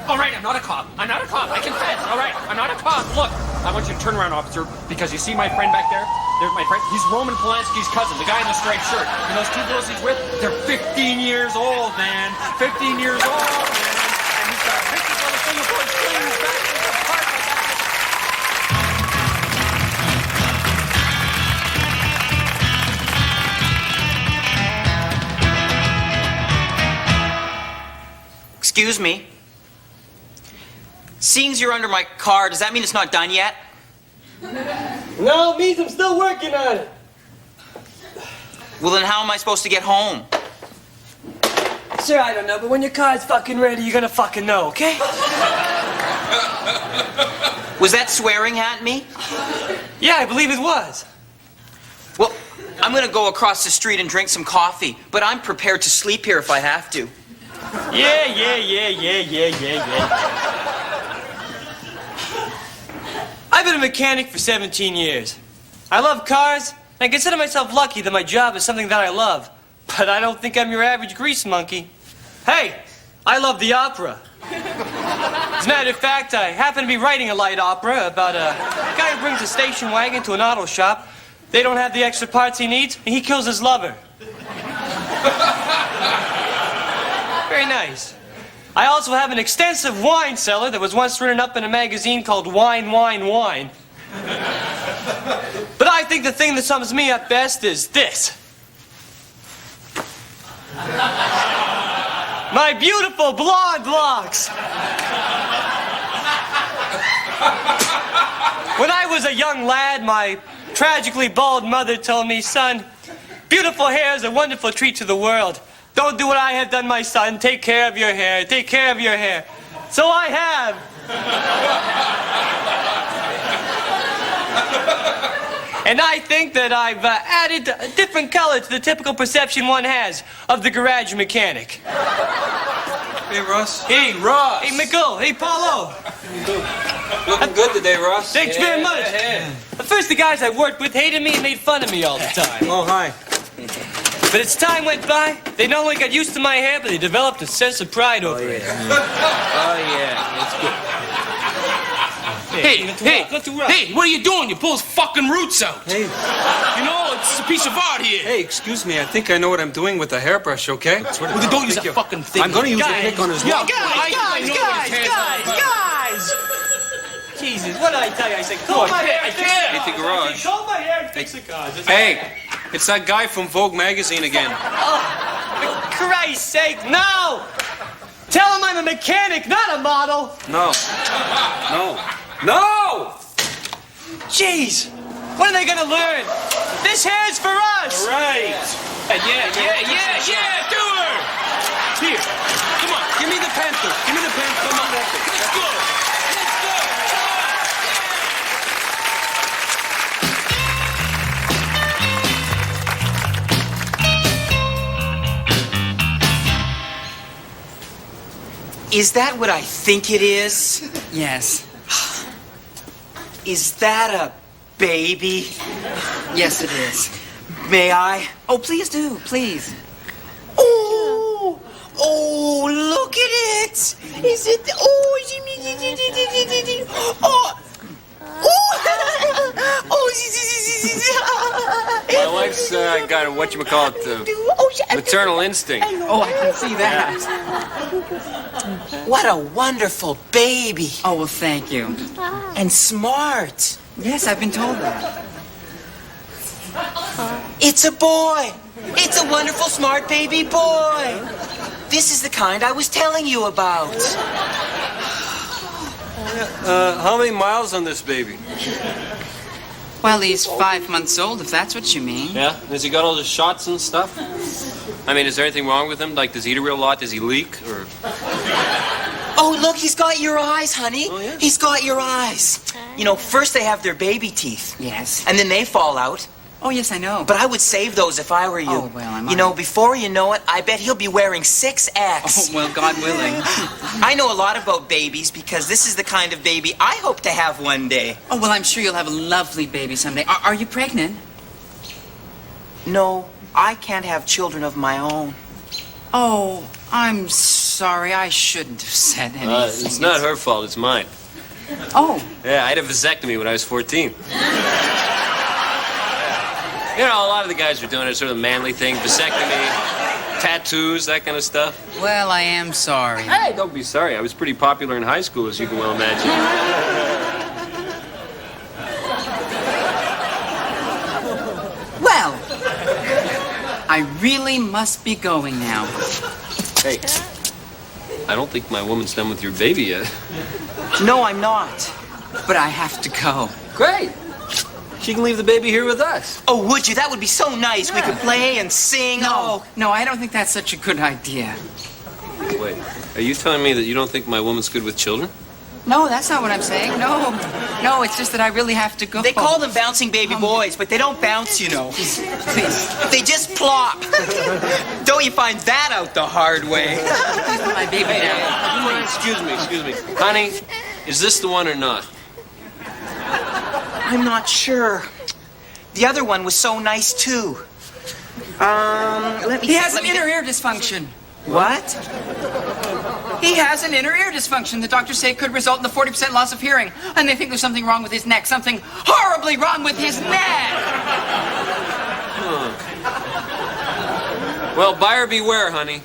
All right, I'm not a cop. I'm not a cop. I confess. All right, I'm not a cop. Look, I want you to turn around, officer, because you see my friend back there? There's my friend. He's Roman Polanski's cousin, the guy in the striped shirt. And those two girls he's with, they're 15 years old, man. 15 years old, man. And he's got pictures on the fingerboard screens back in the apartment. Excuse me. Seeing as you're under my car, does that mean it's not done yet? No, it means I'm still working on it. Well, then how am I supposed to get home? Sir, I don't know, but when your car's fucking ready, you're gonna fucking know, okay? Was that swearing at me? Yeah, I believe it was. Well, I'm gonna go across the street and drink some coffee, but I'm prepared to sleep here if I have to. Yeah. I've been a mechanic for 17 years. I love cars, and I consider myself lucky that my job is something that I love. But I don't think I'm your average grease monkey. Hey, I love the opera. As a matter of fact, I happen to be writing a light opera about a guy who brings a station wagon to an auto shop. They don't have the extra parts he needs, and he kills his lover. Very nice. I also have an extensive wine cellar that was once written up in a magazine called Wine, Wine, Wine. But I think the thing that sums me up best is this. My beautiful blonde locks. When I was a young lad, my tragically bald mother told me, son, beautiful hair is a wonderful treat to the world. Don't do what I have done, my son. Take care of your hair. Take care of your hair. So I have. And I think that I've added a different color to the typical perception one has of the garage mechanic. Hey, Russ. Hey, Ross. Hey, Michael. Hey, Paulo. Looking good today, Russ. Thanks very much. At first, the guys I worked with hated me and made fun of me all the time. Oh, hi. But as time went by, they not only got used to my hair, but they developed a sense of pride over it. Oh, yeah. That's good. Hey, what are you doing? You pull his fucking roots out. Hey. You know, it's a piece of art here. Hey, excuse me. I think I know what I'm doing with the hairbrush, okay? Well, then don't use that fucking thing. I'm going to use a pick on his nose. Guys! Jesus, what did I tell you? I said, comb my hair and fix the cars. Hit the garage. Comb my hair and fix the cars. Hey, it's that guy from Vogue magazine again. Oh, for Christ's sake, no! Tell him I'm a mechanic, not a model. No. Jeez, when are they gonna learn? This hair's for us. Right. Yeah, do her. Here, come on. Give me the pencil. Give me the pencil. Come on. Let's go. Is that what I think it is? Yes. Is that a baby? Yes, it is. May I? Oh, please do, please. Oh, look at it! Is it? Oh, My wife's got a maternal instinct. Oh, I can see that. What a wonderful baby. Oh, well, thank you. And smart. Yes, I've been told that. It's a boy. It's a wonderful, smart baby boy. This is the kind I was telling you about. How many miles on this baby? Well, he's 5 months old, if that's what you mean. Yeah? Has he got all the shots and stuff? I mean, is there anything wrong with him? Like, does he eat a real lot? Does he leak? Or... Oh, look, he's got your eyes, honey. Oh, yeah? He's got your eyes. You know, first they have their baby teeth. Yes. And then they fall out. Oh, yes, I know. But I would save those if I were you. Oh, well, You know, before you know it, I bet he'll be wearing 6X. Oh, well, God willing. I know a lot about babies because this is the kind of baby I hope to have one day. Oh, well, I'm sure you'll have a lovely baby someday. Are you pregnant? No, I can't have children of my own. Oh, I'm sorry. I shouldn't have said anything. It's not her fault. It's mine. Oh. Yeah, I had a vasectomy when I was 14. You know, a lot of the guys were doing it, sort of manly thing, vasectomy, tattoos, that kind of stuff. Well, I am sorry. Hey, don't be sorry. I was pretty popular in high school, as you can well imagine. Well, I really must be going now. Hey, I don't think my woman's done with your baby yet. No, I'm not. But I have to go. Great. She can leave the baby here with us. Oh, would you? That would be so nice. We could play and sing. No, I don't think that's such a good idea. Wait, are you telling me that you don't think my woman's good with children? No, that's not what I'm saying. No, it's just that I really have to go. They call them bouncing baby boys, but they don't bounce, you know. Please. They just plop. Don't you find that out the hard way? My baby now. Excuse me. Honey, is this the one or not? I'm not sure. The other one was so nice, too. Let me He has an inner ear dysfunction. What? He has an inner ear dysfunction. The doctors say it could result in a 40% loss of hearing. And they think there's something wrong with his neck. Something horribly wrong with his neck. Well, buyer beware, honey.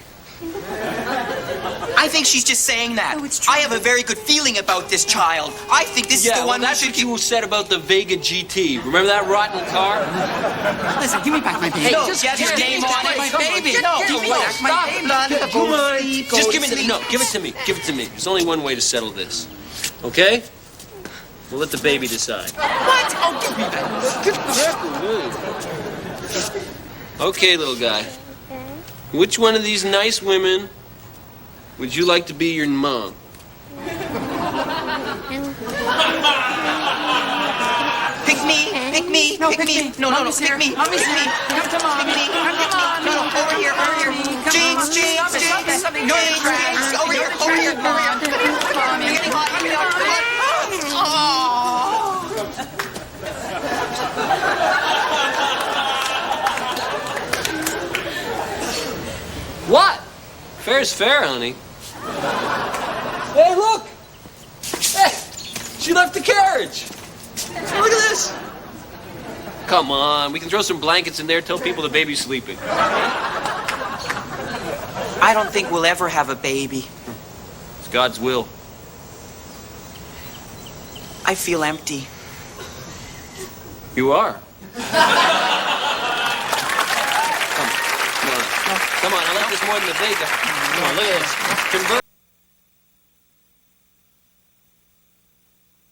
I think she's just saying that. No, it's true. I have a very good feeling about this child. I think this is the one that's what you said about the Vega GT. Remember that rotten car? Listen, give me back my baby. No, just get your name on it. my baby. Give me back my baby. Come on. Just give it to me. No, give it to me. Give it to me. There's only one way to settle this. Okay? We'll let the baby decide. What? Oh, give me that. Okay, little guy. Which one of these nice women would you like to be your mom? Pick me. No, pick me. No, Mommy's pick here. me. Mommy's here. Come to Mommy. Pick me. Come to Mommy. No, over here. Jinx. Something No, here. Jinx. Over here. Mommy. What? Fair's fair, honey. Hey, look! Hey, she left the carriage. Look at this. Come on, we can throw some blankets in there, tell people the baby's sleeping. I don't think we'll ever have a baby. It's God's will. I feel empty. You are. Come on, I like this more than the Vega. Come on, look at this. Convertible.